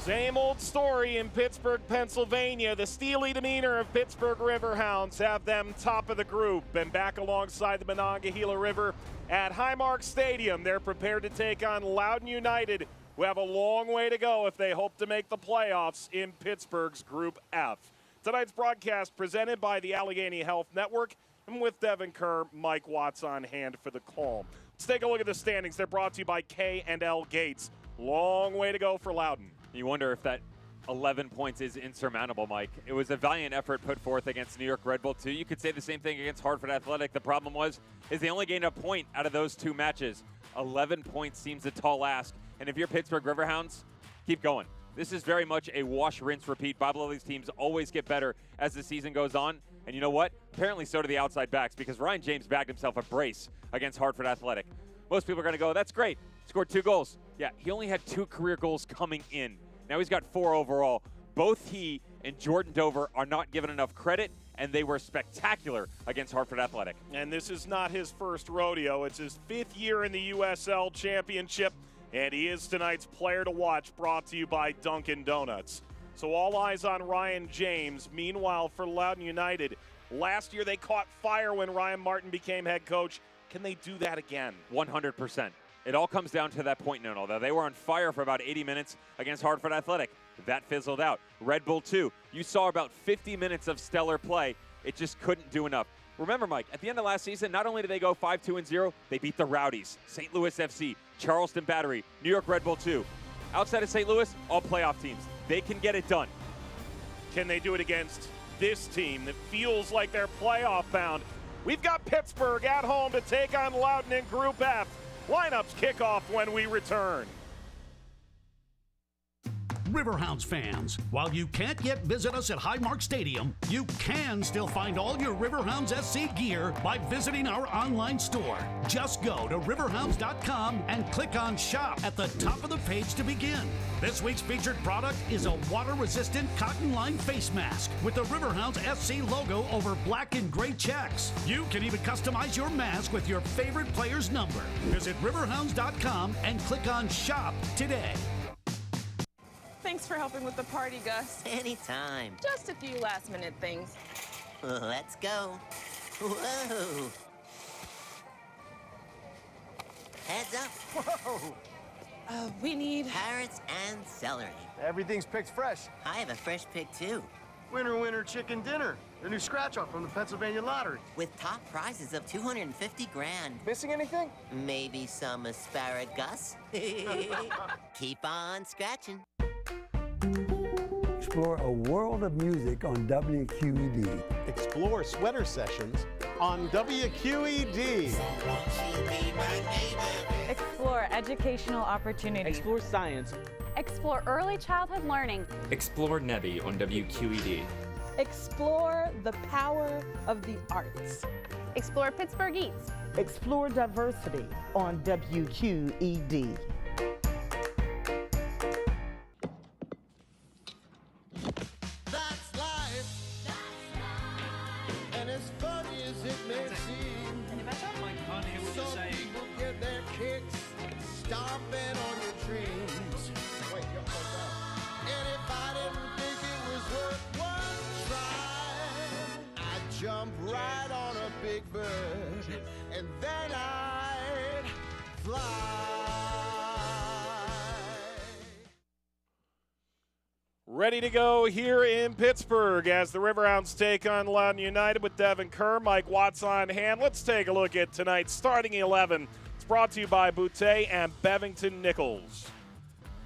Same old story in Pittsburgh, Pennsylvania. The steely demeanor of Pittsburgh Riverhounds have them top of the group and back alongside the Monongahela River at Highmark Stadium. They're prepared to take on Loudoun United, who have a long way to go if they hope to make the playoffs in Pittsburgh's Group F. Tonight's broadcast presented by the Allegheny Health Network, and with Devin Kerr, Mike Watts on hand for the call. Let's take a look at the standings. They're brought to you by K&L Gates. Long way to go for Loudoun. You wonder if that 11 points is insurmountable, Mike. It was a valiant effort put forth against New York Red Bull 2. You could say the same thing against Hartford Athletic. The problem is they only gained a point out of those two matches. 11 points seems a tall ask. And if you're Pittsburgh Riverhounds, keep going. This is very much a wash, rinse, repeat. Bob Lilly's teams always get better as the season goes on. And you know what? Apparently so do the outside backs, because Ryan James bagged himself a brace against Hartford Athletic. Most people are going to go, that's great. Scored 2 goals. Yeah, he only had 2 career goals coming in. Now he's got 4 overall. Both he and Jordan Dover are not given enough credit, and they were spectacular against Hartford Athletic. And this is not his first rodeo. It's his 5th year in the USL Championship, and he is tonight's player to watch, brought to you by Dunkin' Donuts. So all eyes on Ryan James. Meanwhile, for Loudoun United, last year they caught fire when Ryan Martin became head coach. Can they do that again? 100%. It all comes down to that point, no. They were on fire for about 80 minutes against Hartford Athletic. That fizzled out. Red Bull 2, you saw about 50 minutes of stellar play. It just couldn't do enough. Remember, Mike, at the end of last season, not only did they go 5-2-0, they beat the Rowdies, St. Louis FC, Charleston Battery, New York Red Bull 2. Outside of St. Louis, all playoff teams. They can get it done. Can they do it against this team that feels like they're playoff bound? We've got Pittsburgh at home to take on Loudoun in Group F. Lineups kick off when we return. Riverhounds fans, while you can't yet visit us at Highmark Stadium, you can still find all your Riverhounds SC gear by visiting our online store. Just go to riverhounds.com and click on Shop at the top of the page to begin. This week's featured product is a water-resistant cotton-lined face mask with the Riverhounds SC logo over black and gray checks. You can even customize your mask with your favorite player's number. Visit riverhounds.com and click on Shop today. Thanks for helping with the party, Gus. Anytime. Just a few last-minute things. Let's go. Whoa. Heads up. Whoa. We need carrots and celery. Everything's picked fresh. I have a fresh pick, too. Winner chicken dinner. The new scratch-off from the Pennsylvania Lottery. With top prizes of $250 grand. Missing anything? Maybe some asparagus. Keep on scratching. Explore a world of music on WQED. Explore sweater sessions on WQED. Explore educational opportunities. Explore science. Explore early childhood learning. Explore Nebby on WQED. Explore the power of the arts. Explore Pittsburgh Eats. Explore diversity on WQED. Jump right on a big bird, and then I'd fly. Ready to go here in Pittsburgh as the Riverhounds take on Loudoun United with Devin Kerr, Mike Watts on hand. Let's take a look at tonight's starting 11. It's brought to you by Boutte and Bevington Nichols.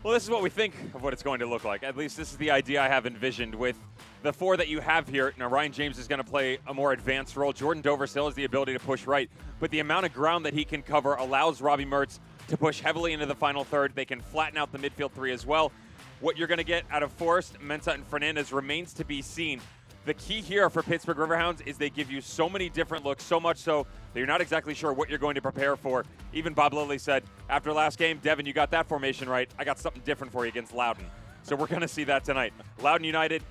Well, this is what we think of what it's going to look like. At least this is the idea I have envisioned with the 4 that you have here. Now, Ryan James is going to play a more advanced role. Jordan Dover still has the ability to push right, but the amount of ground that he can cover allows Robbie Mertz to push heavily into the final third. They can flatten out the midfield 3 as well. What you're going to get out of Forrest, Mensah, and Fernandez remains to be seen. The key here for Pittsburgh Riverhounds is they give you so many different looks, so much so that you're not exactly sure what you're going to prepare for. Even Bob Lilly said, after last game, Devin, you got that formation right. I got something different for you against Loudoun. So we're going to see that tonight. Loudoun United,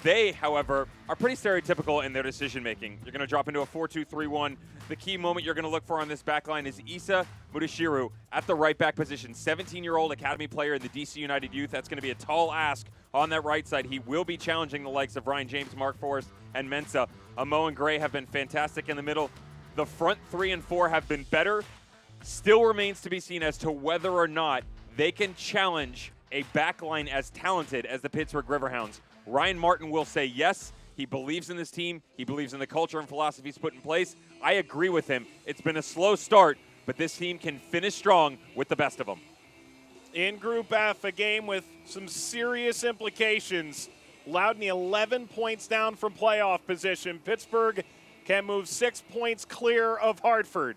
They, however, are pretty stereotypical in their decision-making. You're going to drop into a 4-2-3-1. The key moment you're going to look for on this back line is Issa Mudashiru at the right back position. 17-year-old academy player in the DC United Youth. That's going to be a tall ask on that right side. He will be challenging the likes of Ryan James, Mark Forrest, and Mensah. Amo and Gray have been fantastic in the middle. The front 3 and 4 have been better. Still remains to be seen as to whether or not they can challenge a back line as talented as the Pittsburgh Riverhounds. Ryan Martin will say yes. He believes in this team. He believes in the culture and philosophies put in place. I agree with him. It's been a slow start, but this team can finish strong with the best of them. In Group F, a game with some serious implications. Loudoun 11 points down from playoff position. Pittsburgh can move 6 points clear of Hartford.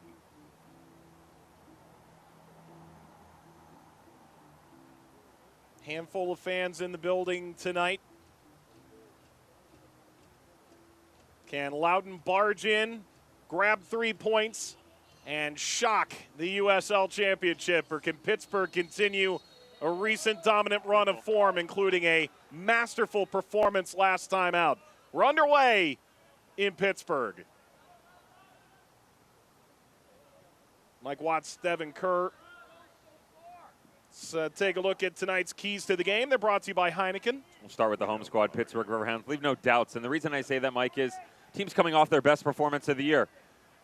Handful of fans in the building tonight. Can Loudoun barge in, grab 3 points, and shock the USL Championship? Or can Pittsburgh continue a recent dominant run of form, including a masterful performance last time out? We're underway in Pittsburgh. Mike Watts, Devin Kerr. Let's take a look at tonight's keys to the game. They're brought to you by Heineken. We'll start with the home squad, Pittsburgh Riverhounds. Leave no doubts. And the reason I say that, Mike, is team's coming off their best performance of the year.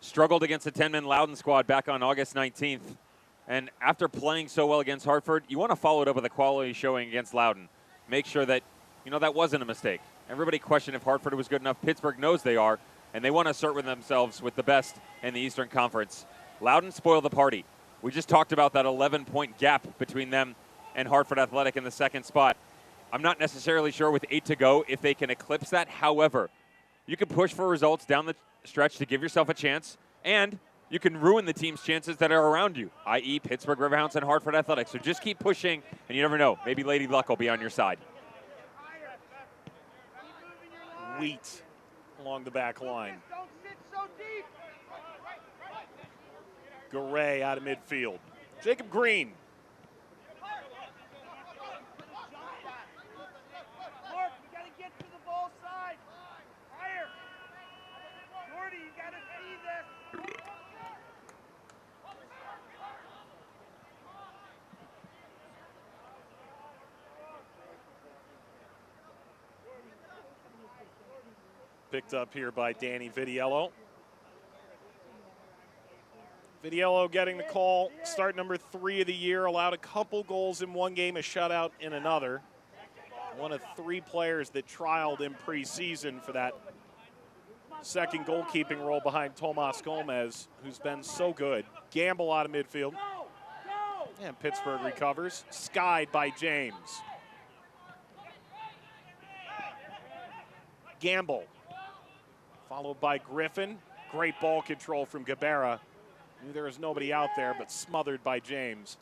Struggled against a 10-man Loudoun squad back on August 19th. And after playing so well against Hartford, you want to follow it up with a quality showing against Loudoun. Make sure that, that wasn't a mistake. Everybody questioned if Hartford was good enough. Pittsburgh knows they are, and they want to assert with themselves with the best in the Eastern Conference. Loudoun spoiled the party. We just talked about that 11-point gap between them and Hartford Athletic in the second spot. I'm not necessarily sure with 8 to go if they can eclipse that. However, you can push for results down the stretch to give yourself a chance, and you can ruin the team's chances that are around you, i.e. Pittsburgh Riverhounds and Hartford Athletic. So just keep pushing, and you never know. Maybe Lady Luck will be on your side. Wheat along the back line. Garay out of midfield. Jacob Green. Mark, you got to get to the ball side. Higher. Jordy, you got to see this. Picked up here by Danny Vitiello. Vitiello getting the call, start number 3 of the year, allowed a couple goals in one game, a shutout in another. One of 3 players that trialed in preseason for that second goalkeeping role behind Tomas Gomez, who's been so good. Gamble out of midfield. And Pittsburgh recovers, skied by James. Gamble, followed by Griffin. Great ball control from Gabera. Knew there was nobody out there, but smothered by James.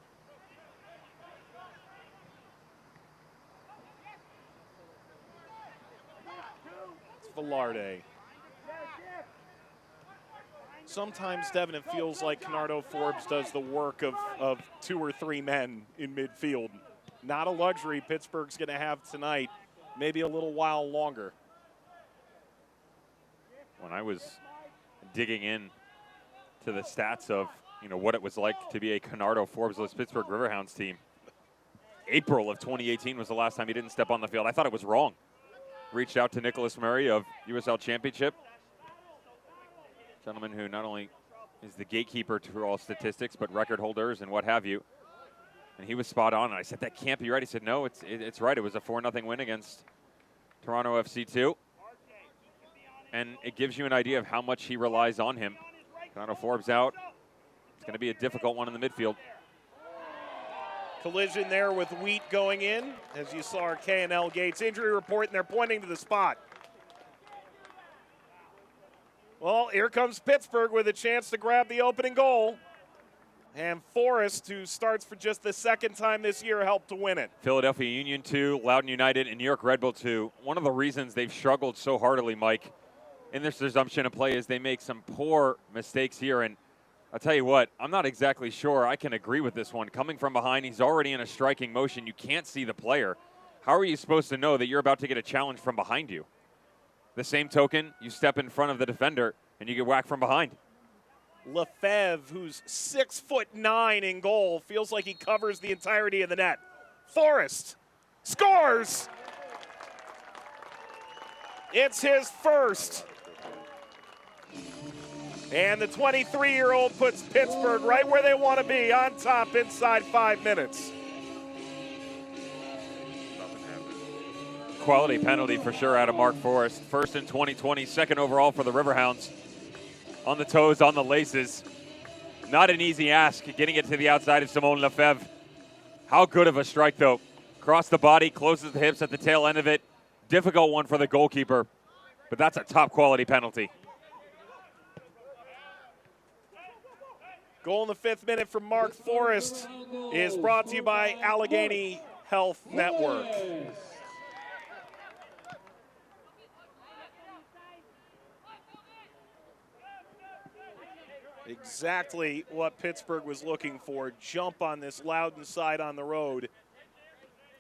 It's Velarde. Sometimes, Devin, it feels like Canardo Forbes does the work of 2 or 3 men in midfield. Not a luxury Pittsburgh's going to have tonight, maybe a little while longer. When I was digging in to the stats of what it was like to be a Canardo Forbes-less Pittsburgh Riverhounds team, April of 2018 was the last time he didn't step on the field. I thought it was wrong. Reached out to Nicholas Murray of USL Championship, gentleman who not only is the gatekeeper to all statistics, but record holders and what have you. And he was spot on. And I said, that can't be right. He said, no, it's right. It was a 4-0 win against Toronto FC2. And it gives you an idea of how much he relies on him. Canardo Forbes out. It's going to be a difficult one in the midfield. Collision there with Wheat going in. As you saw our K&L Gates injury report, and they're pointing to the spot. Well, here comes Pittsburgh with a chance to grab the opening goal. And Forrest, who starts for just the second time this year, helped to win it. Philadelphia Union 2, Loudoun United, and New York Red Bull 2. One of the reasons they've struggled so heartily, Mike, in this resumption of play is they make some poor mistakes here. And I'll tell you what, I'm not exactly sure I can agree with this one. Coming from behind, he's already in a striking motion. You can't see the player. how are you supposed to know that you're about to get a challenge from behind you? The same token, you step in front of the defender and you get whacked from behind. Lefebvre, who's 6'9" in goal, feels like he covers the entirety of the net. Forrest scores! It's his first. And the 23-year-old puts Pittsburgh right where they want to be, on top inside 5 minutes. Quality penalty for sure out of Mark Forrest. First in 2020, second overall for the Riverhounds. On the toes, on the laces. Not an easy ask, getting it to the outside of Simone Lefebvre. How good of a strike, though. Across the body, closes the hips at the tail end of it. Difficult one for the goalkeeper, but that's a top-quality penalty. Goal in the 5th minute from Mark Forrest is brought to you by Allegheny Health Network. Exactly what Pittsburgh was looking for. Jump on this Loudoun side on the road.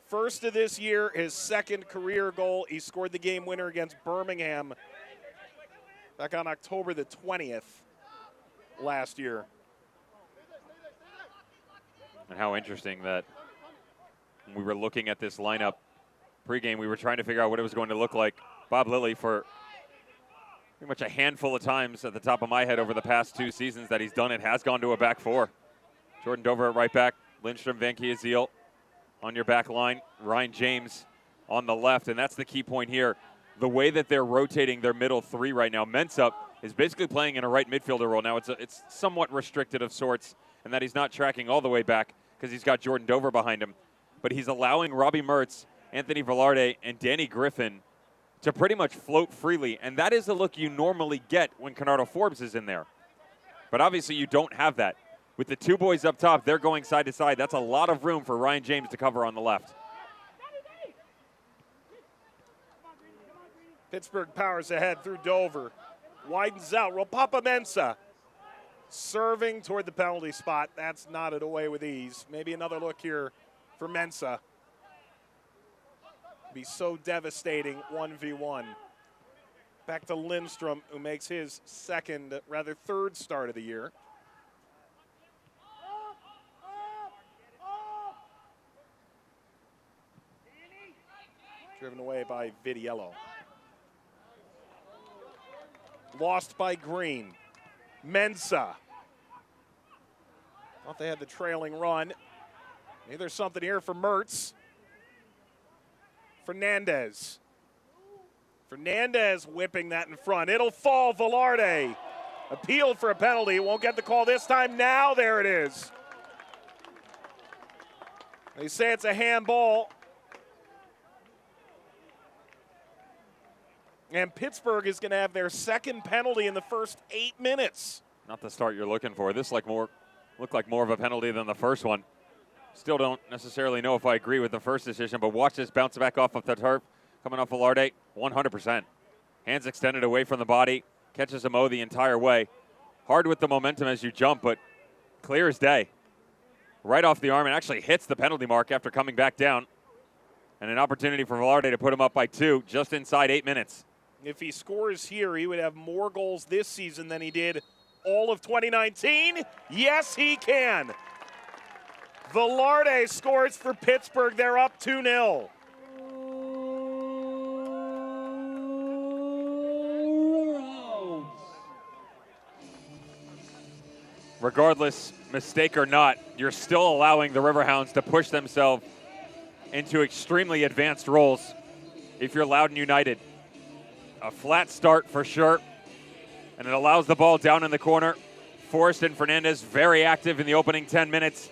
First of this year, his second career goal. He scored the game winner against Birmingham back on October the 20th last year. And how interesting that when we were looking at this lineup pregame, we were trying to figure out what it was going to look like. Bob Lilly, for pretty much a handful of times at the top of my head over the past 2 seasons that he's done it, has gone to a back four. Jordan Dover at right back, Lindstrom, Van Kiesel on your back line, Ryan James on the left, and that's the key point here. The way that they're rotating their middle three right now, Mensah is basically playing in a right midfielder role. Now it's somewhat restricted of sorts, and that he's not tracking all the way back because he's got Jordan Dover behind him, but he's allowing Robbie Mertz, Anthony Velarde, and Danny Griffin to pretty much float freely, and that is the look you normally get when Conrado Forbes is in there. But obviously you don't have that. With the 2 boys up top, they're going side to side. That's a lot of room for Ryan James to cover on the left. Pittsburgh powers ahead through Dover. Widens out. Ropapa Mensah serving toward the penalty spot. That's knotted away with ease. Maybe another look here for Mensah. Be so devastating 1v1. Back to Lindstrom, who makes his third start of the year. Driven away by Vidiello. Lost by Green. Mensah. Thought they had the trailing run. Maybe there's something here for Mertz. Fernandez whipping that in front. It'll fall. Velarde appealed for a penalty. Won't get the call this time. Now there it is. They say it's a handball. And Pittsburgh is going to have their second penalty in the first 8 minutes. Not the start you're looking for. This looked like more of a penalty than the first one. Still don't necessarily know if I agree with the first decision, but watch this bounce back off of the turf. Coming off Velarde, 100%. Hands extended away from the body. Catches a the entire way. Hard with the momentum as you jump, but clear as day. Right off the arm, and actually hits the penalty mark after coming back down. And an opportunity for Velarde to put him up by 2 just inside 8 minutes. If he scores here, he would have more goals this season than he did all of 2019. Yes, he can. Velarde scores for Pittsburgh. They're up 2-0. Regardless, mistake or not, you're still allowing the Riverhounds to push themselves into extremely advanced roles if you're Loudoun United. A flat start for sure, and it allows the ball down in the corner. Forrest and Fernandez very active in the opening 10 minutes.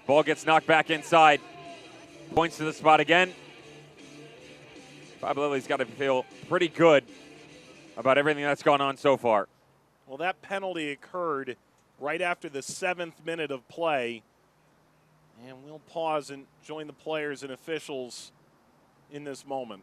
Ball gets knocked back inside. Points to the spot again. Bob Lilly's got to feel pretty good about everything that's gone on so far. Well, that penalty occurred right after the 7th minute of play. And we'll pause and join the players and officials in this moment.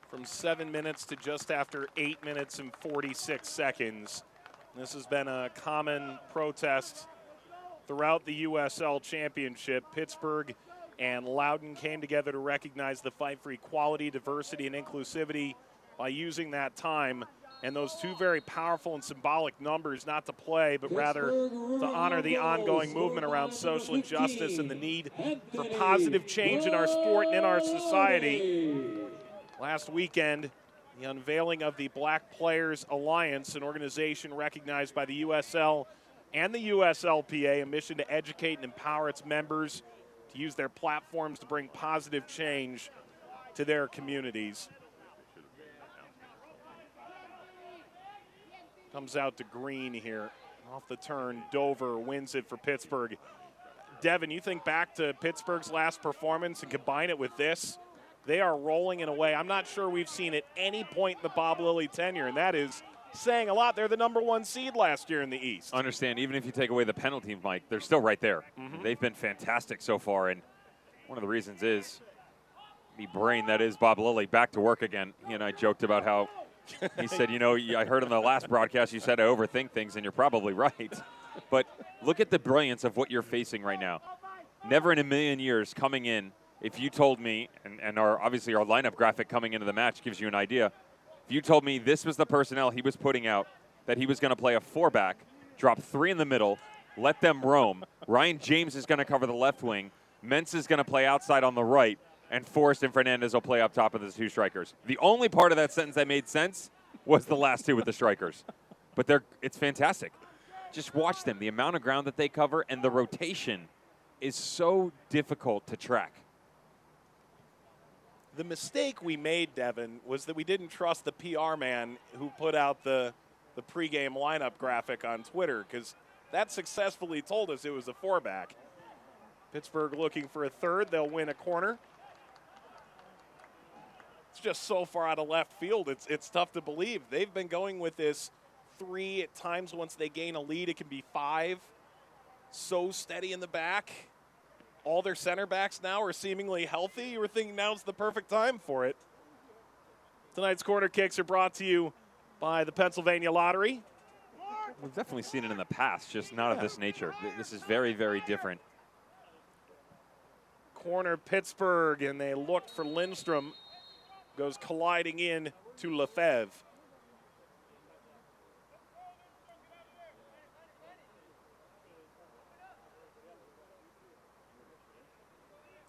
from 7 minutes to just after 8 minutes and 46 seconds. This has been a common protest throughout the USL Championship. Pittsburgh and Loudoun came together to recognize the fight for equality, diversity, and inclusivity by using that time and those two very powerful and symbolic numbers not to play, but rather to honor the ongoing movement around social injustice and the need for positive change in our sport and in our society. Last weekend, the unveiling of the Black Players Alliance, an organization recognized by the USL and the USLPA, a mission to educate and empower its members to use their platforms to bring positive change to their communities. Comes out to Green here. Off the turn, Dover wins it for Pittsburgh. Devin, you think back to Pittsburgh's last performance and combine it with this, they are rolling in a way I'm not sure we've seen at any point in the Bob Lilly tenure, and that is saying a lot. They're the #1 seed last year in the East. Understand, even if you take away the penalty, Mike, they're still right there. They've been fantastic so far, and one of the reasons is the brain that is Bob Lilly back to work again. He and I joked about how he said, you know, I heard on the last broadcast you said I overthink things, and you're probably right. But look at the brilliance of what you're facing right now. Never in a million years coming in, if you told me, and obviously our lineup graphic coming into the match gives you an idea, if you told me this was the personnel he was putting out, that he was going to play a 4-back, drop 3 in the middle, let them roam, Ryan James is going to cover the left wing, Mentz is going to play outside on the right, and Forrest and Fernandez will play up top of the 2 strikers. The only part of that sentence that made sense was the last 2 with the strikers. But it's fantastic. Just watch them. The amount of ground that they cover and the rotation is so difficult to track. The mistake we made, Devin, was that we didn't trust the PR man who put out the pregame lineup graphic on Twitter, because that successfully told us it was a 4-back. Pittsburgh looking for a third. They'll win a corner. It's just so far out of left field, it's tough to believe. They've been going with this 3 at times. Once they gain a lead, it can be 5. So steady in the back. All their center backs now are seemingly healthy. You were thinking now's the perfect time for it. Tonight's corner kicks are brought to you by the Pennsylvania Lottery. We've definitely seen it in the past, just not of this nature. This is very, very different. Corner Pittsburgh, and they looked for Lindstrom. Goes colliding in to Lefebvre.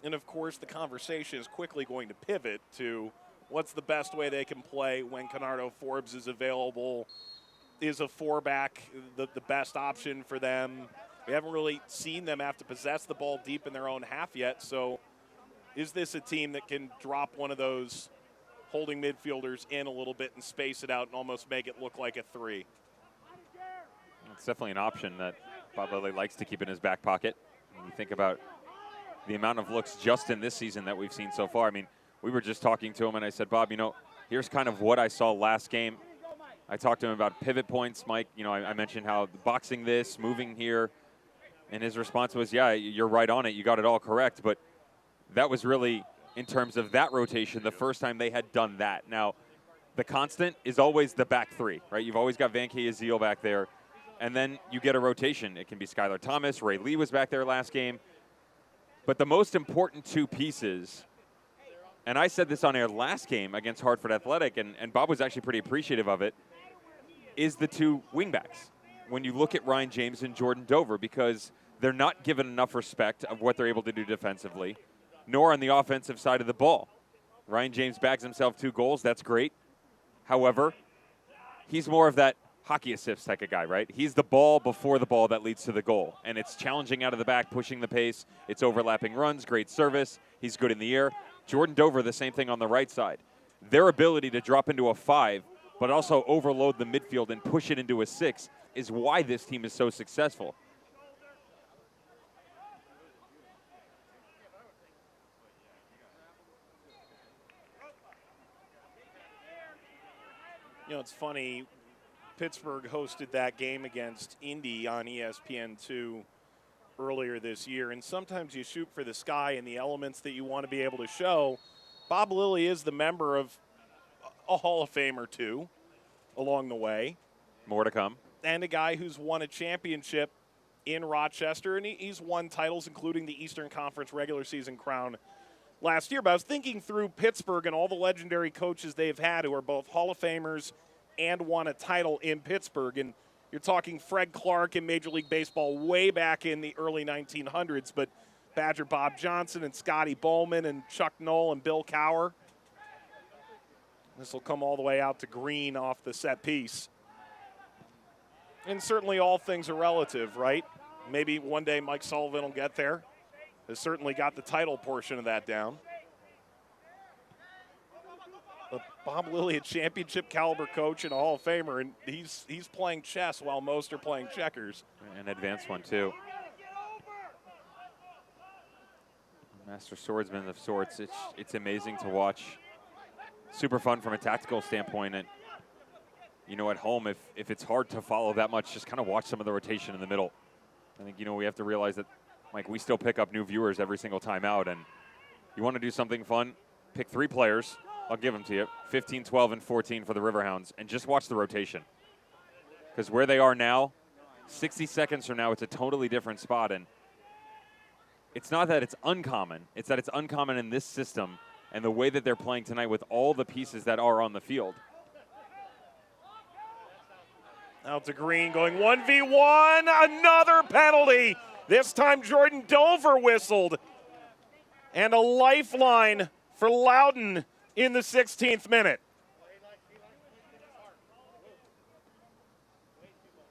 And of course, the conversation is quickly going to pivot to what's the best way they can play when Canardo Forbes is available. Is a 4-back the best option for them? We haven't really seen them have to possess the ball deep in their own half yet. So is this a team that can drop one of those holding midfielders in a little bit and space it out and almost make it look like a 3? It's definitely an option that Bob Lilly likes to keep in his back pocket. When you think about the amount of looks just in this season that we've seen so far. I mean, we were just talking to him, and I said, Bob, you know, here's kind of what I saw last game. I talked to him about pivot points, Mike. You know, I mentioned how boxing this, moving here, and his response was, yeah, you're right on it. You got it all correct, but that was really, in terms of that rotation, the first time they had done that. Now, the constant is always the back 3, right? You've always got Van Kay-Azil back there, and then you get a rotation. It can be Skylar Thomas. Ray Lee was back there last game. But the most important 2 pieces, and I said this on air last game against Hartford Athletic, and Bob was actually pretty appreciative of it, is the 2 wingbacks. When you look at Ryan James and Jordan Dover, because they're not given enough respect of what they're able to do defensively, nor on the offensive side of the ball. Ryan James bags himself 2 goals. That's great. However, he's more of that hockey assist type of guy, right? He's the ball before the ball that leads to the goal. And it's challenging out of the back, pushing the pace. It's overlapping runs, great service. He's good in the air. Jordan Dover, the same thing on the right side. Their ability to drop into a 5, but also overload the midfield and push it into a 6 is why this team is so successful. You know, it's funny. Pittsburgh hosted that game against Indy on ESPN2 earlier this year, and sometimes you shoot for the sky and the elements that you want to be able to show. Bob Lilly is the member of a Hall of Famer, too, along the way. More to come. And a guy who's won a championship in Rochester, and he's won titles, including the Eastern Conference regular season crown last year. But I was thinking through Pittsburgh and all the legendary coaches they've had who are both Hall of Famers and won a title in Pittsburgh. And you're talking Fred Clark in Major League Baseball way back in the early 1900s, but Badger Bob Johnson and Scotty Bowman and Chuck Knoll and Bill Cowher. This will come all the way out to Green off the set piece. And certainly all things are relative, right? Maybe one day Mike Sullivan will get there. Has certainly got the title portion of that down. But Bob Lilly, a championship caliber coach and a Hall of Famer, and he's playing chess while most are playing checkers. An advanced one, too. Master swordsman of sorts. It's amazing to watch. Super fun from a tactical standpoint. And, you know, at home, if it's hard to follow that much, just kind of watch some of the rotation in the middle. I think, you know, we have to realize that, Mike, we still pick up new viewers every single time out. And you want to do something fun, pick 3 players. I'll give them to you. 15, 12, and 14 for the Riverhounds. And just watch the rotation. Because where they are now, 60 seconds from now, it's a totally different spot. And it's not that it's uncommon. It's that it's uncommon in this system and the way that they're playing tonight with all the pieces that are on the field. Out to Green, going 1v1, another penalty. This time Jordan Dover whistled. And a lifeline for Loudoun in the 16th minute.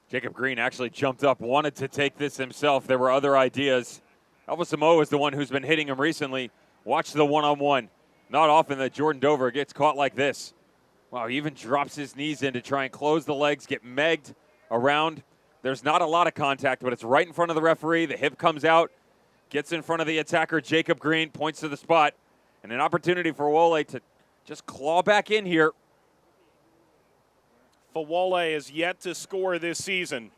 Jacob Green actually jumped up, wanted to take this himself. There were other ideas. Elvis Samoa is the one who's been hitting him recently. Watch the one-on-one. Not often that Jordan Dover gets caught like this. Wow, he even drops his knees in to try and close the legs, get megged around. There's not a lot of contact, but it's right in front of the referee. The hip comes out, gets in front of the attacker, Jacob Green, points to the spot, and an opportunity for Wole to just claw back in here. Fawole is yet to score this season.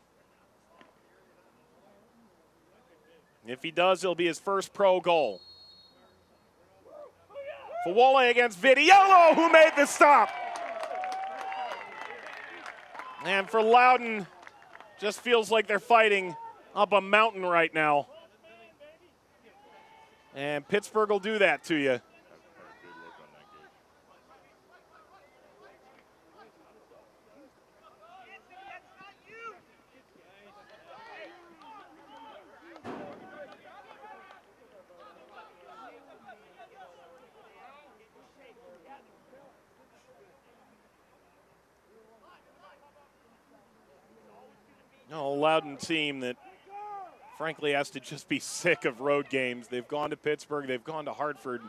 If he does, it'll be his first pro goal. Fawole against Vitiello, who made the stop. And for Loudoun, just feels like they're fighting up a mountain right now. And Pittsburgh will do that to you. No, a Loudoun team that frankly has to just be sick of road games. They've gone to Pittsburgh, they've gone to Hartford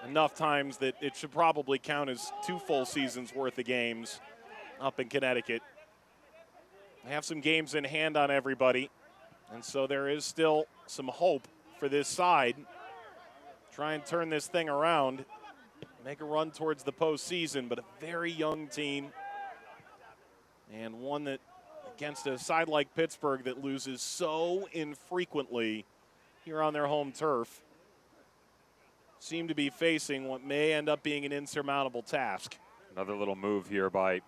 enough times that it should probably count as 2 full seasons worth of games up in Connecticut. They have some games in hand on everybody, and so there is still some hope for this side. Try and turn this thing around, make a run towards the postseason, but a very young team and one that against a side like Pittsburgh that loses so infrequently here on their home turf, seem to be facing what may end up being an insurmountable task. Another little move here by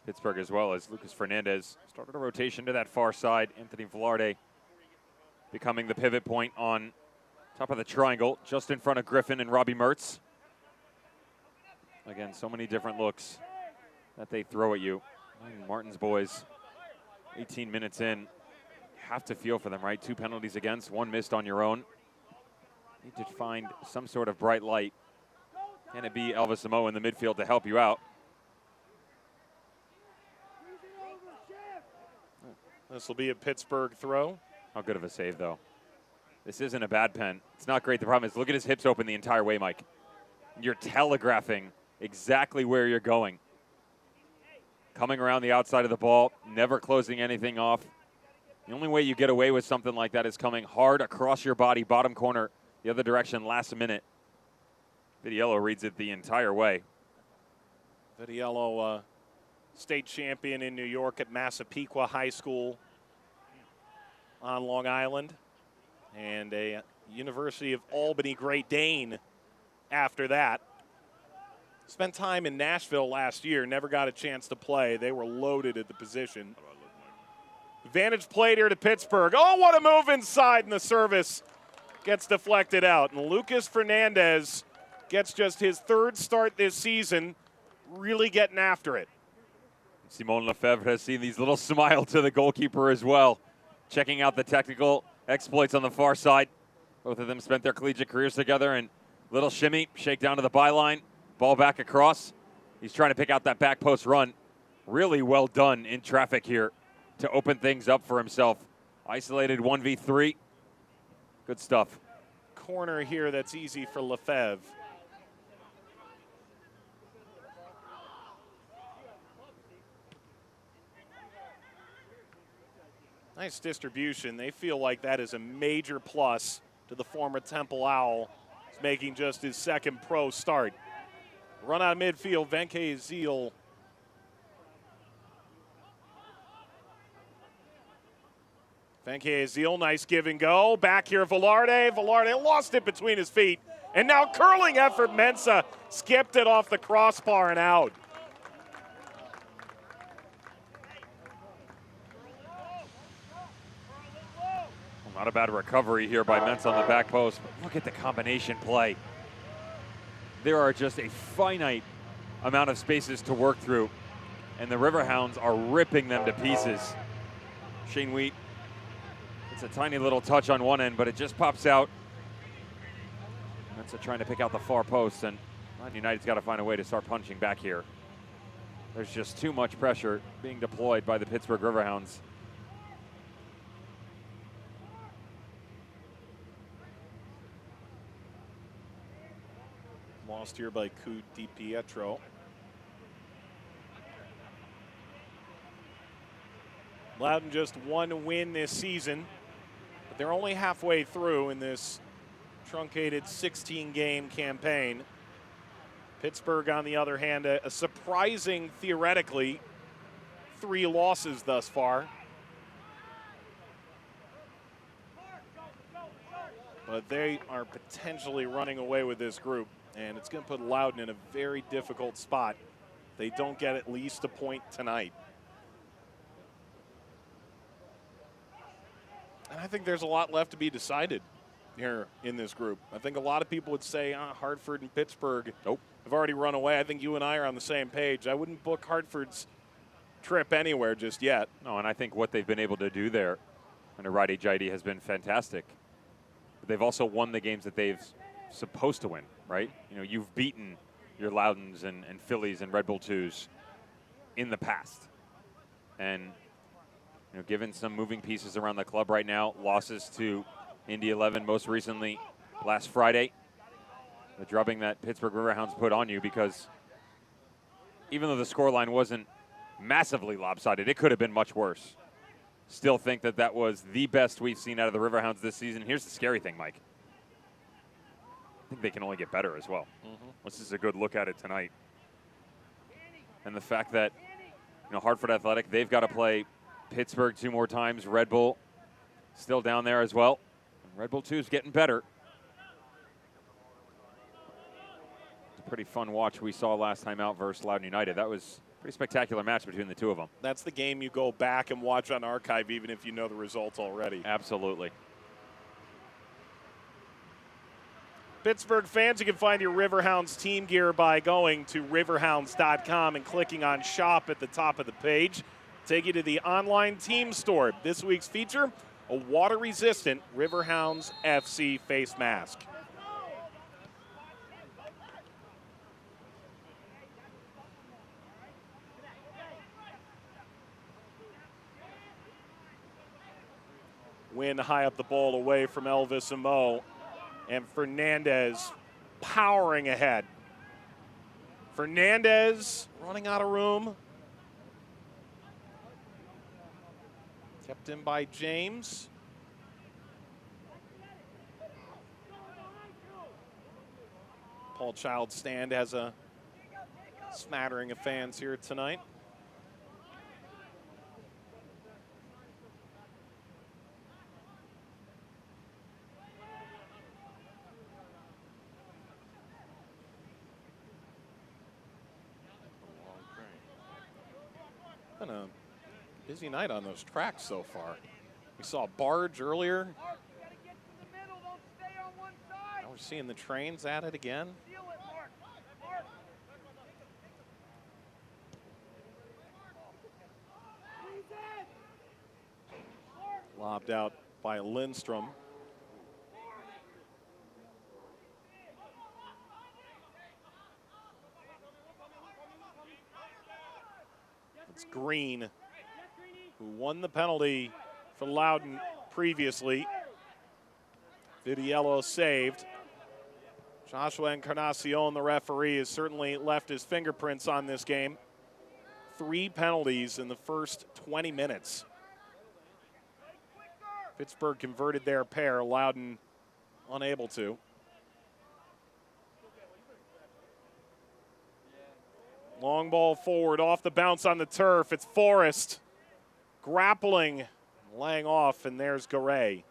Pittsburgh as well as Lucas Fernandez started a rotation to that far side. Anthony Velarde becoming the pivot point on top of the triangle, just in front of Griffin and Robbie Mertz. Again, so many different looks that they throw at you. Martin's boys, 18 minutes in, you have to feel for them, right? 2 penalties against, 1 missed on your own. Need to find some sort of bright light. Can it be Elvis Samoa in the midfield to help you out? This will be a Pittsburgh throw. How good of a save, though. This isn't a bad pen. It's not great. The problem is, look at his hips open the entire way, Mike. You're telegraphing exactly where you're going. Coming around the outside of the ball, never closing anything off. The only way you get away with something like that is coming hard across your body, bottom corner, the other direction, last minute. Vitiello reads it the entire way. Vitiello, state champion in New York at Massapequa High School on Long Island, and a University of Albany Great Dane after that. Spent time in Nashville last year, never got a chance to play. They were loaded at the position. Advantage played here to Pittsburgh. Oh, what a move inside, and the service gets deflected out. And Lucas Fernandez gets just his 3rd start this season, really getting after it. Simon Lefebvre has seen these little smile to the goalkeeper as well. Checking out the technical exploits on the far side. Both of them spent their collegiate careers together, and little shimmy, shake down to the byline, ball back across. He's trying to pick out that back post run. Really well done in traffic here to open things up for himself. Isolated 1v3. Good stuff. Corner here that's easy for Lefebvre. Nice distribution. They feel like that is a major plus to the former Temple Owl. He's making just his 2nd pro start. Run out of midfield, Venke Azil. Venke Azil, nice give and go. Back here, Velarde. Velarde lost it between his feet. And now curling effort, Mensah skipped it off the crossbar and out. Not a bad recovery here by Mensah on the back post, but look at the combination play. There are just a finite amount of spaces to work through, and the Riverhounds are ripping them to pieces. Shane Wheat, it's a tiny little touch on one end, but it just pops out. Mensah trying to pick out the far post, and Loudoun United's got to find a way to start punching back here. There's just too much pressure being deployed by the Pittsburgh Riverhounds. Lost here by Coup Di Pietro. Loudoun just 1 win this season, but they're only halfway through in this truncated 16-game campaign. Pittsburgh, on the other hand, a surprising, theoretically, 3 losses thus far. But they are potentially running away with this group, and it's going to put Loudoun in a very difficult spot. They don't get at least a point tonight. And I think there's a lot left to be decided here in this group. I think a lot of people would say Hartford and Pittsburgh have already run away. I think you and I are on the same page. I wouldn't book Hartford's trip anywhere just yet. No, and I think what they've been able to do there under Roddy Jaidi has been fantastic. But they've also won the games that they've supposed to win, right? You know, you've beaten your Loudons and Phillies and Red Bull 2s in the past. And, you know, given some moving pieces around the club right now, losses to Indy 11 most recently last Friday, the drubbing that Pittsburgh Riverhounds put on you, because even though the scoreline wasn't massively lopsided, it could have been much worse. Still think that that was the best we've seen out of the Riverhounds this season. Here's the scary thing, Mike. I think they can only get better as well. This is a good look at it tonight. And the fact that, you know, Hartford Athletic, they've got to play Pittsburgh 2 more times. Red Bull still down there as well. And Red Bull 2 is getting better. It's a pretty fun watch we saw last time out versus Loudoun United. That was a pretty spectacular match between the two of them. That's the game you go back and watch on archive even if you know the results already. Absolutely. Pittsburgh fans, you can find your Riverhounds team gear by going to riverhounds.com and clicking on shop at the top of the page. Take you to the online team store. This week's feature, a water-resistant Riverhounds FC face mask. Win high up the ball away from Elvis Amo. And Fernandez powering ahead. Fernandez running out of room. Kept in by James. Paul Child Stand has a smattering of fans here tonight. Been a busy night on those tracks so far. We saw a barge earlier. Now we're seeing the trains at it again. Lobbed out by Lindstrom. It's Green, who won the penalty for Loudoun previously. Vitiello saved. Joshua Encarnacion, the referee, has certainly left his fingerprints on this game. 3 penalties in the first 20 minutes. Pittsburgh converted their pair, Loudoun unable to. Long ball forward, off the bounce on the turf. It's Forrest grappling, laying off, and there's Garay.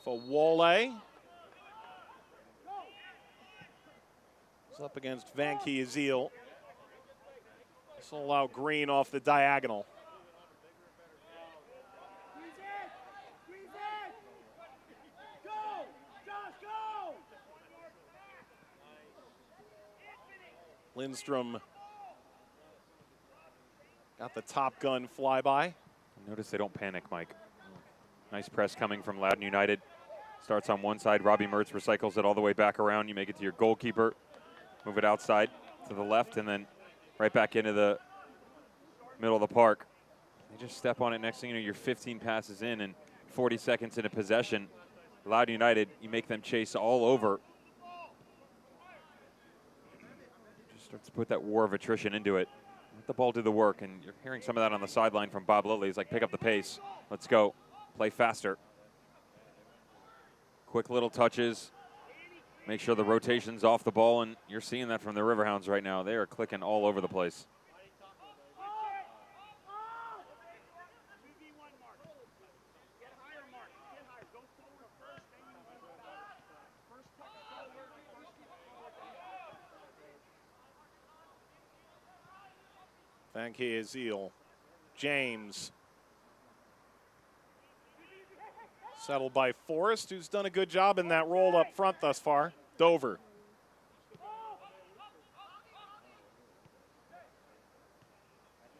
For Wole. He's up against Van Kiezeel. This will allow Green off the diagonal. Lindstrom got the Top Gun flyby. Notice they don't panic, Mike. Nice press coming from Loudoun United. Starts on one side. Robbie Mertz recycles it all the way back around. You make it to your goalkeeper. Move it outside to the left and then right back into the middle of the park. They just step on it. Next thing you know, you're 15 passes in and 40 seconds into possession. Loudoun United, you make them chase all over. Just start to put that war of attrition into it. Let the ball do the work, and you're hearing some of that on the sideline from Bob Lilly. He's like, pick up the pace. Let's go. Play faster. Quick little touches. Make sure the rotation's off the ball, and you're seeing that from the Riverhounds right now. They are clicking all over the place. Van Kiezeel. James. Settled by Forrest, who's done a good job in that role up front thus far. Dover.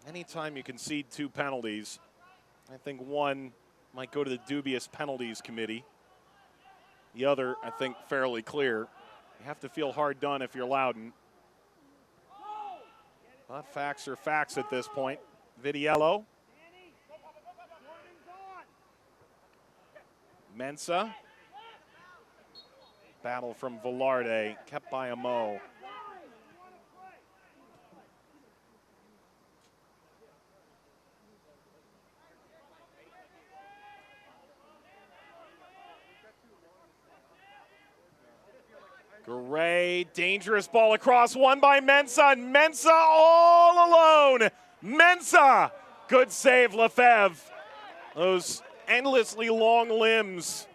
Anytime you concede 2 penalties, I think one might go to the dubious penalties committee. The other, I think, fairly clear. You have to feel hard done if you're Loudoun. But facts are facts at this point. Vitiello. Mensah. Battle from Velarde, kept by Amo. Garay, dangerous ball across, won by Mensah, and Mensah all alone. Mensah, good save, Lefebvre. Those endlessly long limbs.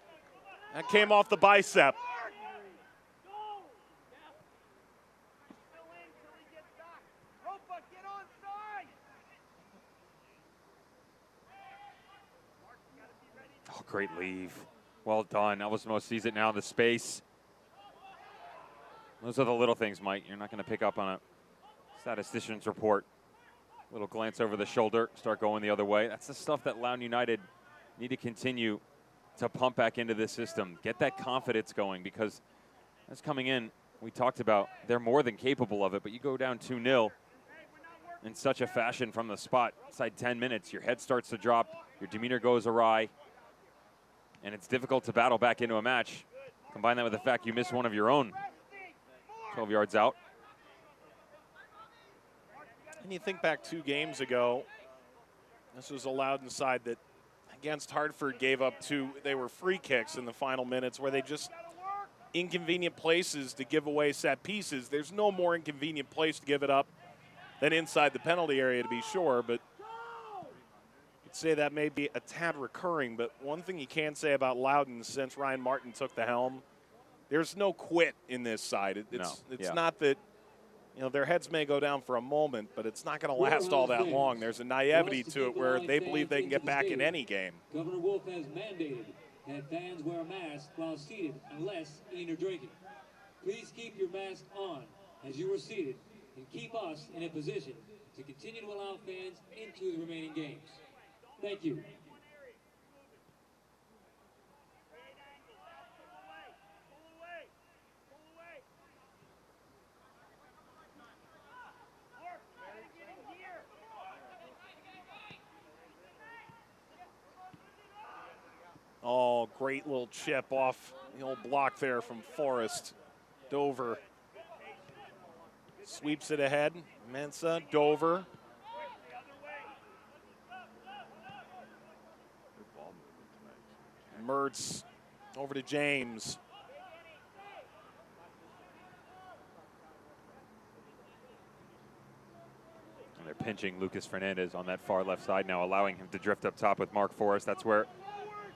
That came off the bicep. Oh, great leave. Well done. Alvasmo sees it now in the space. Those are the little things, Mike. You're not going to pick up on a statistician's report. Little glance over the shoulder, start going the other way. That's the stuff that Loudoun United need to continue to pump back into this system. Get that confidence going, because that's coming in. We talked about they're more than capable of it, but you go down 2-0 in such a fashion from the spot. Inside 10 minutes, your head starts to drop, your demeanor goes awry, and it's difficult to battle back into a match. Combine that with the fact you miss one of your own 12 yards out. And you think back 2 games ago, this was a Loudoun side that against Hartford gave up they were free kicks in the final minutes where they just inconvenient places to give away set pieces. There's no more inconvenient place to give it up than inside the penalty area, to be sure, but you'd say that may be a tad recurring. But one thing you can say about Loudoun since Ryan Martin took the helm, there's no quit in this side. It's not that, you know, their heads may go down for a moment, but it's not going to last all that long. There's a naivety to it where they believe they can get back in any game. Governor Wolf has mandated that fans wear a mask while seated unless eating or drinking. Please keep your mask on as you are seated and keep us in a position to continue to allow fans into the remaining games. Thank you. Oh, great little chip off the old block there from Forrest. Dover sweeps it ahead. Mensah, Dover. Mertz over to James. And they're pinching Lucas Fernandez on that far left side now, allowing him to drift up top with Mark Forrest. That's where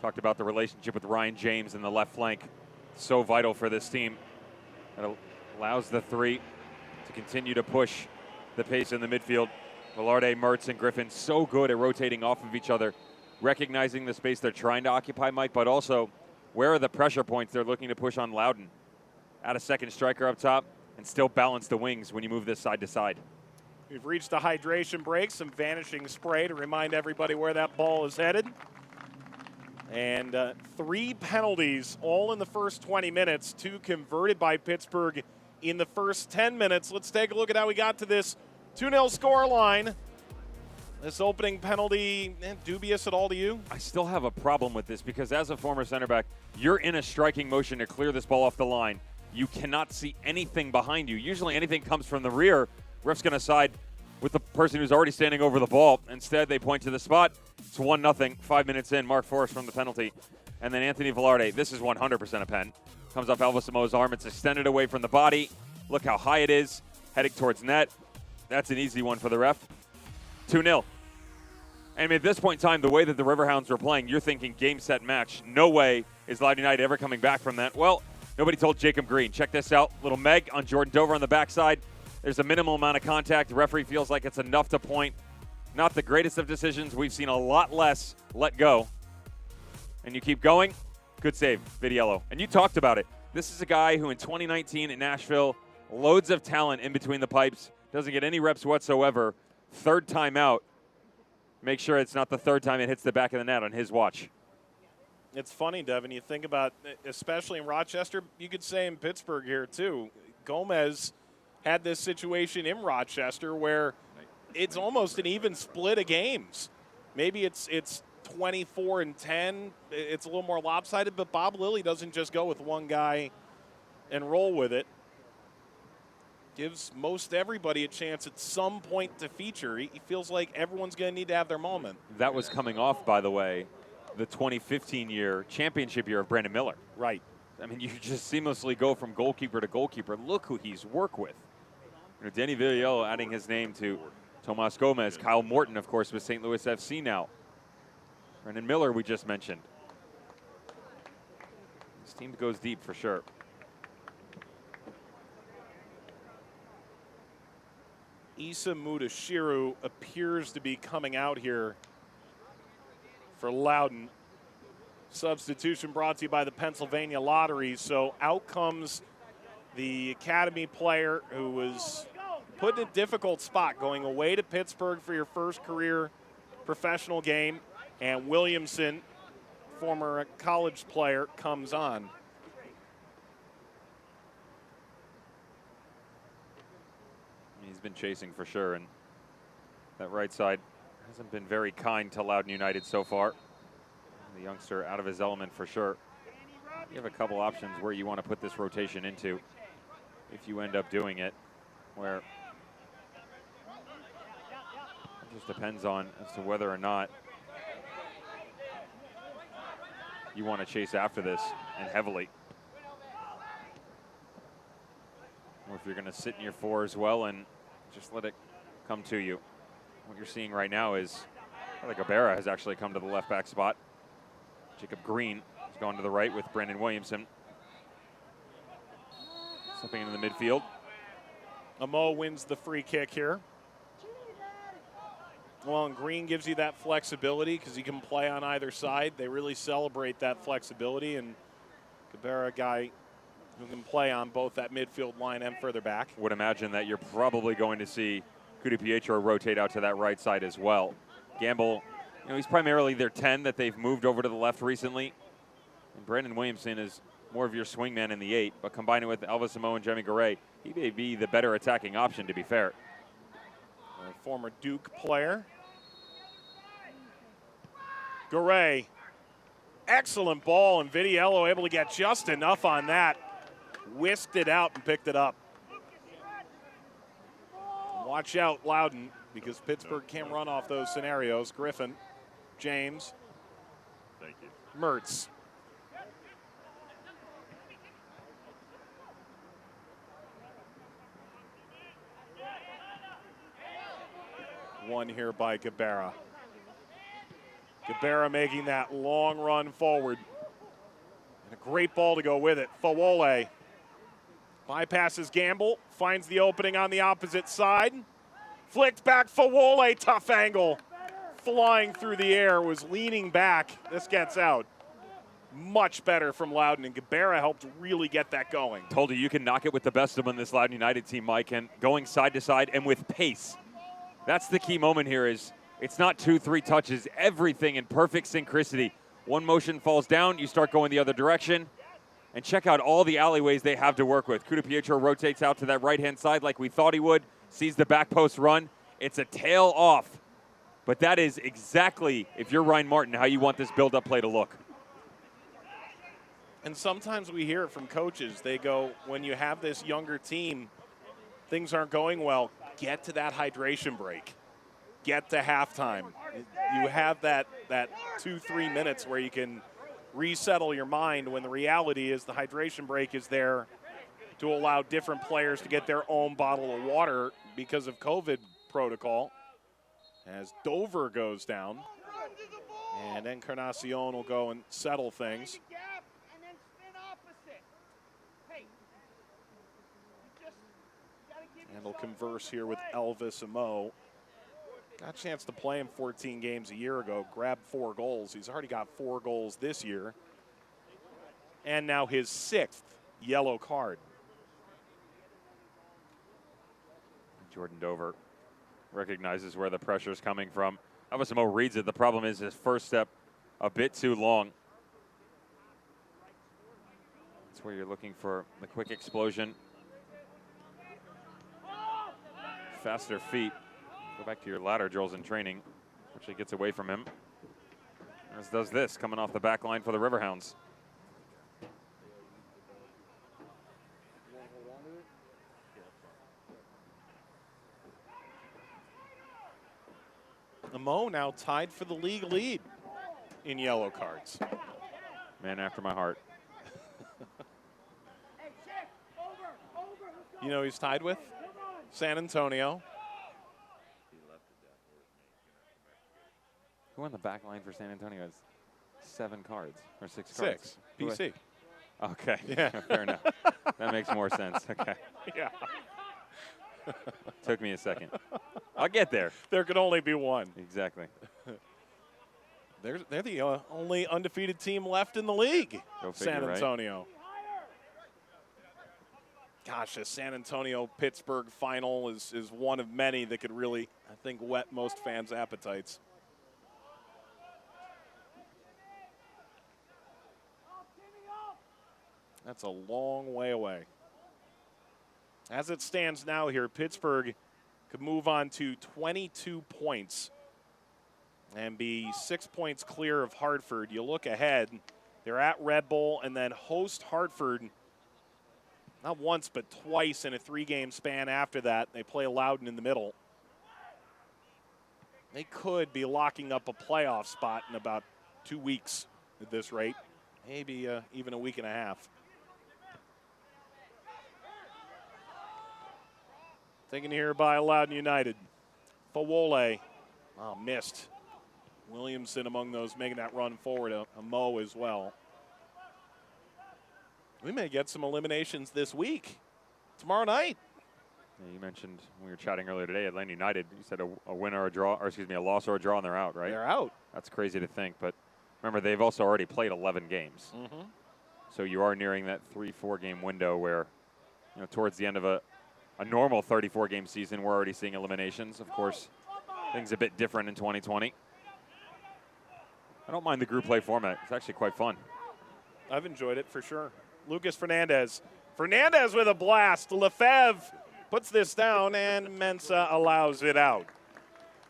talked about the relationship with Ryan James in the left flank. So vital for this team. It allows the three to continue to push the pace in the midfield. Velarde, Mertz, and Griffin so good at rotating off of each other, recognizing the space they're trying to occupy, Mike, but also where are the pressure points they're looking to push on Loudoun. Add a second striker up top and still balance the wings when you move this side to side. We've reached a hydration break, some vanishing spray to remind everybody where that ball is headed. And 3 penalties all in the first 20 minutes, 2 converted by Pittsburgh in the first 10 minutes. Let's take a look at how we got to this 2-0 score line. This opening penalty, dubious at all to you? I still have a problem with this because as a former center back, you're in a striking motion to clear this ball off the line. You cannot see anything behind you. Usually anything comes from the rear. Ref's going to side with the person who's already standing over the ball. Instead, they point to the spot. It's 1-0, 5 minutes in. Mark Forrest from the penalty. And then Anthony Velarde, this is 100% a pen. Comes off Elvis Samoa's arm. It's extended away from the body. Look how high it is, heading towards net. That's an easy one for the ref. 2-0. And at this point in time, the way that the Riverhounds were playing, you're thinking game, set, match. No way is Loudoun United ever coming back from that. Well, nobody told Jacob Green. Check this out. Little Meg on Jordan Dover on the backside. There's a minimal amount of contact. The referee feels like it's enough to point. Not the greatest of decisions. We've seen a lot less let go. And you keep going. Good save, Vidiello. And you talked about it. This is a guy who in 2019 in Nashville, loads of talent in between the pipes, doesn't get any reps whatsoever. Third time out. Make sure it's not the third time it hits the back of the net on his watch. It's funny, Devin, you think about, especially in Rochester, you could say in Pittsburgh here too. Gomez had this situation in Rochester where it's almost an even split of games. Maybe it's 24-10. It's a little more lopsided, but Bob Lilly doesn't just go with one guy and roll with it. Gives most everybody a chance at some point to feature. He feels like everyone's going to need to have their moment. That was coming off, by the way, the 2015 championship year of Brandon Miller. Right. I mean, you just seamlessly go from goalkeeper to goalkeeper. Look who he's worked with. You know, Danny Villalobos adding his name to Tomas Gomez. Kyle Morton, of course, with St. Louis FC now. Brandon Miller, we just mentioned. This team goes deep for sure. Issa Mudashiru appears to be coming out here for Loudoun. Substitution brought to you by the Pennsylvania Lottery. So out comes the academy player who was put in a difficult spot going away to Pittsburgh for your first career professional game. And Williamson, former college player, comes on. He's been chasing for sure, and that right side hasn't been very kind to Loudoun United so far. The youngster out of his element for sure. You have a couple options where you want to put this rotation into if you end up doing it, where it just depends on as to whether or not you want to chase after this, and heavily. Or if you're going to sit in your 4 as well and just let it come to you. What you're seeing right now is Guevara has actually come to the left back spot. Jacob Green has gone to the right with Brandon Williamson. Stepping into the midfield. Amo wins the free kick here. Well, and Green gives you that flexibility because he can play on either side. They really celebrate that flexibility, and Guevara, a guy who can play on both that midfield line and further back. Would imagine that you're probably going to see Cuda Pietro rotate out to that right side as well. Gamble, he's primarily their 10 that they've moved over to the left recently. And Brandon Williamson is more of your swingman in the 8, but combining with Elvis Amo and Jemmy Garay, he may be the better attacking option, to be fair. A former Duke player. Garay, excellent ball, and Vitiello able to get just enough on that. Whisked it out and picked it up. Watch out, Loudoun, because Pittsburgh can't run off those scenarios. Griffin, James, thank you. Mertz. One here by Guevara. Guevara making that long run forward. And a great ball to go with it. Fawole bypasses Gamble, finds the opening on the opposite side. Flicked back, Fawole, tough angle. Flying through the air, was leaning back. This gets out. Much better from Loudoun, and Guevara helped really get that going. Told you can knock it with the best of them in this Loudoun United team, Mike, and going side to side and with pace. That's the key moment here. Is it's not 2-3 touches, everything in perfect synchronicity. One motion falls down, you start going the other direction. And check out all the alleyways they have to work with. Cuda Pietro rotates out to that right-hand side like we thought he would, sees the back post run. It's a tail off. But that is exactly, if you're Ryan Martin, how you want this build-up play to look. And sometimes we hear it from coaches. They go, when you have this younger team, things aren't going well, get to that hydration break. Get to halftime. You have that 2-3 minutes where you can resettle your mind, when the reality is the hydration break is there to allow different players to get their own bottle of water because of COVID protocol. As Dover goes down, and Encarnacion will go and settle things. And will converse here with Elvis Amo. Got a chance to play him 14 games a year ago, grabbed 4 goals. He's already got 4 goals this year. And now his 6th yellow card. Jordan Dover recognizes where the pressure is coming from. Elvis Amo reads it. The problem is his first step a bit too long. That's where you're looking for the quick explosion. Faster feet. Go back to your ladder drills in training. Actually gets away from him. As does this, coming off the back line for the Riverhounds. Amo now tied for the league lead in yellow cards. Man after my heart. You know he's tied with? San Antonio. Who on the back line for San Antonio has 7 cards or 6 cards? 6. PC. Okay. Yeah. Fair enough. That makes more sense. Okay. Yeah. Took me a second. I'll get there. There could only be one. Exactly. They're the only undefeated team left in the league. Go figure, San right? Antonio. Gosh, the San Antonio-Pittsburgh final is one of many that could really, I think, whet most fans' appetites. That's a long way away. As it stands now here, Pittsburgh could move on to 22 points and be 6 points clear of Hartford. You look ahead, they're at Red Bull and then host Hartford not once but twice in a 3-game span after that. They play Loudoun in the middle. They could be locking up a playoff spot in about 2 weeks at this rate. maybe even a week and a half. Taken here by Loudoun United. Fawole, missed. Williamson among those making that run forward, a Mo as well. We may get some eliminations this week, tomorrow night. Yeah, you mentioned when we were chatting earlier today, Atlanta United, you said a win or a draw, or excuse me, a loss or a draw, and they're out, right? They're out. That's crazy to think, but remember, they've also already played 11 games. Mm-hmm. So you are nearing that 3-4 game window where, towards the end of a normal 34 game season, we're already seeing eliminations. Of course, things a bit different in 2020. I don't mind the group play format. It's actually quite fun. I've enjoyed it for sure. Lucas Fernandez. Fernandez with a blast. Lefebvre puts this down, and Mensa allows it out.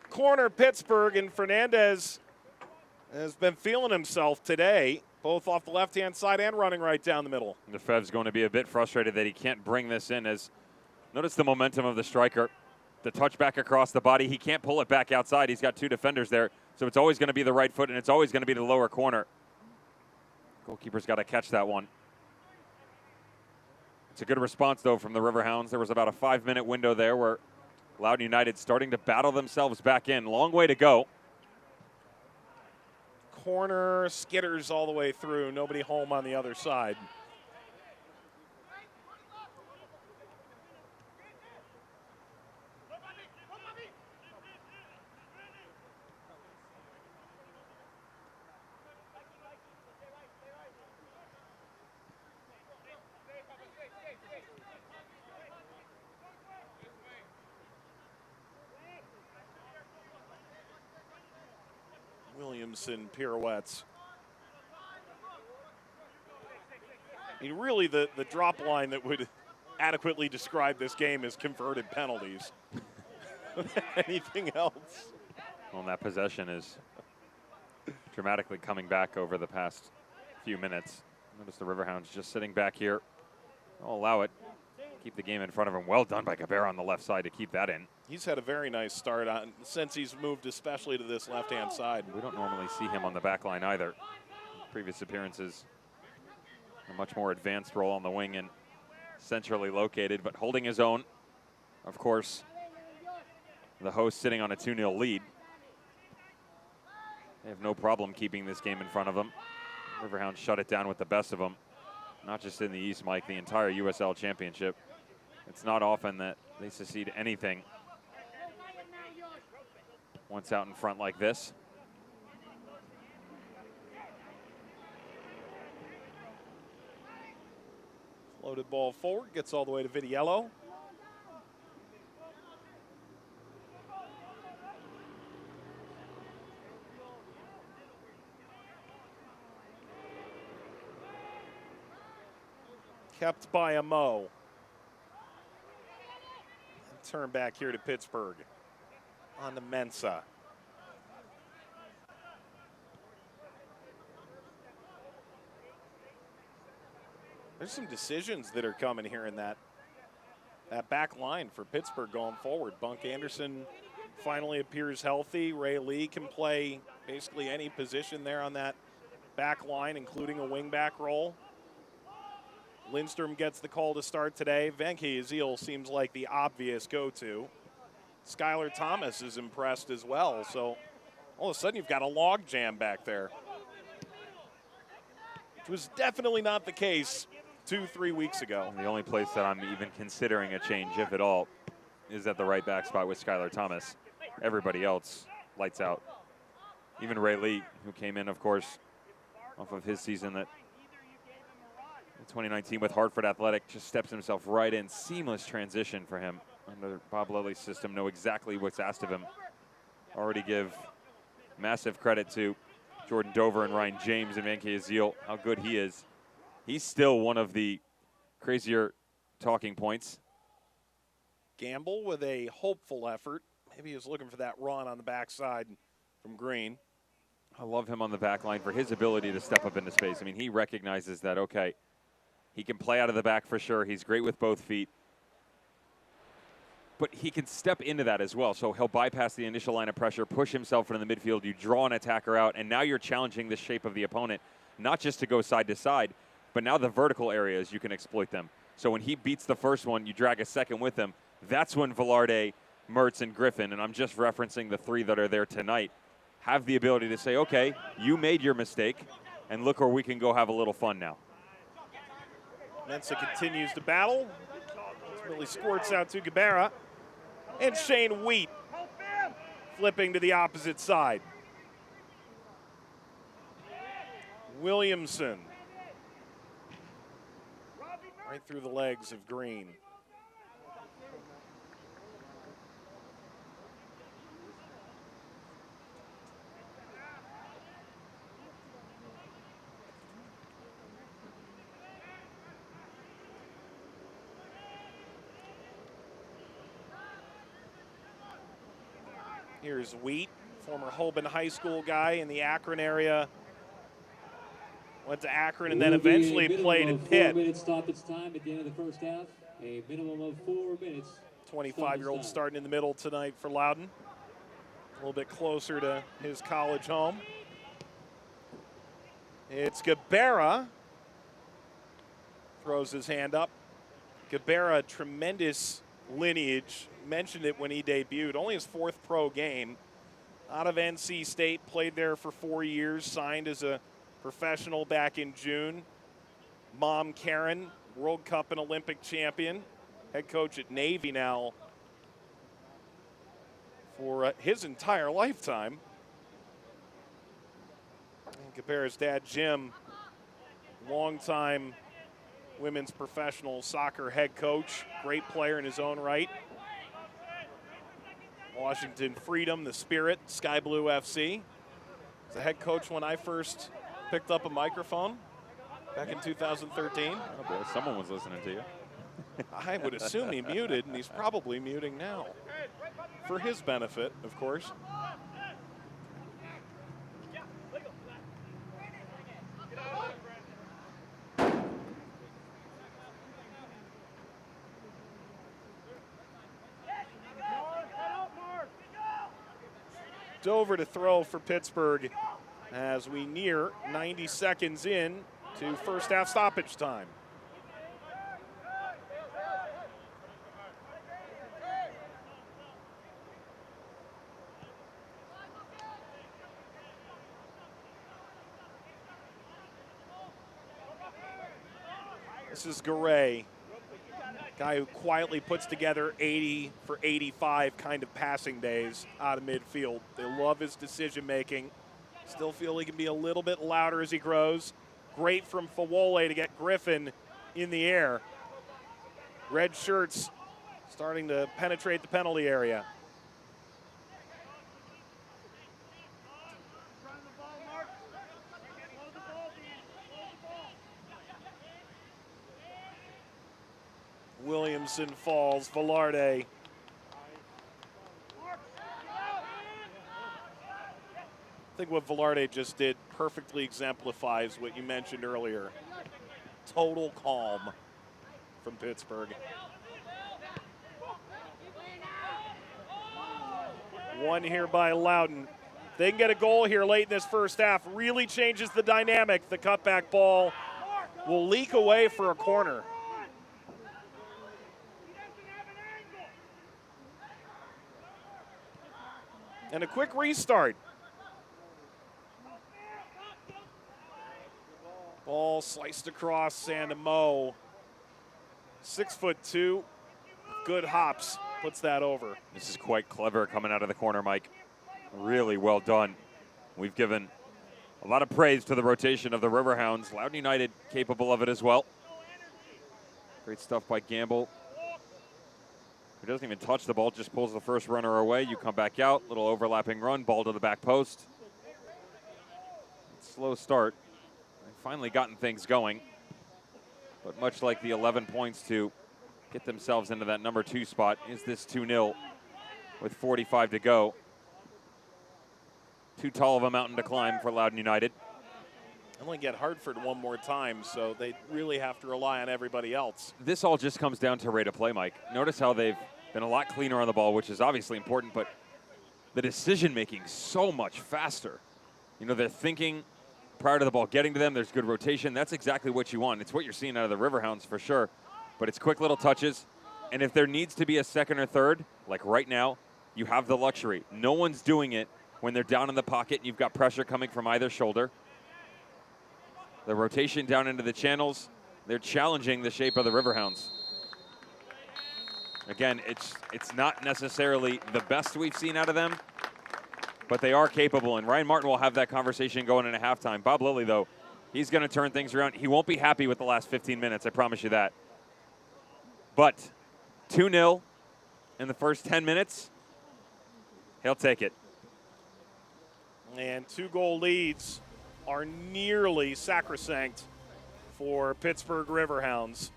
Corner Pittsburgh, and Fernandez has been feeling himself today, both off the left-hand side and running right down the middle. Lefebvre's going to be a bit frustrated that he can't bring this in, as notice the momentum of the striker. The touchback across the body. He can't pull it back outside. He's got two defenders there, so it's always going to be the right foot, and it's always going to be the lower corner. Goalkeeper's got to catch that one. It's a good response, though, from the Riverhounds. There was about a 5-minute window there where Loudoun United starting to battle themselves back in. Long way to go. Corner skitters all the way through. Nobody home on the other side. Williamson pirouettes. I mean, really, the drop line that would adequately describe this game is converted penalties. Anything else? Well, that possession is dramatically coming back over the past few minutes. Notice the Riverhounds just sitting back here. I'll allow it. Keep the game in front of him. Well done by Cabrera on the left side to keep that in. He's had a very nice start on since he's moved, especially to this left-hand side. We don't normally see him on the back line either. Previous appearances, a much more advanced role on the wing and centrally located, but holding his own. Of course, the host sitting on a 2-0 lead. They have no problem keeping this game in front of them. Riverhounds shut it down with the best of them. Not just in the East, Mike, the entire USL Championship. It's not often that they succeed anything once out in front like this. Loaded ball forward, gets all the way to Vitiello. Kept by a Mo. And turn back here to Pittsburgh. On to Mensa. There's some decisions that are coming here in that back line for Pittsburgh going forward. Bunk Anderson finally appears healthy. Ray Lee can play basically any position there on that back line, including a wingback role. Lindstrom gets the call to start today. Venke Azil seems like the obvious go-to. Skylar Thomas is impressed as well. So all of a sudden you've got a log jam back there, which was definitely not the case 2-3 weeks ago. The only place that I'm even considering a change, if at all, is at the right back spot with Skylar Thomas. Everybody else lights out. Even Ray Lee, who came in, of course, off of his season that in 2019 with Hartford Athletic, just steps himself right in. Seamless transition for him under Bob Lilly's system. Know exactly what's asked of him. Already give massive credit to Jordan Dover and Ryan James and Venke Azil, how good he is. He's still one of the crazier talking points. Gamble with a hopeful effort. Maybe he was looking for that run on the backside from Green. I love him on the back line for his ability to step up into space. I mean, he recognizes that, okay, he can play out of the back for sure. He's great with both feet. But he can step into that as well. So he'll bypass the initial line of pressure, push himself into the midfield. You draw an attacker out, and now you're challenging the shape of the opponent. not just to go side to side, but now the vertical areas, you can exploit them. So when he beats the first one, you drag a second with him. That's when Velarde, Mertz, and Griffin, and I'm just referencing the 3 that are there tonight, have the ability to say, okay, you made your mistake, and look where we can go have a little fun now. Mensa continues to battle. Ultimately squirts out to Gabera. And Shane Wheat flipping to the opposite side. Williamson. Right through the legs of Green. Here's Wheat, former Holben High School guy in the Akron area. Went to Akron and then eventually played at Pitt. 4-minute stoppage time at the end of the first half. A minimum of 4 minutes. 25-year-old starting in the middle tonight for Loudoun. A little bit closer to his college home. It's Gabera. Throws his hand up. Gabera, tremendous lineage. Mentioned it when he debuted. Only his 4th pro game. Out of NC State, played there for 4 years, signed as a professional back in June. Mom Karen, World Cup and Olympic champion. Head coach at Navy now for his entire lifetime. And Gabera's dad, Jim, longtime women's professional soccer head coach, great player in his own right. Washington Freedom, the Spirit, Sky Blue FC. Was the head coach when I first picked up a microphone back in 2013. Oh boy, someone was listening to you. I would assume he muted, and he's probably muting now. For his benefit, of course. Dover to throw for Pittsburgh as we near 90 seconds in to first half stoppage time. This is Garay, guy who quietly puts together 80 for 85 kind of passing days out of midfield. They love his decision making. Still feel he can be a little bit louder as he grows. Great from Fawole to get Griffin in the air. Red shirts starting to penetrate the penalty area. Williamson falls, Velarde. I think what Velarde just did perfectly exemplifies what you mentioned earlier. Total calm from Pittsburgh. One here by Loudoun. They can get a goal here late in this first half. Really changes the dynamic. The cutback ball will leak away for a corner. And a quick restart. Ball sliced across Sandamo. 6'2", good hops, puts that over. This is quite clever coming out of the corner, Mike. Really well done. We've given a lot of praise to the rotation of the Riverhounds. Loudoun United capable of it as well. Great stuff by Gamble. He doesn't even touch the ball, just pulls the first runner away. You come back out, little overlapping run, ball to the back post. Slow start. They've finally gotten things going. But much like the 11 points to get themselves into that number 2 spot, is this 2-0 with 45 to go. Too tall of a mountain to climb for Loudoun United. Only get Hartford one more time, so they really have to rely on everybody else. This all just comes down to rate of play, Mike. Notice how they've been a lot cleaner on the ball, which is obviously important, but the decision-making so much faster. You know, they're thinking prior to the ball getting to them. There's good rotation. That's exactly what you want. It's what you're seeing out of the Riverhounds for sure. But it's quick little touches. And if there needs to be a second or third, like right now, you have the luxury. No one's doing it when they're down in the pocket and you've got pressure coming from either shoulder. The rotation down into the channels, they're challenging the shape of the Riverhounds. Again, it's not necessarily the best we've seen out of them, but they are capable, and Ryan Martin will have that conversation going into halftime. Bob Lilly, though, he's going to turn things around. He won't be happy with the last 15 minutes, I promise you that. But 2-0 in the first 10 minutes, he'll take it. And 2-goal leads are nearly sacrosanct for Pittsburgh Riverhounds.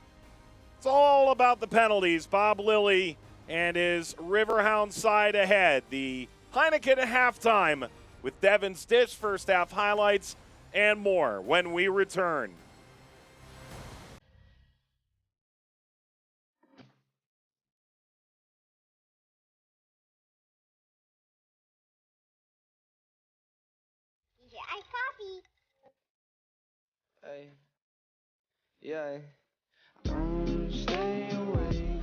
It's all about the penalties. Bob Lilly and his Riverhound side ahead. The Heineken at halftime with Devin's Dish, first half highlights, and more when we return. Don't stay away.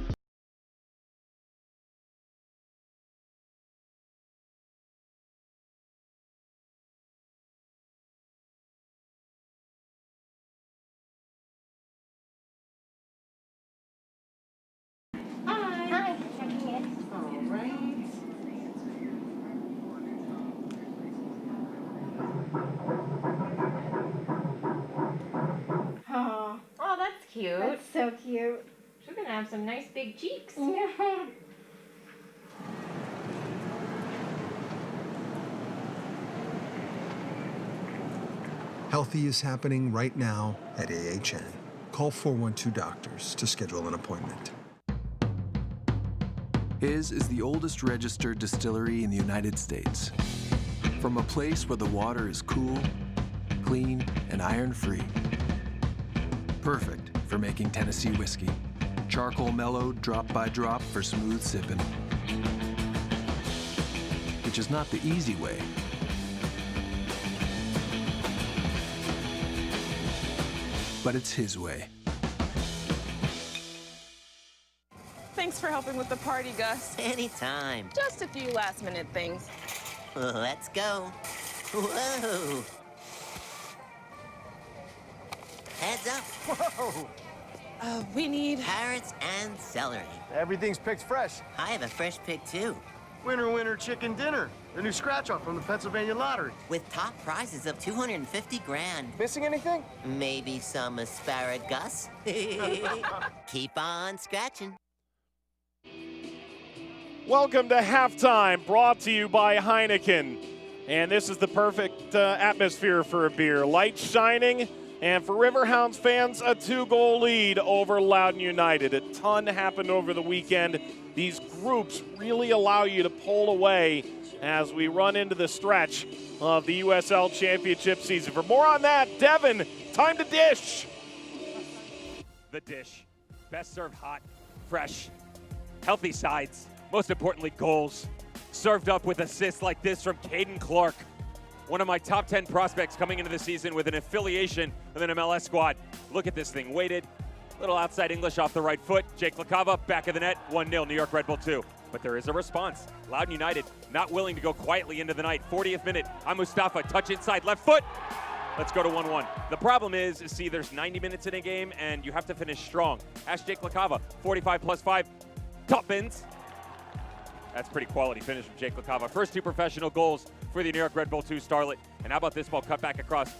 Hi. All right. Oh, that's cute. That's so cute. She's gonna have some nice big cheeks. Yeah. Healthy is happening right now at AHN. Call 412 Doctors to schedule an appointment. His is the oldest registered distillery in the United States. From a place where the water is cool, clean, and iron-free. Perfect for making Tennessee whiskey. Charcoal mellowed drop by drop for smooth sipping. Which is not the easy way. But it's his way. Thanks for helping with the party, Gus. Anytime. Just a few last-minute things. Let's go. Whoa. Heads up. Whoa. We need carrots and celery. Everything's picked fresh. I have a fresh pick, too. Winner, winner, chicken dinner. The new scratch-off from the Pennsylvania Lottery. With top prizes of 250 grand. Missing anything? Maybe some asparagus. Keep on scratching. Welcome to halftime, brought to you by Heineken. And this is the perfect atmosphere for a beer. Lights shining, and for Riverhounds fans, a 2-goal lead over Loudoun United. A ton happened over the weekend. These groups really allow you to pull away as we run into the stretch of the USL Championship season. For more on that, Devin, time to dish. The Dish. Best served hot, fresh, healthy sides. Most importantly, goals. Served up with assists like this from Caden Clark. One of my top 10 prospects coming into the season with an affiliation with an MLS squad. Look at this thing, weighted. Little outside English off the right foot. Jake LaCava, back of the net, 1-0, New York Red Bull 2. But there is a response. Loudoun United not willing to go quietly into the night. 40th minute, Mustafa, touch inside, left foot. Let's go to 1-1. The problem is, see, there's 90 minutes in a game, and you have to finish strong. Ask Jake LaCava, 45 plus 5, top ends. That's pretty quality finish from Jake LaCava. First 2 professional goals for the New York Red Bull 2 starlet. And how about this ball cut back across?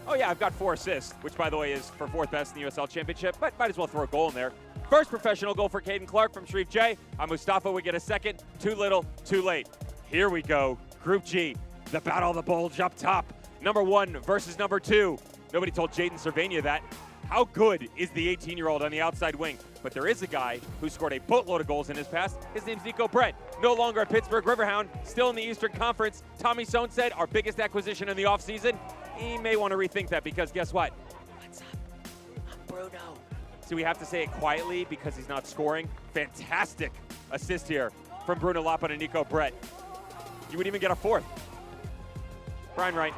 Oh yeah, I've got 4 assists, which by the way is for 4th best in the USL Championship, but might as well throw a goal in there. First professional goal for Caden Clark from Sharif J. Mustafa would get a second. Too little, too late. Here we go. Group G, the battle of the bulge up top. Number 1 versus number 2. Nobody told Jaden Cervania that. How good is the 18-year-old on the outside wing? But there is a guy who scored a boatload of goals in his past. His name's Nico Brett. No longer a Pittsburgh Riverhound, still in the Eastern Conference. Tommy Sohn said our biggest acquisition in the offseason. He may want to rethink that because guess what? What's up? I'm Bruno. So we have to say it quietly because he's not scoring. Fantastic assist here from Bruno Lapa and Nico Brett. You would even get a 4th. Brian Wright.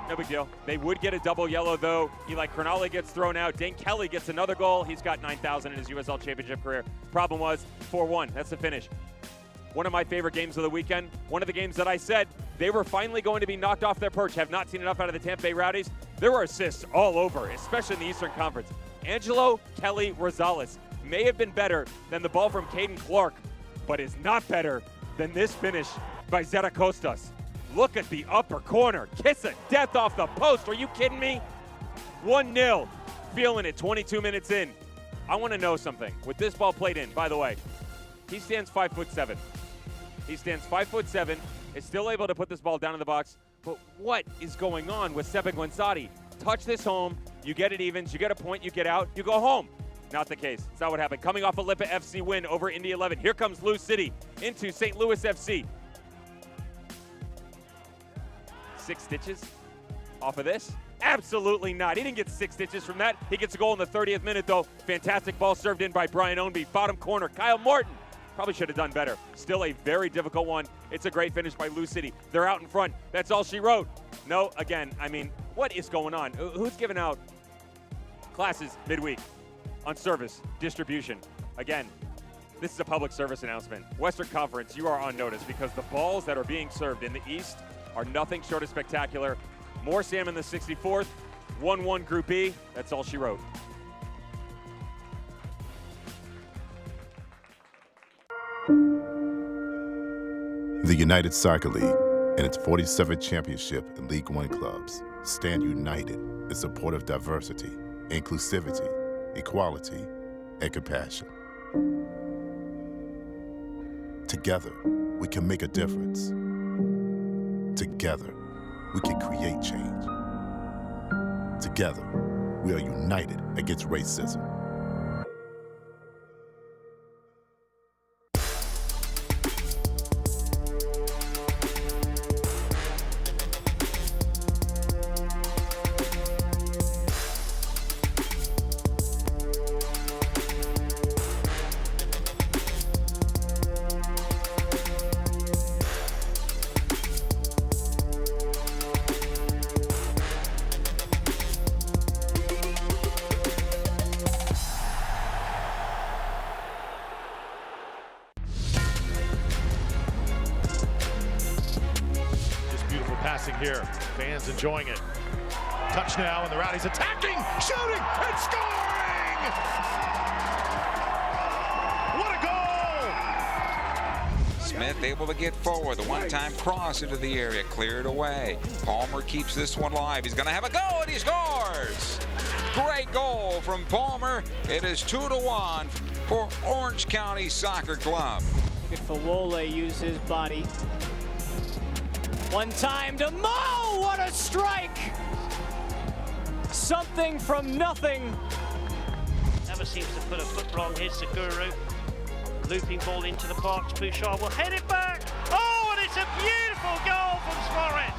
No big deal. They would get a double yellow, though. Eli Cronulla gets thrown out. Dane Kelly gets another goal. He's got 9,000 in his USL Championship career. Problem was 4-1. That's the finish. One of my favorite games of the weekend. One of the games that I said they were finally going to be knocked off their perch. Have not seen enough out of the Tampa Bay Rowdies. There were assists all over, especially in the Eastern Conference. Angelo Kelly Rosales may have been better than the ball from Caden Clark, but is not better than this finish by Zeta Costas. Look at the upper corner. Kiss of death off the post. Are you kidding me? 1-0. Feeling it 22 minutes in. I want to know something. With this ball played in, by the way, he stands 5'7". He stands 5'7", is still able to put this ball down in the box. But what is going on with Sepe Guensati? Touch this home, you get it evens, you get a point, you get out, you go home. Not the case. It's not what happened. Coming off a Lipa FC win over Indy 11. Here comes Lou City into St. Louis FC. 6 stitches off of this? Absolutely not. He didn't get 6 stitches from that. He gets a goal in the 30th minute, though. Fantastic ball served in by Brian Ownby. Bottom corner, Kyle Morton. Probably should have done better. Still a very difficult one. It's a great finish by Lou City. They're out in front. That's all she wrote. No, again, I mean, what is going on? Who's giving out classes midweek on service distribution? Again, this is a public service announcement. Western Conference, you are on notice because the balls that are being served in the East are nothing short of spectacular. More Sam in the 64th, 1-1 Group B. That's all she wrote. The United Soccer League and its 47th championship in League One clubs stand united in support of diversity, inclusivity, equality, and compassion. Together, we can make a difference. Together, we can create change. Together, we are united against racism. Passing here, fans enjoying it. Touch now, and the Rowdies attacking, shooting, and scoring! What a goal! Smith able to get forward, the one-time cross into the area, cleared away. Palmer keeps this one live. He's going to have a go, and he scores! Great goal from Palmer. It is 2-1 for Orange County Soccer Club. Good for Wole, use his body. One time to Mo, what a strike! Something from nothing. Never seems to put a foot wrong here, Seguru. Looping ball into the box, Bouchard will head it back. Oh, and it's a beautiful goal from Suarez.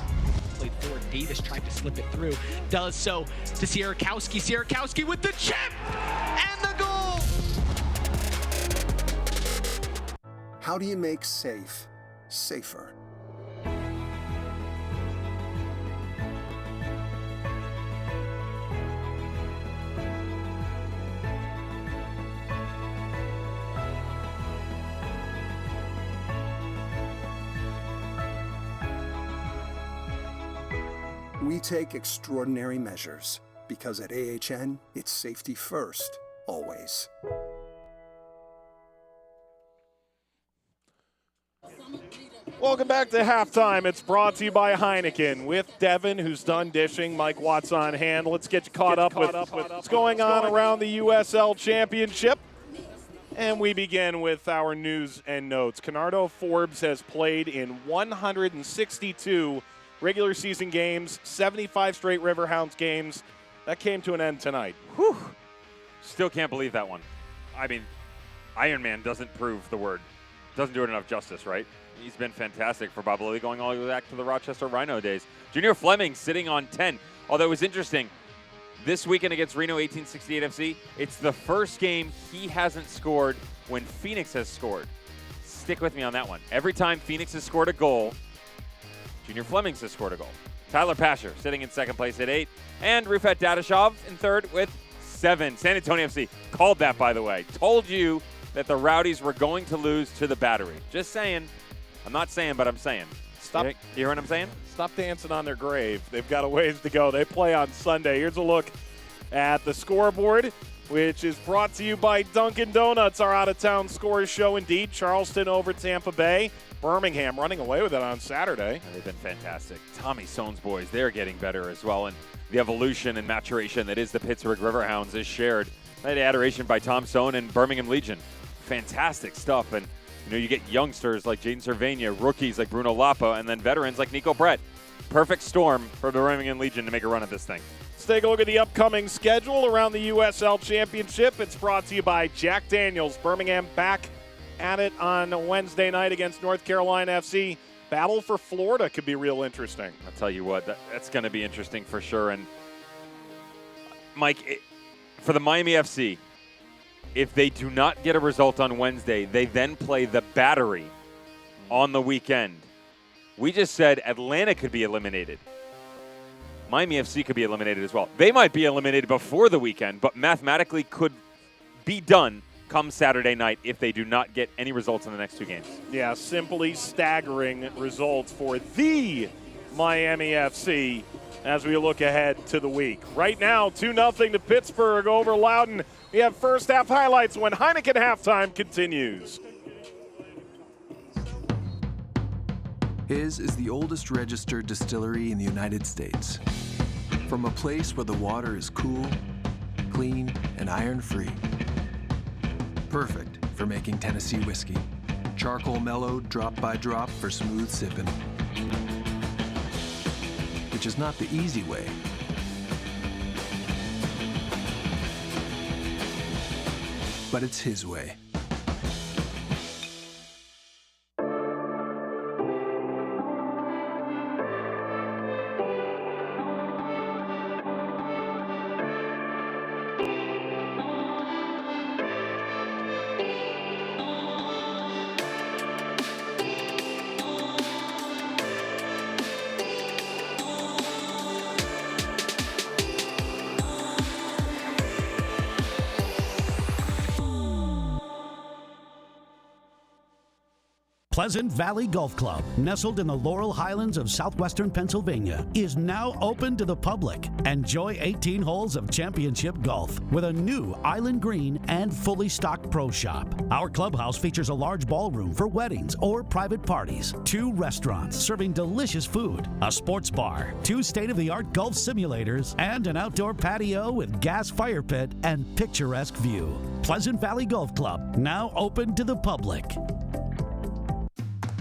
Played forward, Davis tried to slip it through. Does so to Sierakowski. Sierakowski with the chip and the goal! How do you make safe safer? We take extraordinary measures because at AHN, it's safety first, always. Welcome back to halftime. It's brought to you by Heineken with Devin, who's done dishing. Mike Watts on hand. Let's get you caught up with what's going on around the USL Championship. And we begin with our news and notes. Kenardo Forbes has played in 162 regular season games, 75 straight Riverhounds games. That came to an end tonight. Whew. Still can't believe that one. I mean, Iron Man doesn't prove the word. Doesn't do it enough justice, right? He's been fantastic for Bob Lilly, going all the way back to the Rochester Rhino days. Junior Fleming sitting on 10. Although it was interesting, this weekend against Reno 1868 FC, it's the first game he hasn't scored when Phoenix has scored. Stick with me on that one. Every time Phoenix has scored a goal, Junior Flemings has scored a goal. Tyler Pasher sitting in second place at 8. And Rufat Dadashov in third with 7. San Antonio FC called that, by the way. Told you that the Rowdies were going to lose to the Battery. Just saying. I'm not saying, but I'm saying. Stop. You hear what I'm saying? Stop dancing on their grave. They've got a ways to go. They play on Sunday. Here's a look at the scoreboard, which is brought to you by Dunkin' Donuts, our out-of-town scores show. Indeed, Charleston over Tampa Bay. Birmingham running away with it on Saturday. They've been fantastic. Tommy Sohn's boys, they're getting better as well. And the evolution and maturation that is the Pittsburgh Riverhounds is shared. That adoration by Tom Sohn and Birmingham Legion. Fantastic stuff. And you get youngsters like Jaden Cervania, rookies like Bruno Lapa, and then veterans like Nico Brett. Perfect storm for the Birmingham Legion to make a run at this thing. Let's take a look at the upcoming schedule around the USL Championship. It's brought to you by Jack Daniels. Birmingham back at it on Wednesday night against North Carolina FC. Battle for Florida could be real interesting. I'll tell you what, that's going to be interesting for sure. And Mike, for the Miami FC, if they do not get a result on Wednesday, they then play the Battery on the weekend. We just said Atlanta could be eliminated. Miami FC could be eliminated as well. They might be eliminated before the weekend, but mathematically could be done come Saturday night if they do not get any results in the next 2 games. Yeah, simply staggering results for the Miami FC as we look ahead to the week. Right now, 2-0 to Pittsburgh over Loudoun. We have first half highlights when Heineken halftime continues. His is the oldest registered distillery in the United States. From a place where the water is cool, clean, and iron-free. Perfect for making Tennessee whiskey. Charcoal mellowed drop by drop for smooth sipping. Which is not the easy way. But it's his way. Pleasant Valley Golf Club, nestled in the Laurel Highlands of southwestern Pennsylvania, is now open to the public. Enjoy 18 holes of championship golf with a new island green and fully stocked pro shop. Our clubhouse features a large ballroom for weddings or private parties, 2 restaurants serving delicious food, a sports bar, 2 state-of-the-art golf simulators, and an outdoor patio with gas fire pit and picturesque view. Pleasant Valley Golf Club, now open to the public.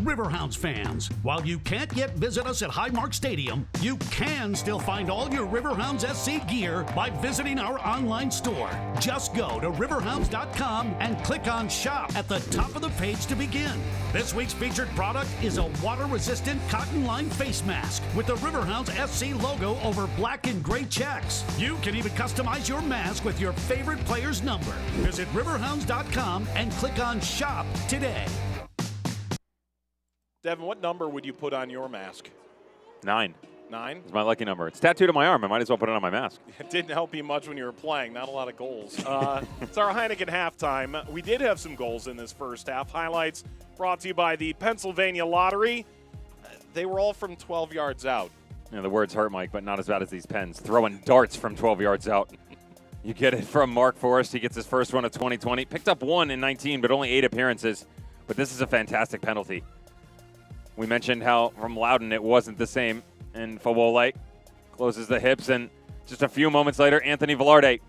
Riverhounds fans, while you can't yet visit us at Highmark Stadium, you can still find all your Riverhounds SC gear by visiting our online store. Just go to riverhounds.com and click on Shop at the top of the page to begin. This week's featured product is a water-resistant cotton-lined face mask with the Riverhounds SC logo over black and gray checks. You can even customize your mask with your favorite player's number. Visit riverhounds.com and click on Shop today. Devin, what number would you put on your mask? 9. 9? It's my lucky number. It's tattooed on my arm. I might as well put it on my mask. It didn't help you much when you were playing. Not a lot of goals. It's our Heineken halftime. We did have some goals in this first half. Highlights brought to you by the Pennsylvania Lottery. They were all from 12 yards out. Yeah, the words hurt, Mike, but not as bad as these pens. Throwing darts from 12 yards out. You get it from Mark Forrest. He gets his first one of 2020. Picked up 1 in 19, but only 8 appearances. But this is a fantastic penalty. We mentioned how from Loudoun it wasn't the same. And Fawole closes the hips, and just a few moments later, Anthony Velarde,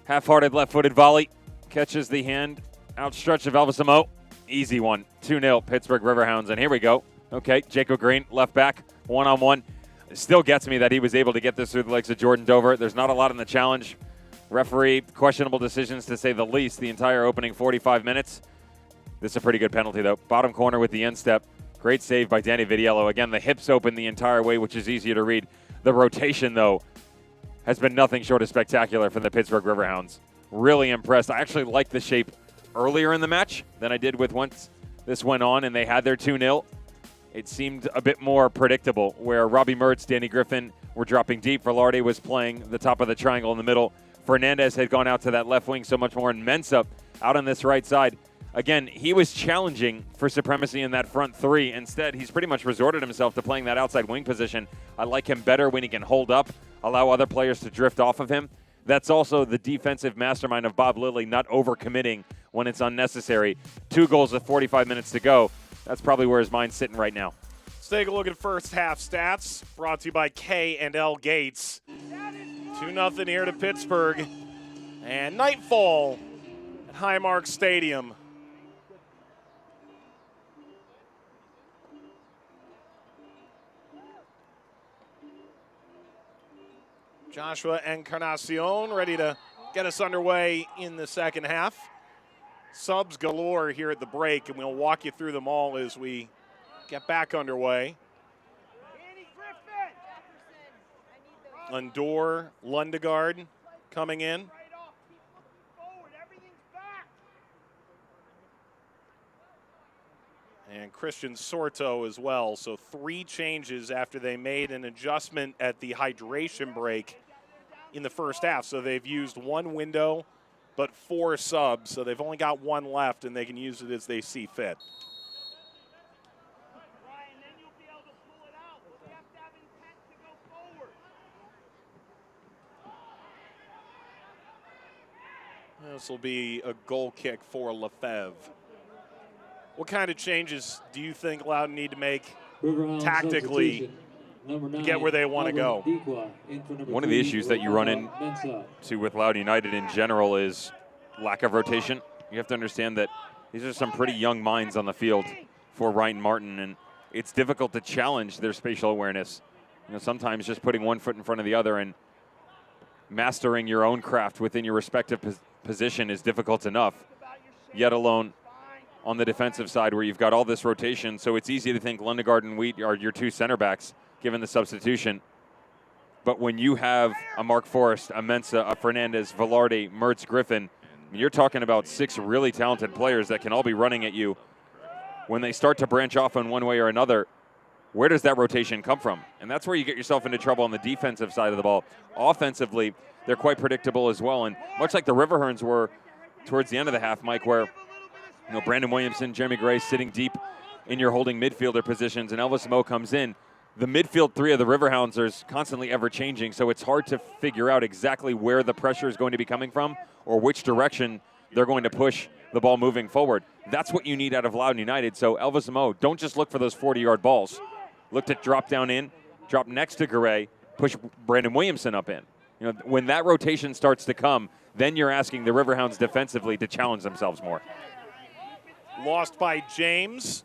half-hearted left-footed volley, catches the hand outstretched of Elvis Amo. Easy one. 2-0 Pittsburgh Riverhounds. And here we go. Okay, Jacob Green, left back, one-on-one. It still gets me that he was able to get this through the legs of Jordan Dover. There's not a lot in the challenge. Referee, questionable decisions to say the least the entire opening 45 minutes. This is a pretty good penalty, though. Bottom corner with the instep. Great save by Danny Vitiello. Again, the hips open the entire way, which is easier to read. The rotation, though, has been nothing short of spectacular for the Pittsburgh Riverhounds. Really impressed. I actually liked the shape earlier in the match than I did with once this went on and they had their 2-0. it seemed a bit more predictable, where Robbie Mertz, Danny Griffin were dropping deep. Velarde was playing the top of the triangle in the middle. Fernandez had gone out to that left wing so much more, and Mensah out on this right side. Again, he was challenging for supremacy in that front three. Instead, he's pretty much resorted himself to playing that outside wing position. I like him better when he can hold up, allow other players to drift off of him. That's also the defensive mastermind of Bob Lilly, not overcommitting when it's unnecessary. 2 goals with 45 minutes to go. That's probably where his mind's sitting right now. Let's take a look at first half stats, brought to you by K&L Gates. 2-0 here to Pittsburgh. And nightfall at Highmark Stadium. Joshua Encarnacion ready to get us underway in the second half. Subs galore here at the break, and we'll walk you through them all as we get back underway. Undor, Lundegaard coming in. And Christian Sorto as well. So 3 changes after they made an adjustment at the hydration break in the first half. So they've used 1 window, but 4 subs. So they've only got 1 left, and they can use it as they see fit. This will be a goal kick for Lefebvre. What kind of changes do you think Loudoun need to make tactically to get where they want to go? One of the issues that you run into with Loudoun United in general is lack of rotation. You have to understand that these are some pretty young minds on the field for Ryan Martin, and it's difficult to challenge their spatial awareness. You know, sometimes just putting one foot in front of the other and mastering your own craft within your respective position is difficult enough, yet alone on the defensive side where you've got all this rotation. So it's easy to think Lundegaard and Wheat are your 2 center backs given the substitution. But when you have a Mark Forrest, a Mensah, a Fernandez, Velarde, Mertz, Griffin, you're talking about 6 really talented players that can all be running at you. When they start to branch off in one way or another, where does that rotation come from? And that's where you get yourself into trouble on the defensive side of the ball. Offensively, they're quite predictable as well. And much like the Riverhounds were towards the end of the half, Mike, where Brandon Williamson, Jeremy Gray sitting deep in your holding midfielder positions, and Elvis Mo comes in. The midfield 3 of the Riverhounds are constantly ever-changing, so it's hard to figure out exactly where the pressure is going to be coming from or which direction they're going to push the ball moving forward. That's what you need out of Loudoun United. So Elvis Mo, don't just look for those 40-yard balls. Look to drop down in, drop next to Garay, push Brandon Williamson up in. You know, when that rotation starts to come, then you're asking the Riverhounds defensively to challenge themselves more. Lost by James.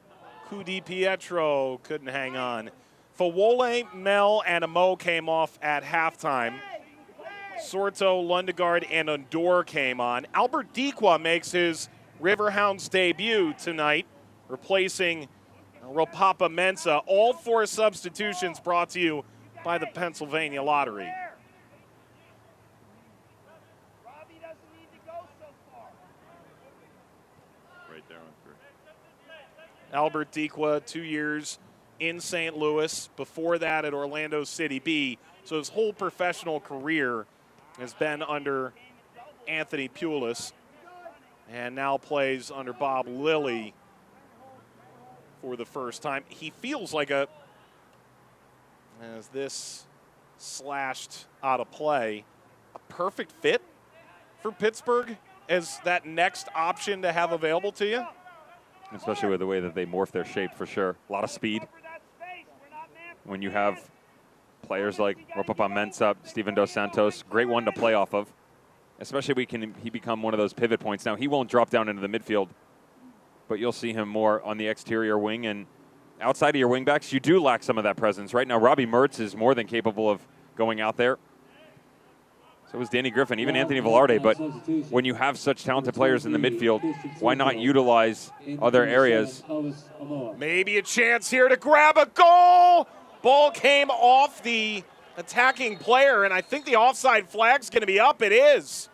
Cudi Pietro couldn't hang on. Fawole, Mel, and Amo came off at halftime. Sorto, Lundegaard, and Undor came on. Albert Dikwa makes his Riverhounds debut tonight, replacing Ropapa Mensah. All 4 substitutions brought to you by the Pennsylvania Lottery. Albert Dikwa, 2 years in St. Louis, before that at Orlando City B. So his whole professional career has been under Anthony Pulis, and now plays under Bob Lilly for the first time. He feels like as this slashed out of play, a perfect fit for Pittsburgh as that next option to have available to you. Especially with the way that they morph their shape, for sure. A lot of speed. When you have players like Ropapa Mensah, Steven Dos Santos, great one to play off of. Especially he become one of those pivot points. Now, he won't drop down into the midfield, but you'll see him more on the exterior wing. And outside of your wingbacks, you do lack some of that presence. Right now, Robbie Mertz is more than capable of going out there. So is Danny Griffin, even Anthony Velarde. But when you have such talented players in the midfield, why not utilize other areas? Maybe a chance here to grab a goal. Ball came off the attacking player, and I think the offside flag's going to be up. It is.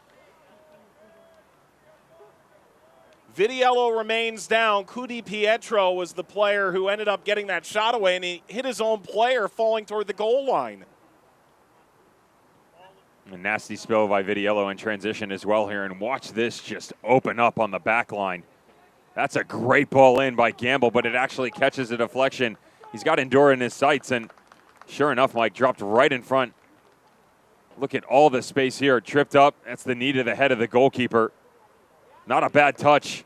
Vitiello remains down. Cudi Pietro was the player who ended up getting that shot away, and he hit his own player falling toward the goal line. A nasty spill by Vitiello in transition as well here, and watch this just open up on the back line. That's a great ball in by Gamble, but it actually catches a deflection. He's got Endora in his sights, and sure enough, Mike dropped right in front. Look at all the space here. Tripped up. That's the knee to the head of the goalkeeper. Not a bad touch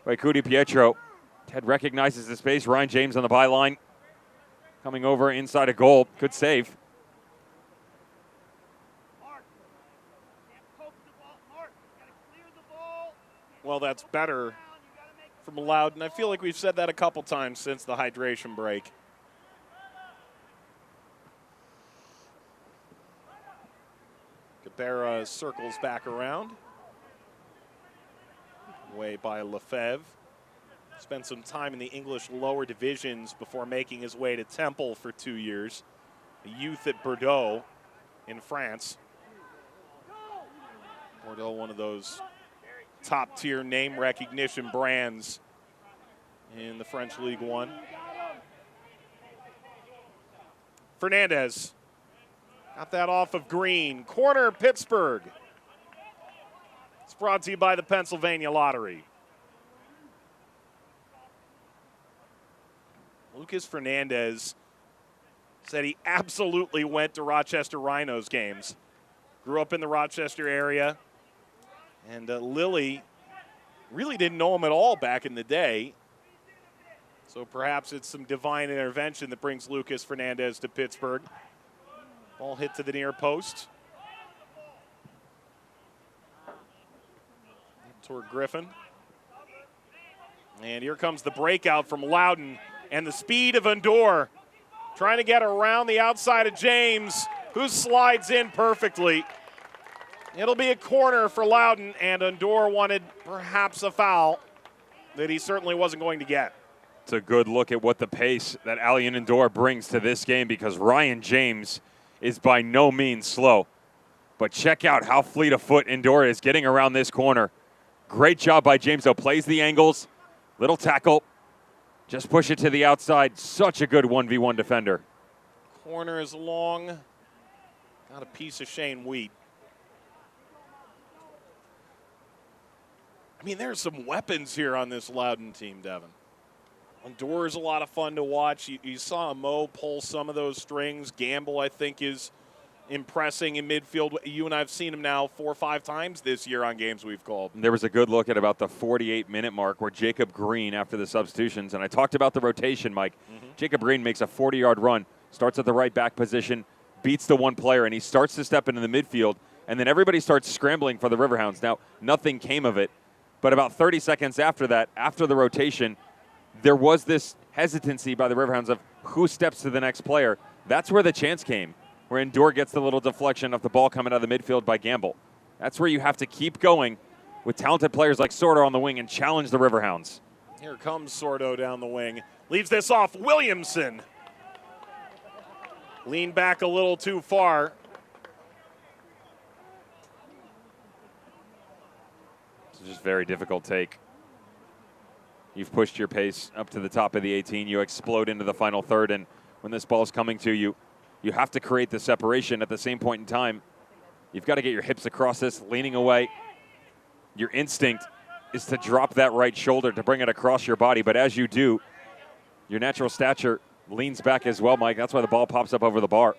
by Cudi Pietro. Ted recognizes the space. Ryan James on the byline. Coming over inside a goal. Good save. Well, that's better from Loudoun. I feel like we've said that a couple times since the hydration break. Cabrera circles back around. Away by Lefebvre. Spent some time in the English lower divisions before making his way to Temple for 2 years. A youth at Bordeaux in France. Bordeaux, one of those top-tier name recognition brands in the French League One. Fernandez got that off of Green. Corner, Pittsburgh. It's brought to you by the Pennsylvania Lottery. Lucas Fernandez said he absolutely went to Rochester Rhinos games. Grew up in the Rochester area. And Lilly really didn't know him at all back in the day. So perhaps it's some divine intervention that brings Lucas Fernandez to Pittsburgh. Ball hit to the near post. Toward Griffin. And here comes the breakout from Loudoun. And the speed of Endor. Trying to get around the outside of James, who slides in perfectly. It'll be a corner for Loudoun, and Endor wanted perhaps a foul that he certainly wasn't going to get. It's a good look at what the pace that Alien Endor brings to this game, because Ryan James is by no means slow. But check out how fleet of foot Endor is getting around this corner. Great job by James, though. Plays the angles, little tackle, just push it to the outside. Such a good 1v1 defender. Corner is long. Got a piece of Shane Wheat. I mean, there's some weapons here on this Loudoun team, Devin. Endor is a lot of fun to watch. You saw Mo pull some of those strings. Gamble, I think, is impressing in midfield. You and I have seen him now 4 or 5 times this year on games we've called. There was a good look at about the 48-minute mark where Jacob Green, after the substitutions, and I talked about the rotation, Mike. Jacob Green makes a 40-yard run, starts at the right back position, beats the one player, and he starts to step into the midfield, and then everybody starts scrambling for the Riverhounds. Now, nothing came of it. But about 30 seconds after that, after the rotation, there was this hesitancy by the Riverhounds of who steps to the next player. That's where the chance came, where Endor gets the little deflection of the ball coming out of the midfield by Gamble. That's where you have to keep going with talented players like Sordo on the wing and challenge the Riverhounds. Here comes Sordo down the wing. Leaves this off. Williamson. Lean back a little too far. Just very difficult take. You've pushed your pace up to the top of the 18. You explode into the final third, and when this ball's coming to you, you have to create the separation at the same point in time. You've got to get your hips across this, leaning away. Your instinct is to drop that right shoulder to bring it across your body, but as you do, your natural stature leans back as well, Mike. That's why the ball pops up over the bar.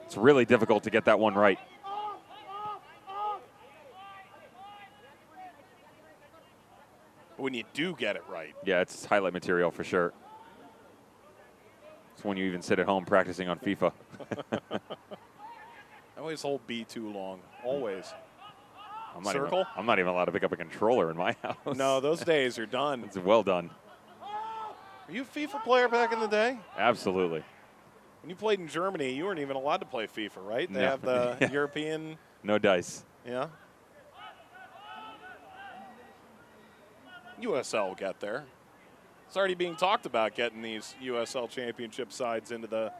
It's really difficult to get that one right. When you do get it right. Yeah, it's highlight material for sure. It's when you even sit at home practicing on FIFA. I always hold B too long. Always. Circle? I'm not even allowed to pick up a controller in my house. No, those days are done. It's well done. Were you a FIFA player back in the day? Absolutely. When you played in Germany, you weren't even allowed to play FIFA, right? They No. have the European. No dice. Yeah. USL will get there. It's already being talked about getting these USL championship sides into the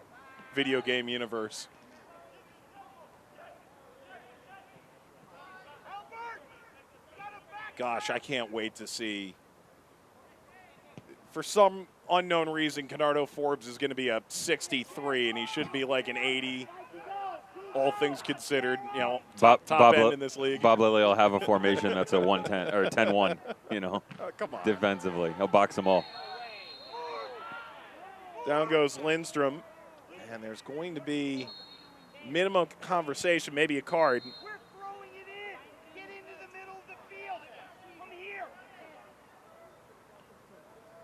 video game universe. Gosh, I can't wait to see. For some unknown reason, Kenardo Forbes is going to be a 63, and he should be like an 80. All things considered, you know, top end in this league. Bob Lilly will have a formation that's a 1-10 or a 10-1, you know, come on. defensively. He'll box them all. Down goes Lindstrom, and there's going to be minimum conversation, maybe a card. We're throwing it in. Get into the middle of the field. From here.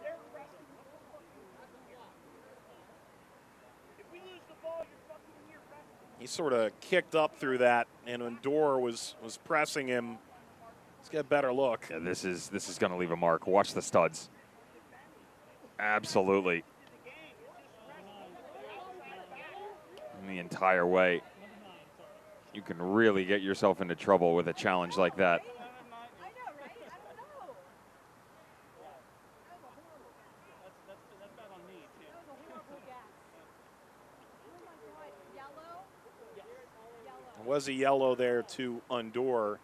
They're pressing. If we lose the ball, you're fucking here pressing. He sort of kicked up through that, and when Dorr was pressing him, let's get a better look. Yeah, this is going to leave a mark. Watch the studs. Absolutely. The entire way. You can really get yourself into trouble with a challenge like that. It was a yellow there to Undor,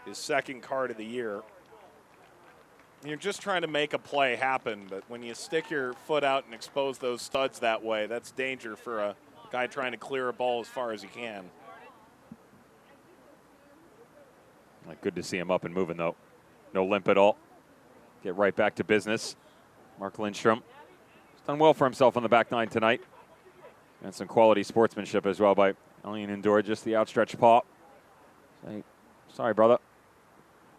his second card of the year. You're just trying to make a play happen, but when you stick your foot out and expose those studs that way, that's danger for a guy trying to clear a ball as far as he can. Good to see him up and moving, though. No limp at all. Get right back to business. Mark Lindstrom has done well for himself on the back nine tonight. And some quality sportsmanship as well by Elian Endor, just the outstretched paw. Say, sorry, brother.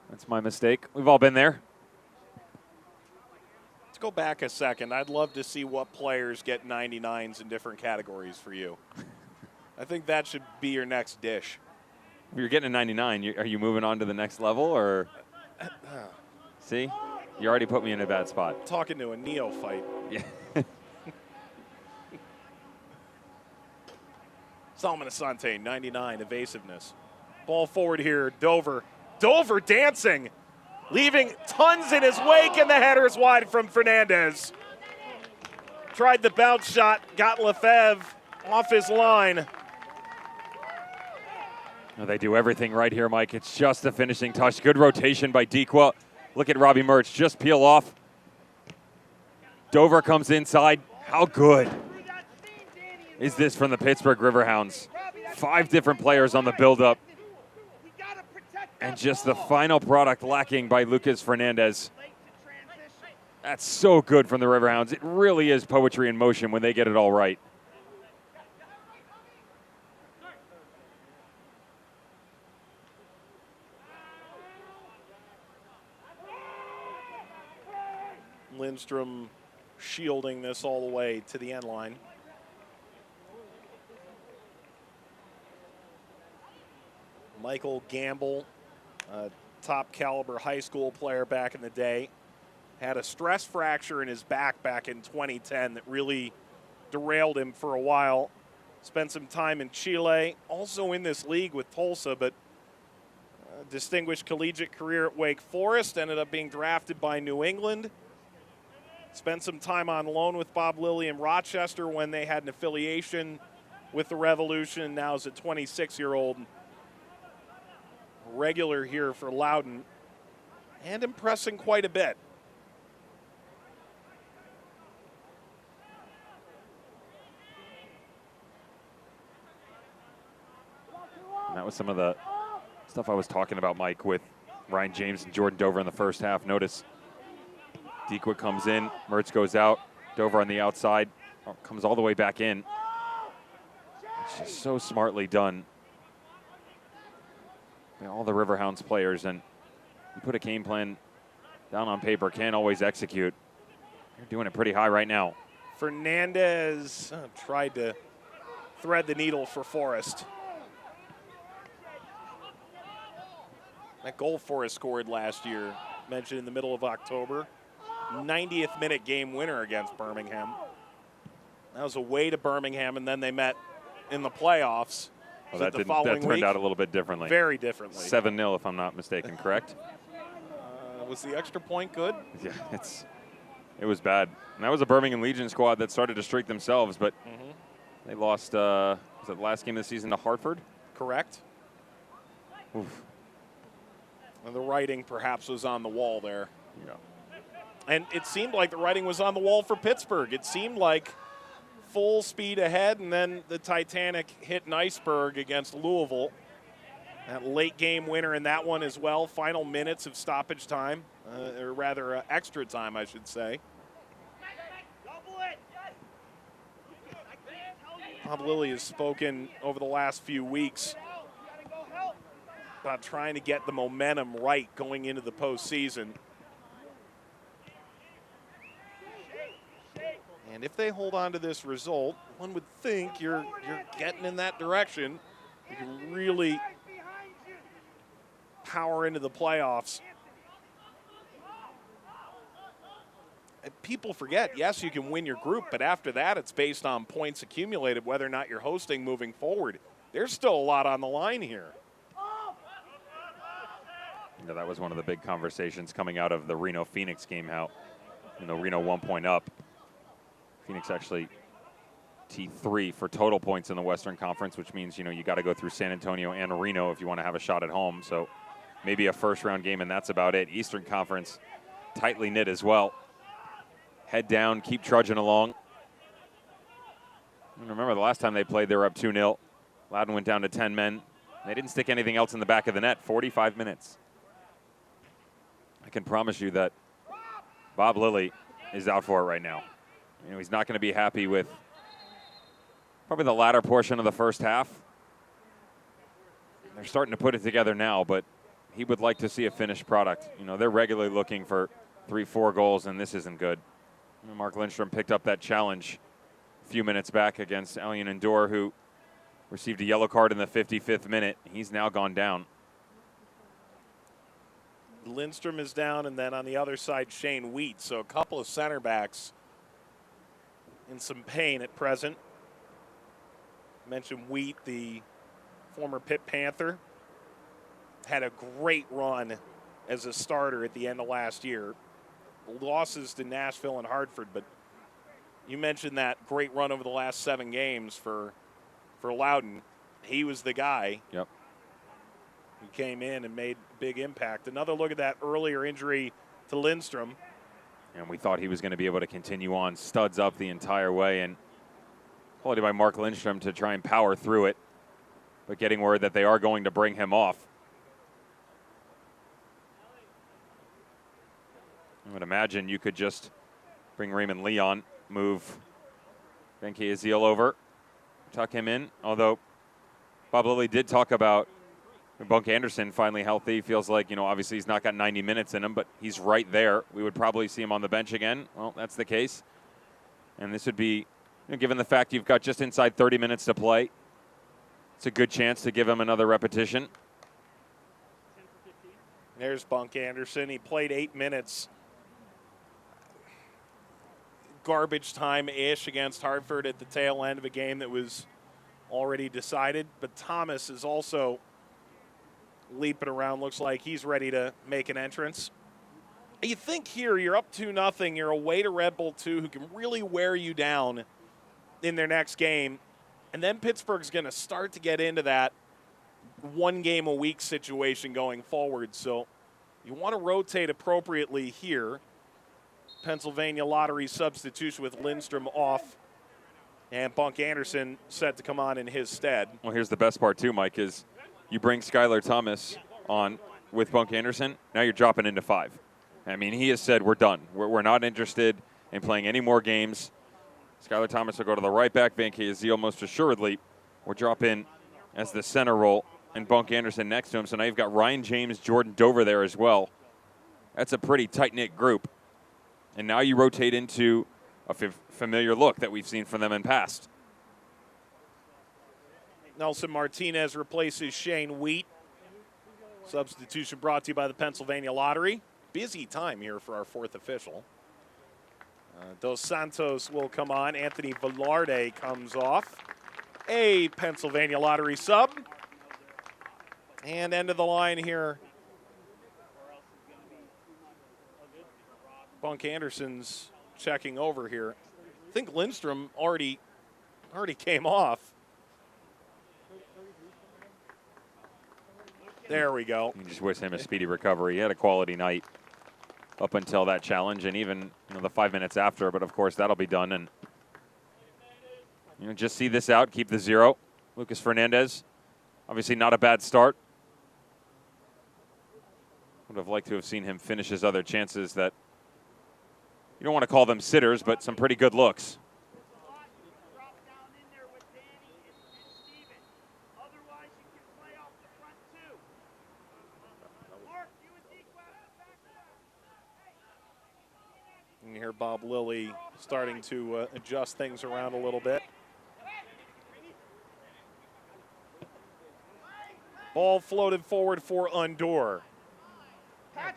That's my mistake. We've all been there. Let's go back a second. I'd love to see what players get 99s in different categories for you. I think that should be your next dish. If you're getting a 99, are you moving on to the next level, or? See? You already put me in a bad spot. Talking to a neophyte. Yeah. Salman Asante, 99, evasiveness. Ball forward here, Dover. Dover dancing, leaving tons in his wake, and the header's wide from Fernandez. Tried the bounce shot, got Lefebvre off his line. Well, they do everything right here, Mike. It's just a finishing touch. Good rotation by Dequa. Look at Robbie Mertz, just peel off. Dover comes inside. How good is this from the Pittsburgh Riverhounds? 5 different players on the build-up. And just the final product lacking by Lucas Fernandez. That's so good from the Riverhounds. It really is poetry in motion when they get it all right. Lindstrom shielding this all the way to the end line. Michael Gamble, a top caliber high school player back in the day, had a stress fracture in his back in 2010 that really derailed him for a while. Spent some time in Chile, also in this league with Tulsa, but distinguished collegiate career at Wake Forest, ended up being drafted by New England. Spent some time on loan with Bob Lilly in Rochester when they had an affiliation with the Revolution. Now is a 26-year-old regular here for Loudoun and impressing quite a bit. And that was some of the stuff I was talking about, Mike, with Ryan James and Jordan Dover in the first half. Notice Dequa comes in, Mertz goes out, Dover on the outside, comes all the way back in. It's just so smartly done by all the Riverhounds players, and you put a game plan down on paper, can't always execute. They're doing it pretty high right now. Fernandez tried to thread the needle for Forrest. That goal Forrest scored last year, mentioned in the middle of October. 90th minute game winner against Birmingham. That was away to Birmingham, and then they met in the playoffs. Well, that turned out a little bit differently. Very differently. 7-0, if I'm not mistaken, correct? Was the extra point good? Yeah, it was bad. And that was a Birmingham Legion squad that started to streak themselves, but they lost, was it the last game of the season to Hartford? Correct. Oof. And the writing perhaps was on the wall there. Yeah. And it seemed like the writing was on the wall for Pittsburgh. It seemed like full speed ahead, and then the Titanic hit an iceberg against Louisville. That late game winner in that one as well. Final minutes of stoppage time, or rather extra time, I should say. Bob Lilly has spoken over the last few weeks about trying to get the momentum right going into the postseason. And if they hold on to this result, one would think you're getting in that direction. You can really power into the playoffs. And people forget, yes, you can win your group, but after that, it's based on points accumulated, whether or not you're hosting moving forward. There's still a lot on the line here. You know, that was one of the big conversations coming out of the Reno-Phoenix game, how, you know, Reno 1 point up. Phoenix actually T3 for total points in the Western Conference, which means, you know, you got to go through San Antonio and Reno if you want to have a shot at home. So maybe a first-round game, and that's about it. Eastern Conference tightly knit as well. Head down, keep trudging along. And remember, the last time they played, they were up 2-0. Loudoun went down to 10 men. They didn't stick anything else in the back of the net. 45 minutes. I can promise you that Bob Lilly is out for it right now. You know, he's not going to be happy with probably the latter portion of the first half. They're starting to put it together now, but he would like to see a finished product. You know, they're regularly looking for 3-4 goals, and this isn't good. You know, Mark Lindstrom picked up that challenge a few minutes back against Elian Endor, who received a yellow card in the 55th minute. He's now gone down. Lindstrom is down, and then on the other side, Shane Wheat. So a couple of center backs in some pain at present. Mentioned Wheat, the former Pitt Panther, had a great run as a starter at the end of last year. Losses to Nashville and Hartford, but you mentioned that great run over the last 7 games for Loudoun. He was the guy. Yep. Who came in and made a big impact. Another look at that earlier injury to Lindstrom. And we thought he was going to be able to continue on, studs up the entire way, and quality by Mark Lindstrom to try and power through it, but getting word that they are going to bring him off. I would imagine you could just bring Raymond Leon, move Benke Azil over, tuck him in, although Bob Lilly did talk about Bunk Anderson finally healthy. Feels like, you know, obviously he's not got 90 minutes in him, but he's right there. We would probably see him on the bench again. Well, that's the case. And this would be, you know, given the fact you've got just inside 30 minutes to play, it's a good chance to give him another repetition. There's Bunk Anderson. He played 8 minutes. Garbage time-ish against Hartford at the tail end of a game that was already decided. But Thomas is also leaping around. Looks like he's ready to make an entrance. You think here you're up 2-0. You're away to Red Bull 2, who can really wear you down in their next game. And then Pittsburgh's going to start to get into that 1 game a week situation going forward. So you want to rotate appropriately here. Pennsylvania lottery substitution with Lindstrom off, and Bunk Anderson set to come on in his stead. Well, here's the best part too, Mike, is you bring Skylar Thomas on with Bunk Anderson, now you're dropping into 5. I mean, he has said we're done. We're not interested in playing any more games. Skylar Thomas will go to the right back. Benke Azil most assuredly will drop in as the center role, and Bunk Anderson next to him. So now you've got Ryan James, Jordan Dover there as well. That's a pretty tight-knit group. And now you rotate into a familiar look that we've seen from them in past. Nelson Martinez replaces Shane Wheat. Substitution brought to you by the Pennsylvania Lottery. Busy time here for our 4th official. Dos Santos will come on. Anthony Velarde comes off. A Pennsylvania Lottery sub. And end of the line here. Bunk Anderson's checking over here. I think Lindstrom already came off. There we go. You just wish him a speedy recovery. He had a quality night up until that challenge, and even the 5 minutes after. But of course, that'll be done, and just see this out. Keep the 0. Lucas Fernandez, obviously not a bad start. Would have liked to have seen him finish his other chances that you don't want to call them sitters, but some pretty good looks. You hear Bob Lilly starting to adjust things around a little bit. Ball floated forward for Undor.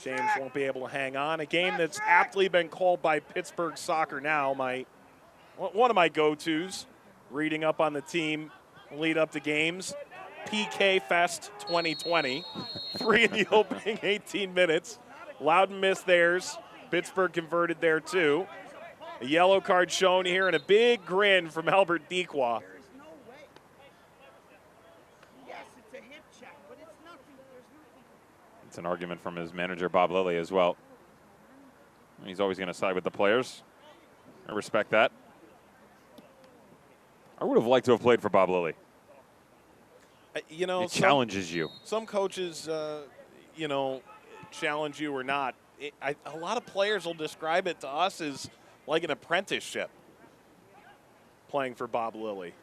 James won't be able to hang on. A game that's aptly been called by Pittsburgh Soccer Now, one of my go-tos, reading up on the team lead up to games. PK Fest 2020. 3 in the opening 18 minutes. Loudoun missed theirs. Pittsburgh converted there too. A yellow card shown here and a big grin from Albert Dequa. It's an argument from his manager, Bob Lilly, as well. He's always going to side with the players. I respect that. I would have liked to have played for Bob Lilly. It challenges you. Some coaches, challenge you or not. A lot of players will describe it to us as like an apprenticeship, playing for Bob Lilly.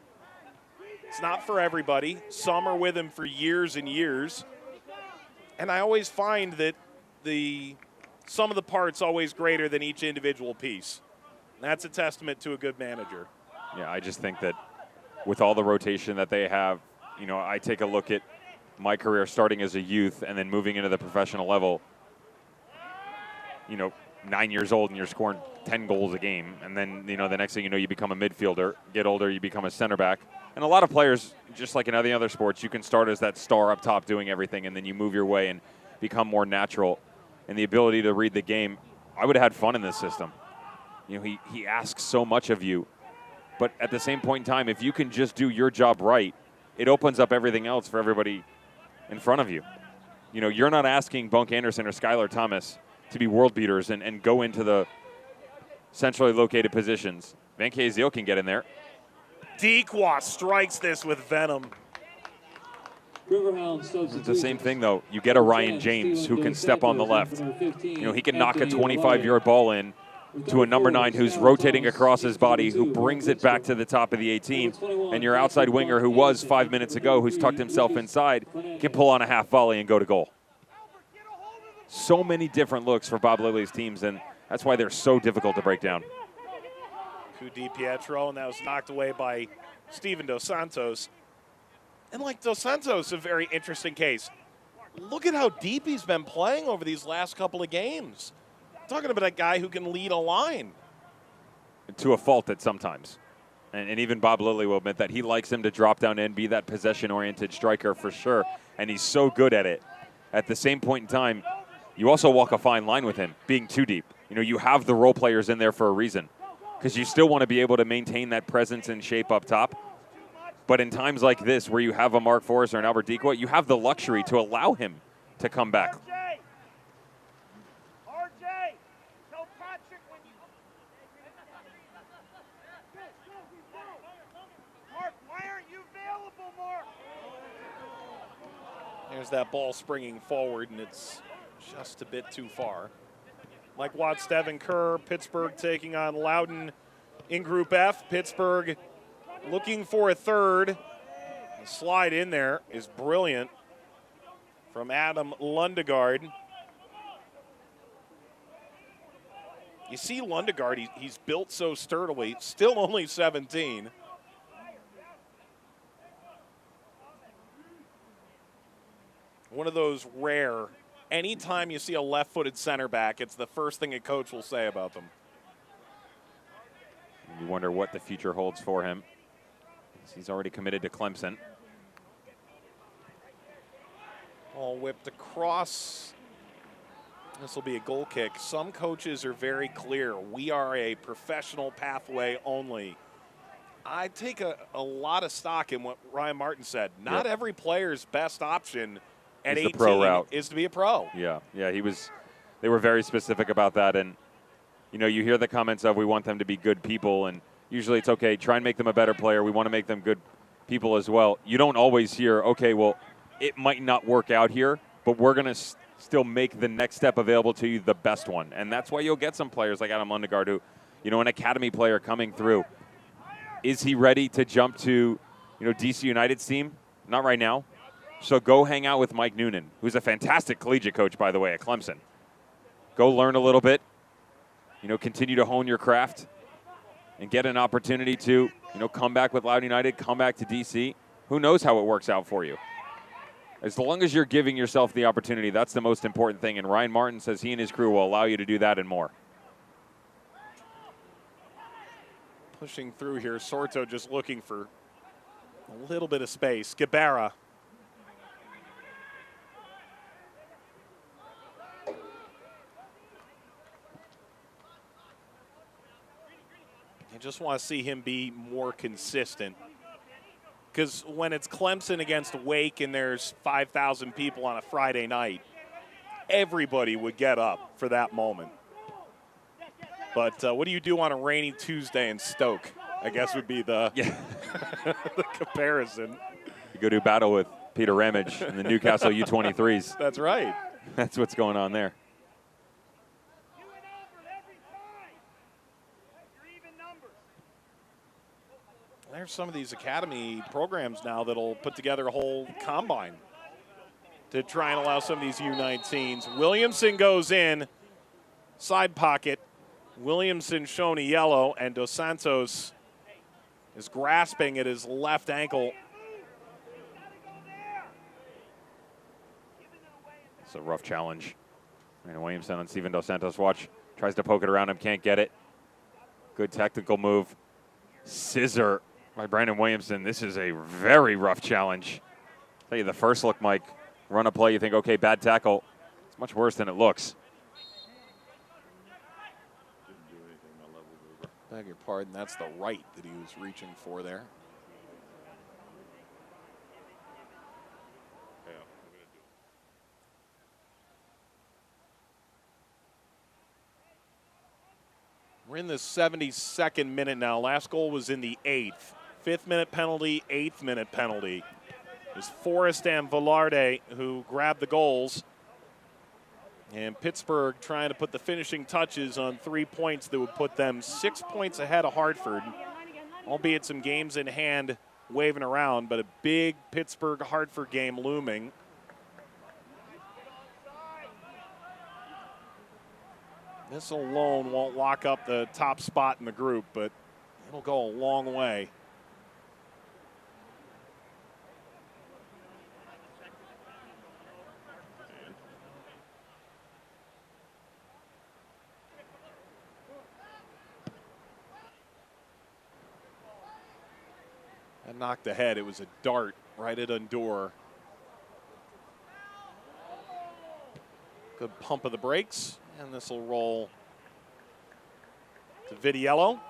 It's not for everybody. Some are with him for years and years. And I always find that the sum of the parts always greater than each individual piece. And that's a testament to a good manager. Yeah, I just think that with all the rotation that they have, I take a look at my career starting as a youth and then moving into the professional level. 9 years old and you're scoring 10 goals a game. And then, the next thing you know, you become a midfielder. Get older, you become a center back. And a lot of players, just like in any other sports, you can start as that star up top doing everything, and then you move your way and become more natural. And the ability to read the game, I would have had fun in this system. He asks so much of you. But at the same point in time, if you can just do your job right, it opens up everything else for everybody in front of you. You're not asking Bunk Anderson or Skylar Thomas to be world beaters and go into the centrally located positions. Van Kaziel can get in there. Dequa strikes this with venom. It's the same thing, though. You get a Ryan James who can step on the left. He can knock a 25-yard ball in to a number 9 who's rotating across his body, who brings it back to the top of the 18. And your outside winger, who was 5 minutes ago, who's tucked himself inside, can pull on a half volley and go to goal. So many different looks for Bob Lilly's teams, and that's why they're so difficult to break down. Di Pietro, and that was knocked away by Steven Dos Santos. And like Dos Santos, a very interesting case. Look at how deep he's been playing over these last couple of games. Talking about a guy who can lead a line. To a fault at sometimes. And even Bob Lilly will admit that he likes him to drop down in, be that possession-oriented striker for sure, and he's so good at it. At the same point in time, you also walk a fine line with him, being too deep. You have the role players in there for a reason, because you still want to be able to maintain that presence and shape up top. But in times like this, where you have a Mark Forrest or an Albert Dequa, you have the luxury to allow him to come back. There's that ball springing forward, and it's just a bit too far. Mike Watts, Devin Kerr, Pittsburgh taking on Loudoun in Group F. Pittsburgh looking for a third. The slide in there is brilliant from Adam Lundegaard. You see Lundegaard, he's built so sturdily, still only 17. One of those rare, anytime you see a left-footed center back, it's the first thing a coach will say about them. You wonder what the future holds for him. He's already committed to Clemson. All whipped across. This will be a goal kick. Some coaches are very clear. We are a professional pathway only. I take a lot of stock in what Ryan Martin said. Not every player's best option at is 18 the pro route. is to be a pro. Yeah, yeah, they were very specific about that. And, you know, you hear the comments of we want them to be good people, and usually it's okay, try and make them a better player. We want to make them good people as well. You don't always hear, okay, well, it might not work out here, but we're going to still make the next step available to you the best one. And that's why you'll get some players like Adam Lundegaard who, you know, an academy player coming through. Is he ready to jump to, you know, DC United's team? Not right now. So go hang out with Mike Noonan, who's a fantastic collegiate coach, by the way, at Clemson. Go learn a little bit, you know, continue to hone your craft and get an opportunity to, you know, come back with Loudoun United, come back to DC. Who knows how it works out for you? As long as you're giving yourself the opportunity, that's the most important thing. And Ryan Martin says he and his crew will allow you to do that and more. Pushing through here, Sorto just looking for a little bit of space. Gabera. I just want to see him be more consistent. Because when it's Clemson against Wake and there's 5,000 people on a Friday night, everybody would get up for that moment. But what do you do on a rainy Tuesday in Stoke? I guess would be the, the comparison. You go do battle with Peter Ramage and the Newcastle U23s. That's right. That's what's going on there. There's some of these academy programs now that'll put together a whole combine to try and allow some of these U19s. Williamson goes in, side pocket. Williamson shown a yellow, and Dos Santos is grasping at his left ankle. It's a rough challenge. And Williamson on Steven Dos Santos' watch. Tries to poke it around him, can't get it. Good technical move. Scissor by Brandon Williamson. This is a very rough challenge. I'll tell you, the first look, Mike, run a play, you think, okay, bad tackle. It's much worse than it looks. Beg your pardon, that's the right that he was reaching for there. We're in the 72nd minute now. Last goal was in the 8th. 5th minute penalty, 8th minute penalty. It was Forrest and Velarde who grabbed the goals. And Pittsburgh trying to put the finishing touches on 3 points that would put them 6 points ahead of Hartford. Albeit some games in hand waving around, but a big Pittsburgh-Hartford game looming. This alone won't lock up the top spot in the group, but it'll go a long way. That knocked ahead. It was a dart right at Undoor. Good pump of the brakes. And this will roll to Vidiello.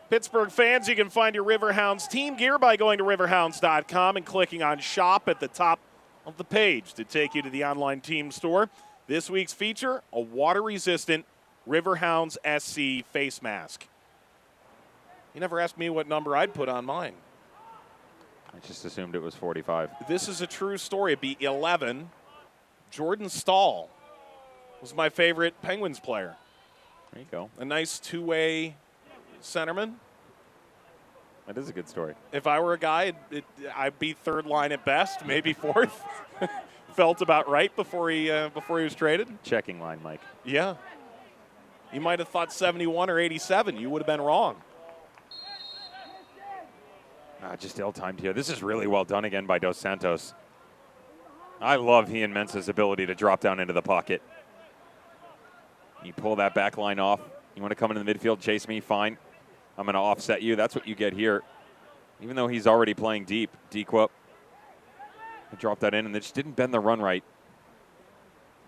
Pittsburgh fans, you can find your Riverhounds team gear by going to riverhounds.com and clicking on shop at the top of the page to take you to the online team store. This week's feature, a water-resistant Riverhounds SC face mask. You never asked me what number I'd put on mine. I just assumed it was 45. This is a true story. It'd be 11. Jordan Stahl was my favorite Penguins player. There you go. A nice two-way centerman. That is a good story. If I were a guy, I'd be third line at best, maybe fourth. Felt about right before he was traded. Checking line, Mike. Yeah. You might have thought 71 or 87. You would have been wrong. Just ill-timed here. This is really well done again by Dos Santos. I love Ian Mensah's ability to drop down into the pocket. You pull that back line off. You want to come into the midfield, chase me, fine. I'm going to offset you. That's what you get here. Even though he's already playing deep, Dequip. I dropped that in, and they just didn't bend the run right.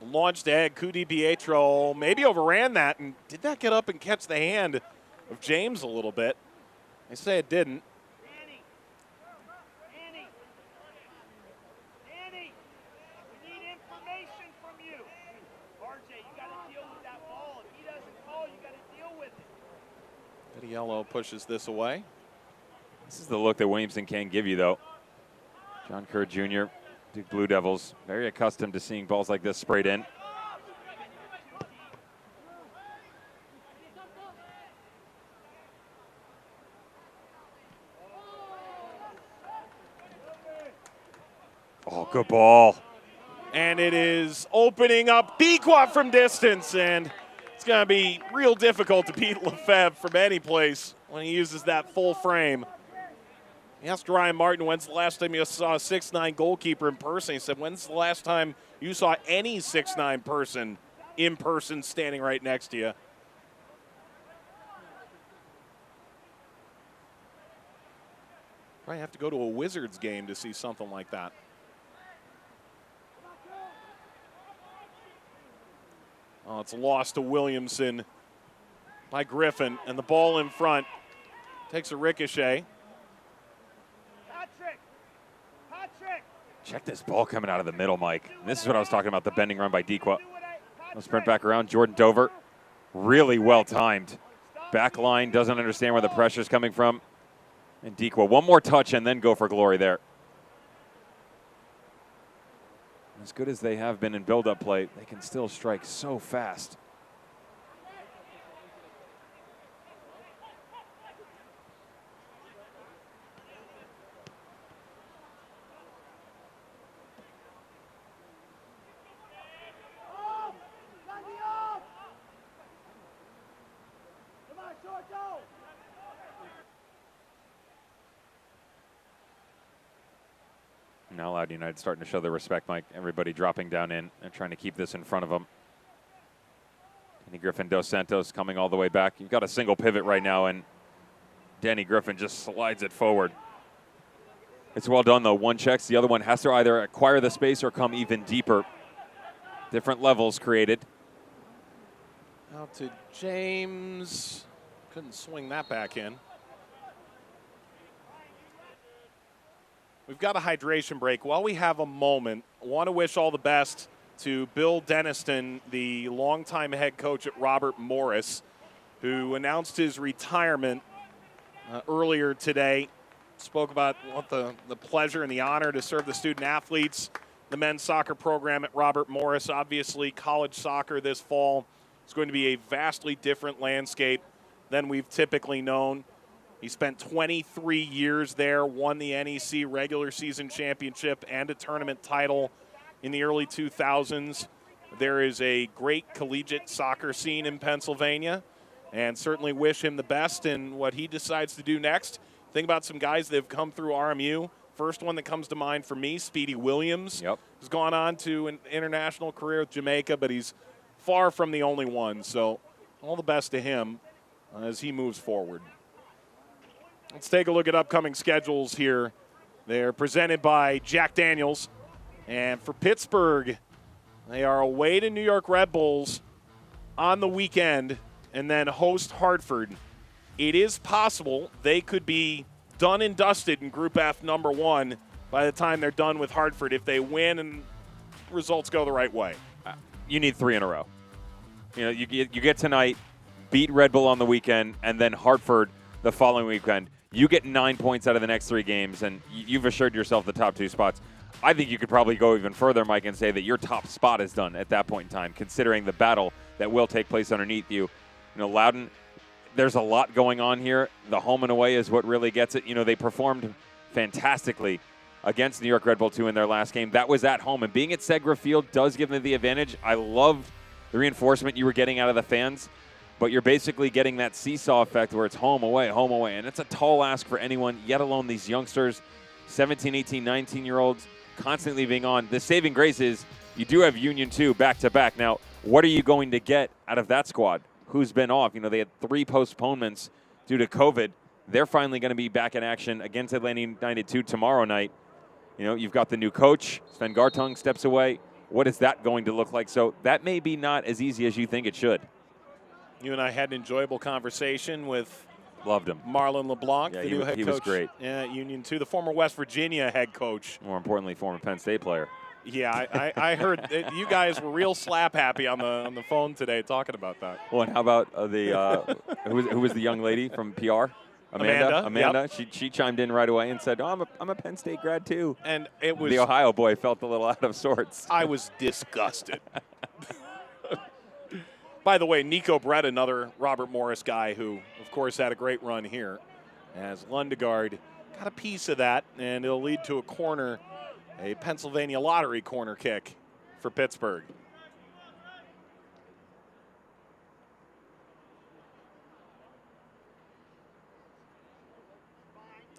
Launched ahead, Cudi Pietro maybe overran that, and did not get up and catch the hand of James a little bit. I say it didn't. Vitiello pushes this away. This is the look that Williamson can give you, though. John Kerr Jr., Duke Blue Devils, very accustomed to seeing balls like this sprayed in. Oh, good ball. And it is opening up Bequat from distance, and it's going to be real difficult to beat Lefebvre from any place when he uses that full frame. He asked Ryan Martin, when's the last time you saw a 6'9" goalkeeper in person? He said, when's the last time you saw any 6'9" person in person standing right next to you? Probably have to go to a Wizards game to see something like that. Oh, it's lost to Williamson by Griffin, and the ball in front takes a ricochet. Check this ball coming out of the middle, Mike. This is what I was talking about, the bending run by Dequa. I'll sprint back around. Jordan Dover, really well timed. Back line, doesn't understand where the pressure's coming from. And Dequa, one more touch and then go for glory there. As good as they have been in build-up play, they can still strike so fast. Now Loudoun United starting to show their respect, Mike. Everybody dropping down in and trying to keep this in front of them. Danny Griffin Dos Santos coming all the way back. You've got a single pivot right now, and Danny Griffin just slides it forward. It's well done, though. One checks. The other one has to either acquire the space or come even deeper. Different levels created. Out to James. Couldn't swing that back in. We've got a hydration break. While we have a moment, I want to wish all the best to Bill Denniston, the longtime head coach at Robert Morris, who announced his retirement earlier today. Spoke about what the pleasure and the honor to serve the student athletes, the men's soccer program at Robert Morris. Obviously, college soccer this fall is going to be a vastly different landscape than we've typically known. He spent 23 years there, won the NEC regular season championship and a tournament title in the early 2000s. There is a great collegiate soccer scene in Pennsylvania, and certainly wish him the best in what he decides to do next. Think about some guys that have come through RMU. First one that comes to mind for me, Speedy Williams. Yep. Has gone on to an international career with Jamaica, but he's far from the only one. So all the best to him as he moves forward. Let's take a look at upcoming schedules here. They're presented by Jack Daniels. And for Pittsburgh, they are away to New York Red Bulls on the weekend and then host Hartford. It is possible they could be done and dusted in Group F #1 by the time they're done with Hartford if they win and results go the right way. You need 3 in a row. You know, you get tonight, beat Red Bull on the weekend, and then Hartford the following weekend. You get 9 points out of the next 3 games, and you've assured yourself the top 2 spots. I think you could probably go even further, Mike, and say that your top spot is done at that point in time, considering the battle that will take place underneath you. You know, Loudoun, there's a lot going on here. The home and away is what really gets it. You know, they performed fantastically against New York Red Bull 2 in their last game. That was at home, and being at Segra Field does give them the advantage. I loved the reinforcement you were getting out of the fans. But you're basically getting that seesaw effect where it's home, away, and it's a tall ask for anyone, yet alone these youngsters, 17, 18, 19-year-olds, constantly being on. The saving grace is you do have Union 2 back-to-back. Now, what are you going to get out of that squad? Who's been off? You know, they had 3 postponements due to COVID. They're finally going to be back in action against Atlanta United 2 tomorrow night. You know, you've got the new coach. Sven Gartung steps away. What is that going to look like? So that may be not as easy as you think it should. You and I had an enjoyable conversation with Loved him. Marlon LeBlanc, Yeah, the new head coach. He was great. Union 2, the former West Virginia head coach. More importantly, former Penn State player. Yeah, I heard that you guys were real slap happy on the phone today talking about that. Well, and how about who was the young lady from PR? Amanda. Yep. She chimed in right away and said, "Oh, I'm a Penn State grad too." And it was the Ohio boy felt a little out of sorts. I was disgusted. By the way, Nico Brett, another Robert Morris guy who, of course, had a great run here, as Lundegaard got a piece of that, and it'll lead to a corner, a Pennsylvania lottery corner kick for Pittsburgh.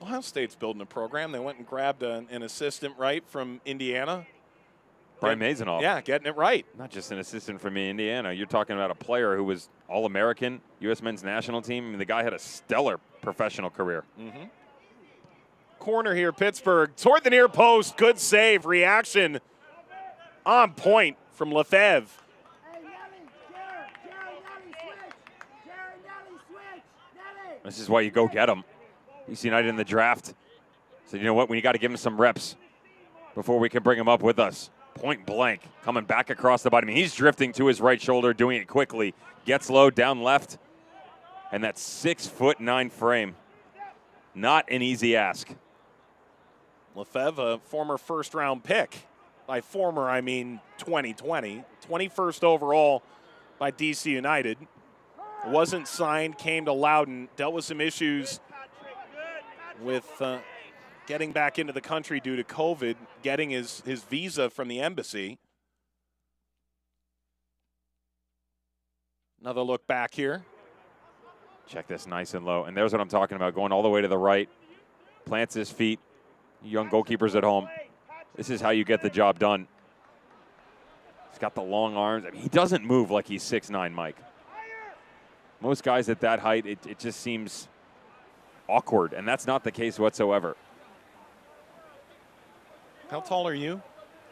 Ohio State's building a program. They went and grabbed an assistant, right, from Indiana. Brian Mazanoff. Yeah, getting it right. Not just an assistant from Indiana. You're talking about a player who was All-American, U.S. men's national team. I mean, the guy had a stellar professional career. Mm-hmm. Corner here, Pittsburgh. Toward the near post. Good save. Reaction on point from Lefebvre. This is why you go get him. DC United in the draft. So you know what? We got to give him some reps before we can bring him up with us. Point blank, coming back across the body. I mean, he's drifting to his right shoulder, doing it quickly. Gets low, down left. And that 6'9" frame. Not an easy ask. Lefebvre, a former first-round pick. By former, I mean 2020. 21st overall by DC United. Wasn't signed, came to Loudoun, dealt with some issues with getting back into the country due to COVID, getting his visa from the embassy. Another look back here. Check this nice and low. And there's what I'm talking about, going all the way to the right. Plants his feet. Young goalkeepers at home. This is how you get the job done. He's got the long arms. I mean, he doesn't move like he's 6'9", Mike. Most guys at that height, it just seems awkward, and that's not the case whatsoever. How tall are you?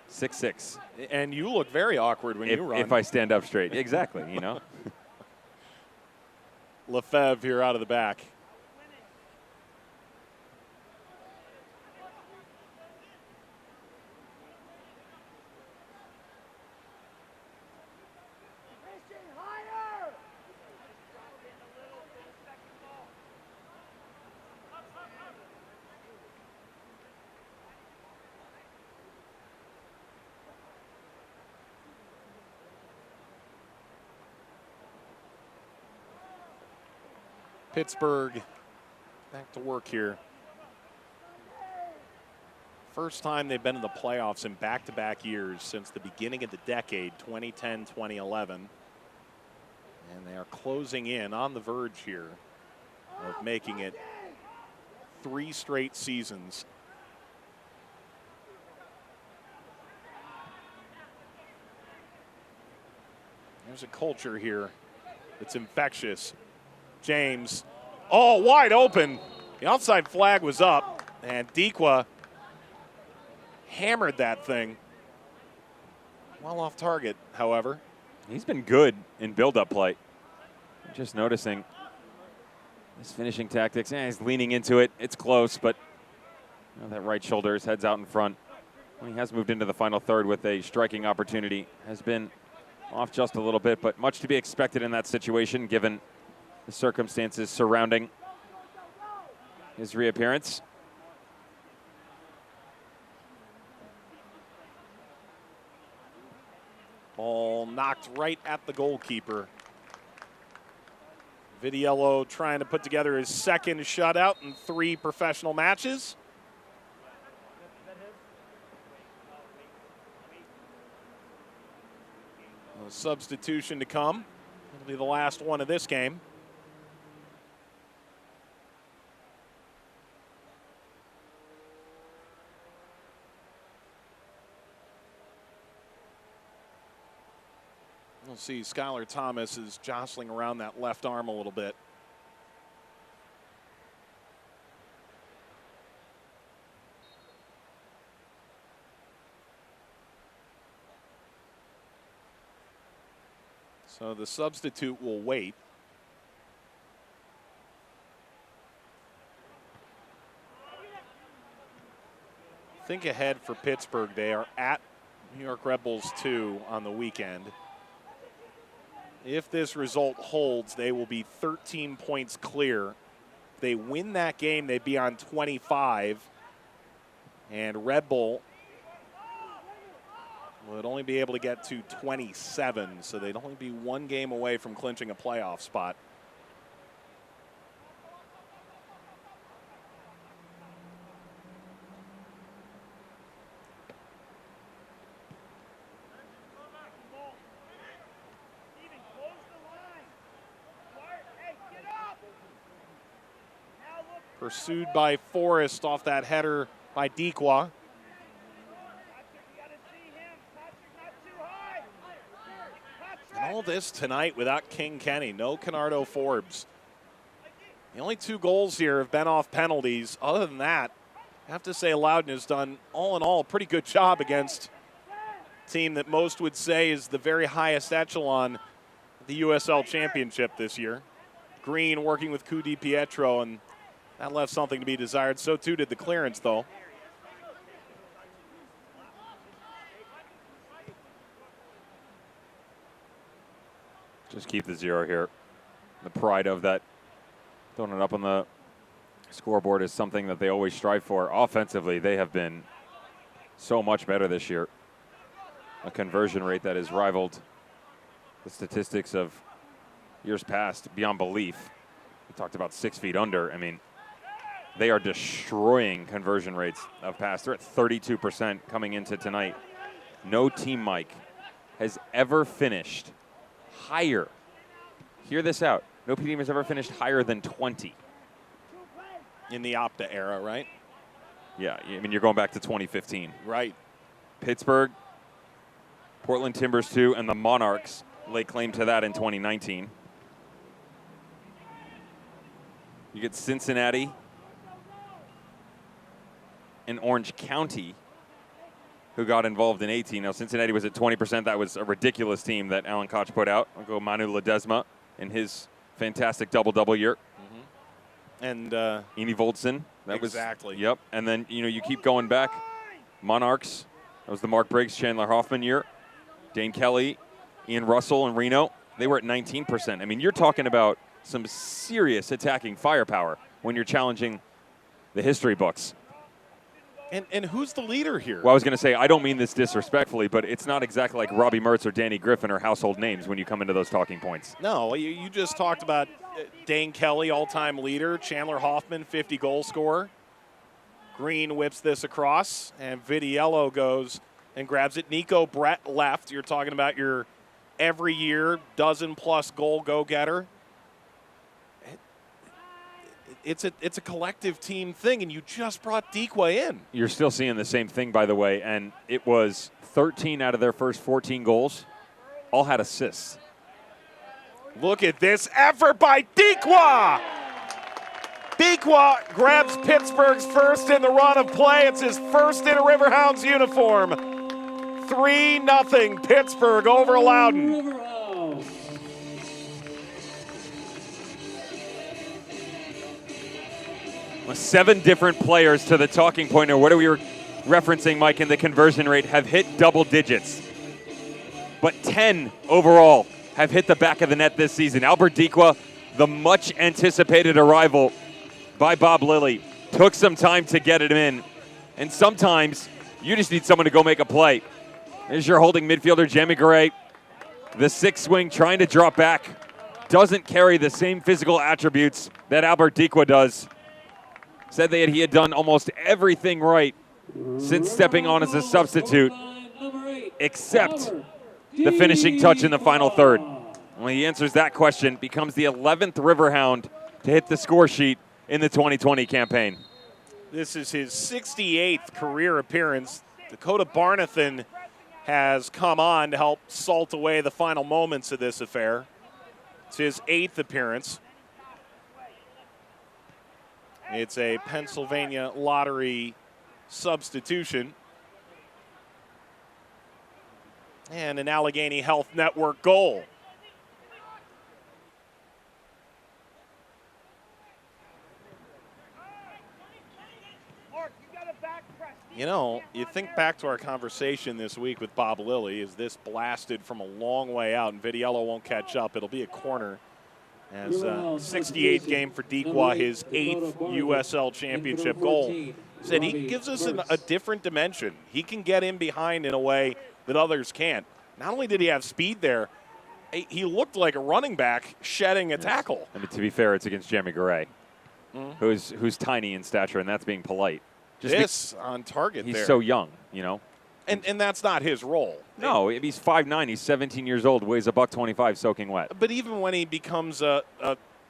6'6". And you look very awkward when you run. If I stand up straight. Exactly, you know. Lefebvre here out of the back. Pittsburgh back to work here. First time they've been in the playoffs in back-to-back years since the beginning of the decade, 2010, 2011. And they are closing in on the verge here of making it 3 straight seasons. There's a culture here that's infectious. James, wide open. The offside flag was up, and Dikwa hammered that thing. Well off target, however. He's been good in build-up play. Just noticing his finishing tactics. He's leaning into it. It's close, but that right shoulder, his head's out in front. Well, he has moved into the final third with a striking opportunity. Has been off just a little bit, but much to be expected in that situation, given the circumstances surrounding his reappearance. Ball knocked right at the goalkeeper. Vidiello trying to put together his second shutout in 3 professional matches. A substitution to come. It'll be the last one of this game. We'll see Skylar Thomas is jostling around that left arm a little bit. So the substitute will wait. Think ahead for Pittsburgh. They are at New York Red Bulls 2 on the weekend. If this result holds, they will be 13 points clear. If they win that game, they'd be on 25. And Red Bull would only be able to get to 27, so they'd only be one game away from clinching a playoff spot. Pursued by Forrest off that header by Dequa. And all this tonight without King Kenny. No Canardo Forbes. The only 2 goals here have been off penalties. Other than that, I have to say Loudoun has done, all in all, a pretty good job against a team that most would say is the very highest echelon of the USL Championship this year. Green working with Cu Di Pietro, and that left something to be desired. So too did the clearance, though. Just keep the 0 here. The pride of that, throwing it up on the scoreboard, is something that they always strive for. Offensively, they have been so much better this year. A conversion rate that has rivaled the statistics of years past beyond belief. We talked about 6 feet under. I mean, they are destroying conversion rates of pass. They're at 32% coming into tonight. No team, Mike, has ever finished higher. Hear this out. No team has ever finished higher than 20. In the Opta era, right? Yeah, I mean, you're going back to 2015. Right. Pittsburgh, Portland Timbers 2, and the Monarchs lay claim to that in 2019. You get Cincinnati and Orange County, who got involved in 18. Now, Cincinnati was at 20%. That was a ridiculous team that Alan Koch put out. I'll go Manu Ledesma in his fantastic double-double year. And Eni Voldsen. Exactly. Yep. And then, you keep going back. Monarchs. That was the Mark Briggs, Chandler Hoffman year. Dane Kelly, Ian Russell, and Reno. They were at 19%. I mean, you're talking about some serious attacking firepower when you're challenging the history books. And who's the leader here? Well, I was going to say, I don't mean this disrespectfully, but it's not exactly like Robbie Mertz or Danny Griffin are household names when you come into those talking points. No, you just talked about Dane Kelly, all-time leader. Chandler Hoffman, 50-goal scorer. Green whips this across, and Vidiello goes and grabs it. Nico Brett left. You're talking about your every year dozen-plus goal go-getter. It's a collective team thing, and you just brought Dequa in. You're still seeing the same thing, by the way, and it was 13 out of their first 14 goals all had assists. Look at this effort by Dequa! Dequa grabs Pittsburgh's first in the run of play. It's his first in a Riverhounds uniform. 3-0 Pittsburgh over Loudoun. With 7 different players to the talking point, or what are we referencing, Mike, in the conversion rate, have hit double digits. But 10 overall have hit the back of the net this season. Albert Dequa, the much-anticipated arrival by Bob Lilly, took some time to get it in. And sometimes you just need someone to go make a play. There's your holding midfielder, Jamie Garay. The 6th swing trying to drop back. Doesn't carry the same physical attributes that Albert Dequa does. Said that he had done almost everything right since stepping on as a substitute, except the finishing touch in the final third. When he answers that question, becomes the 11th Riverhound to hit the score sheet in the 2020 campaign. This is his 68th career appearance. Dakota Barnathan has come on to help salt away the final moments of this affair. It's his 8th appearance. It's a Pennsylvania lottery substitution. And an Allegheny Health Network goal. Mark, you got to back press. You know, you think back to our conversation this week with Bob Lilly. Is this blasted from a long way out and Vitiello won't catch up? It'll be a corner. As 68th game for Dequa, his 8th USL championship goal. Said he gives us a different dimension. He can get in behind in a way that others can't. Not only did he have speed there, he looked like a running back shedding a tackle. I mean, to be fair, it's against Jeremy Garay, who's tiny in stature, and that's being polite. Just on target he's there. so young, you know. And that's not his role. No, if he's 5'9", he's 17 years old, weighs $125, soaking wet. But even when he becomes a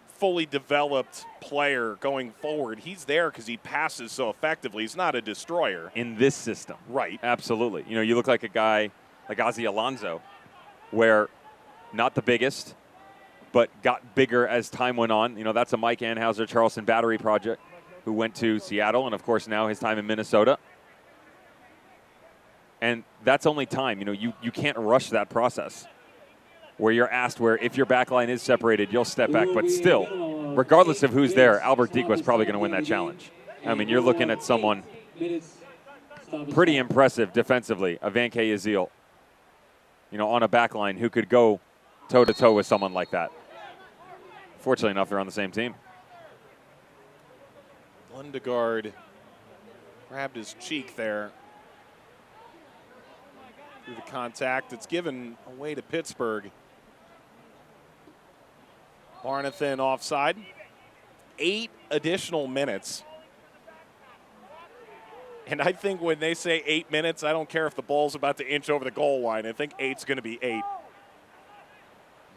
fully developed player going forward, he's there because he passes so effectively. He's not a destroyer. In this system. Right. Absolutely. You know, you look like a guy like Ozzy Alonso, where not the biggest, but got bigger as time went on. You know, that's a Mike Anhauser Charleston Battery project, who went to Seattle, and of course now his time in Minnesota. And that's only time. You know, you can't rush that process where you're asked where if your back line is separated, you'll step back. But still, regardless of who's there, Albert Dequa is probably going to win that challenge. I mean, you're looking at someone pretty impressive defensively, a Van K. Azil, you know, on a back line who could go toe-to-toe with someone like that. Fortunately enough, they're on the same team. Lundegaard grabbed his cheek there. Through the contact, it's given away to Pittsburgh. Barnathan offside. 8 additional minutes. And I think when they say 8 minutes, I don't care if the ball's about to inch over the goal line. I think 8's going to be 8.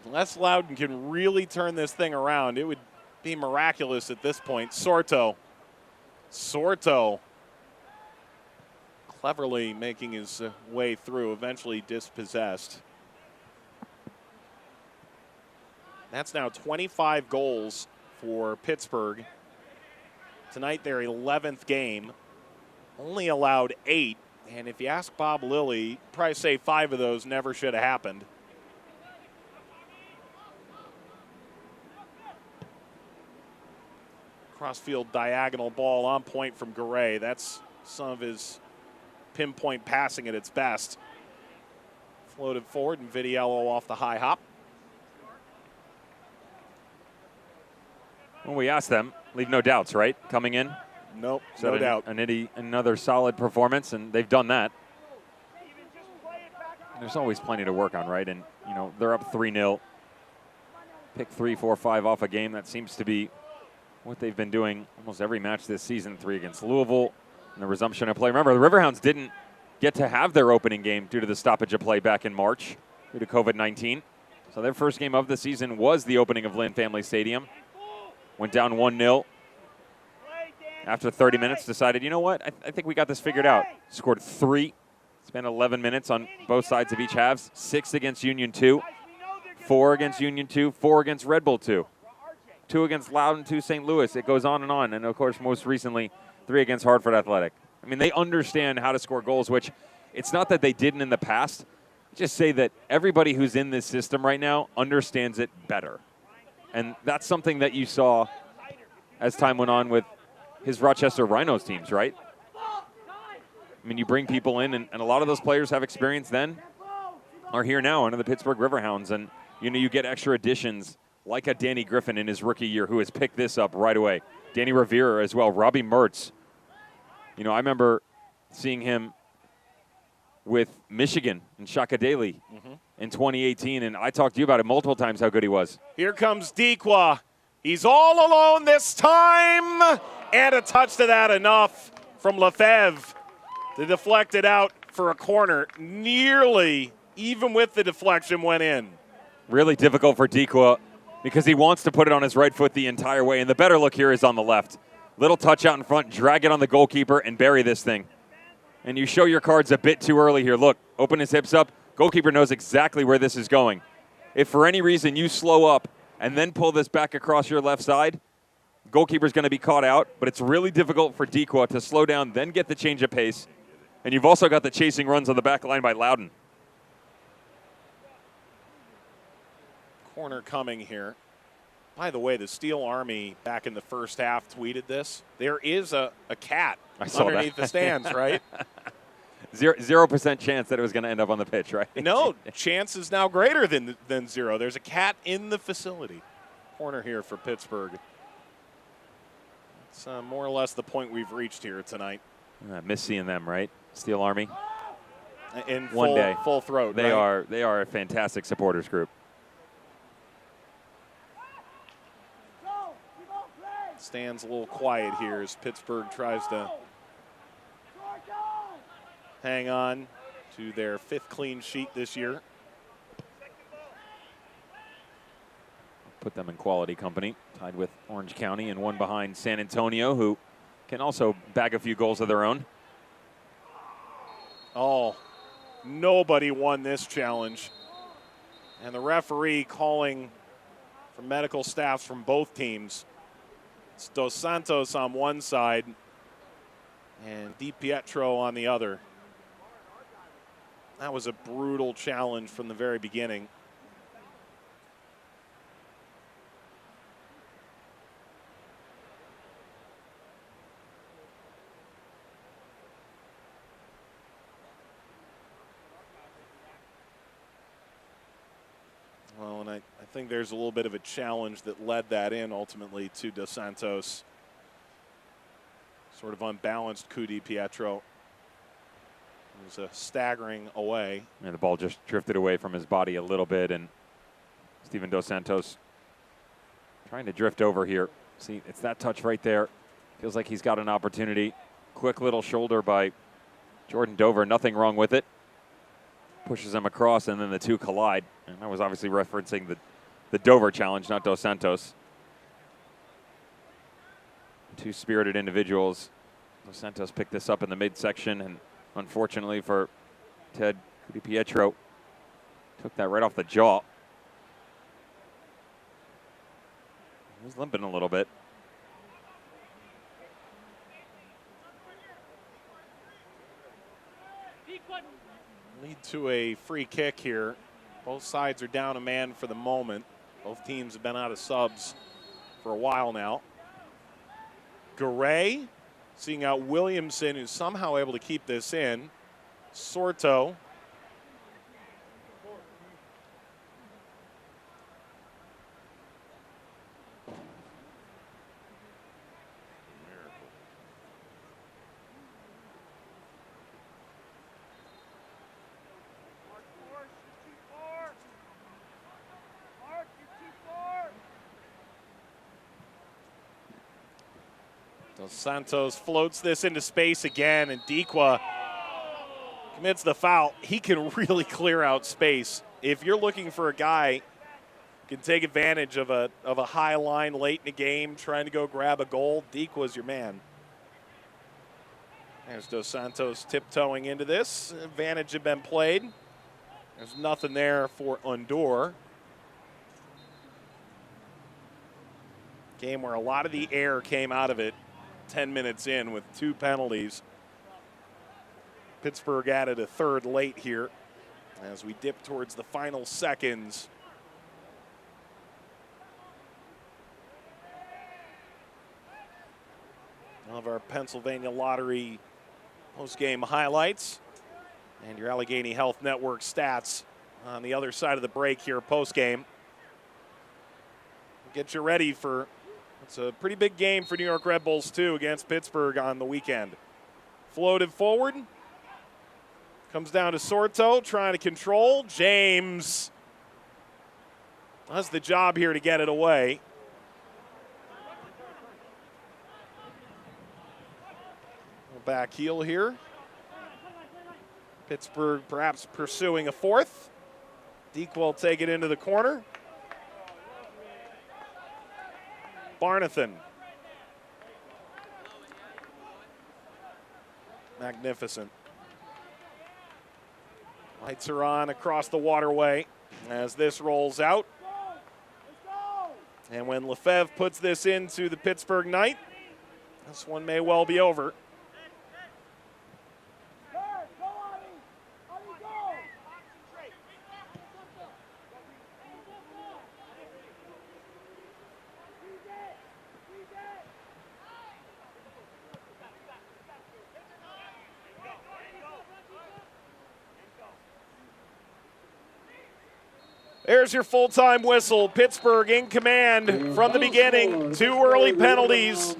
Unless Loudoun can really turn this thing around, it would be miraculous at this point. Sorto cleverly making his way through, eventually dispossessed. That's now 25 goals for Pittsburgh. Tonight, their 11th game. Only allowed 8. And if you ask Bob Lilly, probably say 5 of those never should have happened. Crossfield diagonal ball on point from Garay. That's some of his pinpoint passing at its best. Floated forward and Vitiello off the high hop. When we asked them, leave no doubts, right? Coming in? Nope, So no doubt. Another solid performance, and they've done that. There's always plenty to work on, right? And, you know, they're up 3-0. Pick 3, 4, 5 off a game. That seems to be what they've been doing almost every match this season. 3 against Louisville and the resumption of play. Remember, the Riverhounds didn't get to have their opening game due to the stoppage of play back in March due to COVID-19. So their first game of the season was the opening of Lynn Family Stadium. Went down 1-0. After 30 minutes, decided, you know what, I think we got this figured out. Scored 3. Spent 11 minutes on both sides of each halves. 6 against Union 2. 4 against Union 2. 4 against Red Bull 2. 2 against Loudoun, 2 St. Louis. It goes on. And, of course, most recently, 3 against Hartford Athletic. I mean, they understand how to score goals, which it's not that they didn't in the past. Just say that everybody who's in this system right now understands it better. And that's something that you saw as time went on with his Rochester Rhinos teams, right? I mean, you bring people in, and a lot of those players have experience then, are here now under the Pittsburgh Riverhounds. And, you know, you get extra additions like a Danny Griffin in his rookie year who has picked this up right away. Danny Rivera as well. Robbie Mertz. You know, I remember seeing him with Michigan and Shaka Daly in 2018, and I talked to you about it multiple times how good he was. Here comes Dequa. He's all alone this time. And a touch to that enough from Lefebvre to deflect it out for a corner. Nearly, even with the deflection, went in. Really difficult for Dequa because he wants to put it on his right foot the entire way, and the better look here is on the left. Little touch out in front, drag it on the goalkeeper, and bury this thing. And you show your cards a bit too early here. Look, open his hips up. Goalkeeper knows exactly where this is going. If for any reason you slow up and then pull this back across your left side, goalkeeper's going to be caught out, but it's really difficult for Dequa to slow down, then get the change of pace. And you've also got the chasing runs on the back line by Loudoun. Corner coming here. By the way, the Steel Army back in the first half tweeted this. There is a cat underneath the stands, right? 0% chance that it was going to end up on the pitch, right? No, chance is now greater than zero. There's a cat in the facility. Corner here for Pittsburgh. It's more or less the point we've reached here tonight. I miss seeing them, right? Steel Army. In One day, full throat. They right? are a fantastic supporters group. Stands a little quiet here as Pittsburgh tries to hang on to their 5th clean sheet this year. Put them in quality company, tied with Orange County and one behind San Antonio, who can also bag a few goals of their own. Oh, nobody won this challenge. And the referee calling for medical staffs from both teams. It's Dos Santos on one side and Di Pietro on the other. That was a brutal challenge from the very beginning. Well, and I think there's a little bit of a challenge that led that in ultimately to Dos Santos. Sort of unbalanced coup Di Pietro. It was a staggering away. And the ball just drifted away from his body a little bit, and Steven Dos Santos trying to drift over here. See, it's that touch right there. Feels like he's got an opportunity. Quick little shoulder by Jordan Dover, nothing wrong with it. Pushes him across, and then the two collide. And I was obviously referencing the Dover challenge, not Dos Santos. Two spirited individuals. Dos Santos picked this up in the midsection, and unfortunately for Ted Di Pietro, took that right off the jaw. He was limping a little bit. Lead to a free kick here. Both sides are down a man for the moment. Both teams have been out of subs for a while now. Garay seeing out Williamson, who's somehow able to keep this in. Sorto. Dos Santos floats this into space again, and Dikwa commits the foul. He can really clear out space. If you're looking for a guy who can take advantage of a high line late in the game, trying to go grab a goal, Dikwa's your man. There's Dos Santos tiptoeing into this. Advantage had been played. There's nothing there for Undor. Game where a lot of the air came out of it 10 minutes in with 2 penalties. Pittsburgh added a third late here as we dip towards the final seconds. One of our Pennsylvania Lottery post-game highlights and your Allegheny Health Network stats on the other side of the break here post-game. Get you ready for, it's a pretty big game for New York Red Bulls too against Pittsburgh on the weekend. Floated forward. Comes down to Sorto, trying to control. James does the job here to get it away. Back heel here. Pittsburgh perhaps pursuing a fourth. Deke will take it into the corner. Barnathan. Magnificent. Lights are on across the waterway as this rolls out. And when Lefebvre puts this into the Pittsburgh night, this one may well be over. There's your full-time whistle. Pittsburgh in command from the beginning. 2 early penalties.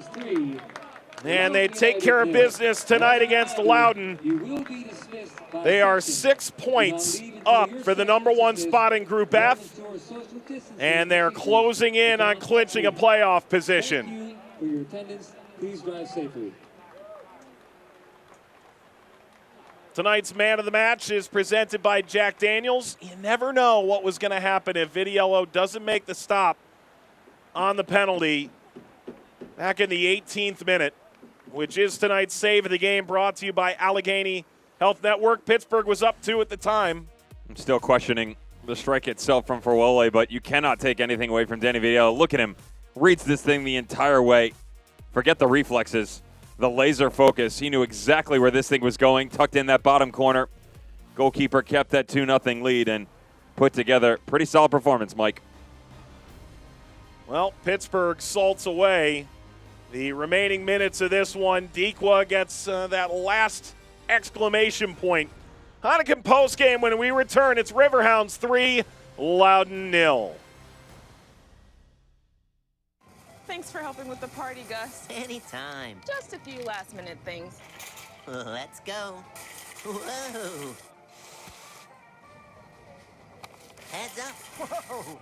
And they take care of business tonight against Loudoun. They are 6 points up for the #1 spot in Group F. And they're closing in on clinching a playoff position. For your attendance, please drive safely. Tonight's man of the match is presented by Jack Daniels. You never know what was going to happen if Vitiello doesn't make the stop on the penalty back in the 18th minute, which is tonight's save of the game, brought to you by Allegheny Health Network. Pittsburgh was up 2 at the time. I'm still questioning the strike itself from Forwole, but you cannot take anything away from Danny Vitiello. Look at him. Reads this thing the entire way. Forget the reflexes. The laser focus. He knew exactly where this thing was going. Tucked in that bottom corner. Goalkeeper kept that 2-0 lead and put together pretty solid performance, Mike. Well, Pittsburgh salts away the remaining minutes of this one. Dequa gets that last exclamation point. Heineken postgame when we return. It's Riverhounds 3, Loudoun 0. Thanks for helping with the party, Gus. Anytime. Just a few last-minute things. Let's go. Whoa. Heads up. Whoa.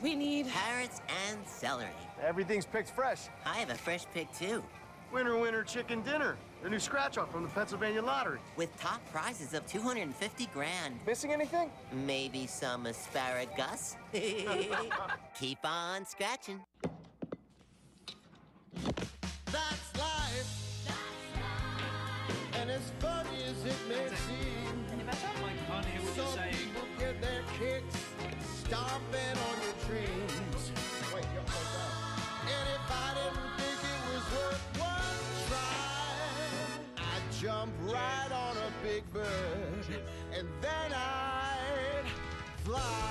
We need carrots and celery. Everything's picked fresh. I have a fresh pick, too. Winner, winner, chicken dinner. The new scratch-off from the Pennsylvania Lottery. With top prizes of 250 grand. Missing anything? Maybe some asparagus. Keep on scratching. That's life. And as funny as it may seem, some people get their kicks stomping on your dreams. Wait, you're fucked up. And if I didn't think it was worth one try, I'd jump right on a big bird, and then I'd fly.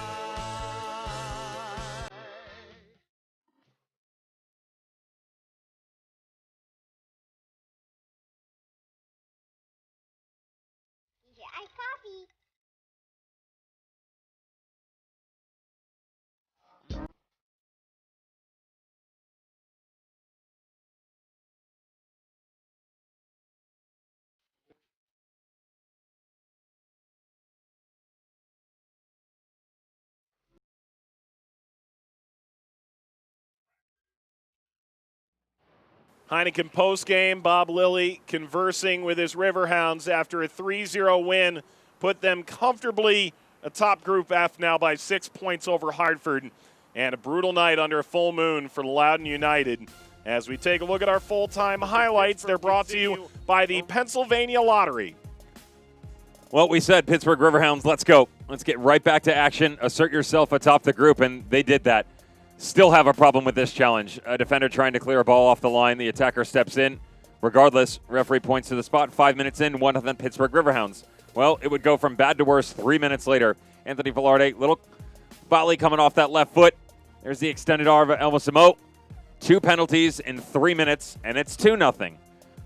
Iced coffee. Heineken postgame, Bob Lilly conversing with his Riverhounds after a 3-0 win, put them comfortably atop Group F now by 6 points over Hartford. And a brutal night under a full moon for Loudoun United. As we take a look at our full-time highlights, they're brought to you by the Pennsylvania Lottery. Well, we said Pittsburgh Riverhounds, let's go. Let's get right back to action. Assert yourself atop the group, and they did that. Still have a problem with this challenge. A defender trying to clear a ball off the line. The attacker steps in. Regardless, referee points to the spot. 5 minutes in, 1-0 Pittsburgh Riverhounds. Well, it would go from bad to worse 3 minutes later. Anthony Velarde, little volley coming off that left foot. There's the extended arm of Elmo Samo. 2 penalties in 3 minutes, and it's 2-0.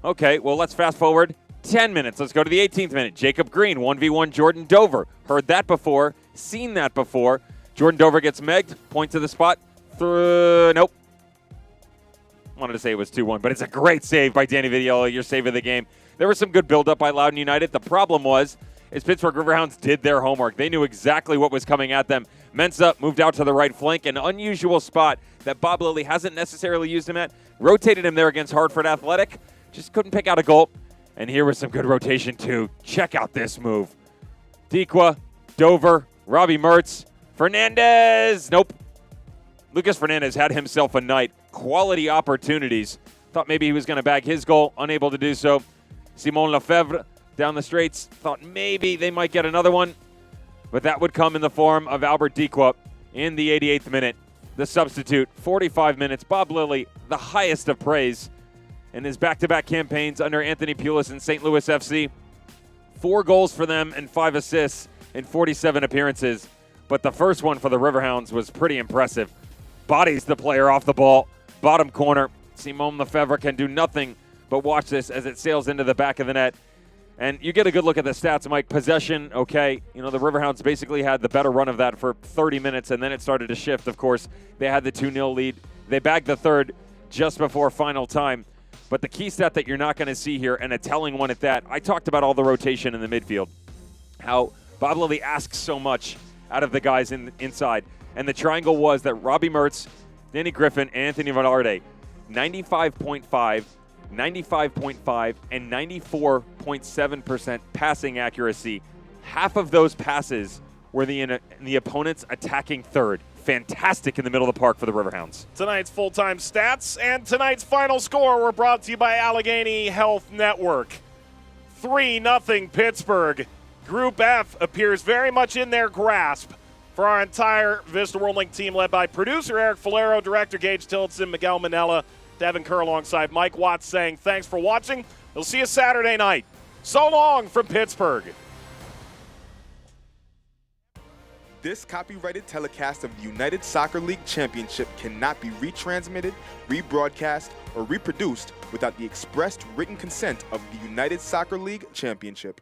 Okay, well, let's fast forward 10 minutes. Let's go to the 18th minute. Jacob Green, 1v1 Jordan Dover. Heard that before, seen that before. Jordan Dover gets megged, point to the spot. Nope. Wanted to say it was 2-1, but it's a great save by Danny Vitiello, your save of the game. There was some good build-up by Loudoun United. The problem is Pittsburgh Riverhounds did their homework. They knew exactly what was coming at them. Mensah moved out to the right flank, an unusual spot that Bob Lilly hasn't necessarily used him at. Rotated him there against Hartford Athletic. Just couldn't pick out a goal. And here was some good rotation, too. Check out this move. Dequa, Dover, Robbie Mertz, Fernandez. Nope. Lucas Fernandez had himself a night. Quality opportunities. Thought maybe he was going to bag his goal. Unable to do so. Simon Lefebvre down the straights. Thought maybe they might get another one. But that would come in the form of Albert Dequa in the 88th minute. The substitute, 45 minutes. Bob Lilly, the highest of praise in his back-to-back campaigns under Anthony Pulis in St. Louis FC. 4 goals for them and 5 assists in 47 appearances. But the first one for the Riverhounds was pretty impressive. Bodies the player off the ball. Bottom corner. Simon Lefebvre can do nothing but watch this as it sails into the back of the net. And you get a good look at the stats, Mike. Possession, okay. You know, the Riverhounds basically had the better run of that for 30 minutes, and then it started to shift, of course. They had the 2-0 lead. They bagged the third just before final time. But the key stat that you're not going to see here, and a telling one at that, I talked about all the rotation in the midfield, how Bob Lilly asks so much out of the guys inside. And the triangle was that Robbie Mertz, Danny Griffin, Anthony Vallarde, 95.5, 95.5, and 94.7% passing accuracy. Half of those passes were in the opponent's attacking third. Fantastic in the middle of the park for the Riverhounds. Tonight's full-time stats and tonight's final score were brought to you by Allegheny Health Network. 3-0 Pittsburgh. Group F appears very much in their grasp for our entire Vista World Link team, led by producer Eric Falero, director Gage Tillotson, Miguel Manella, Devin Kerr alongside Mike Watts, saying thanks for watching. We'll see you Saturday night. So long from Pittsburgh. This copyrighted telecast of the United Soccer League Championship cannot be retransmitted, rebroadcast, or reproduced without the expressed written consent of the United Soccer League Championship.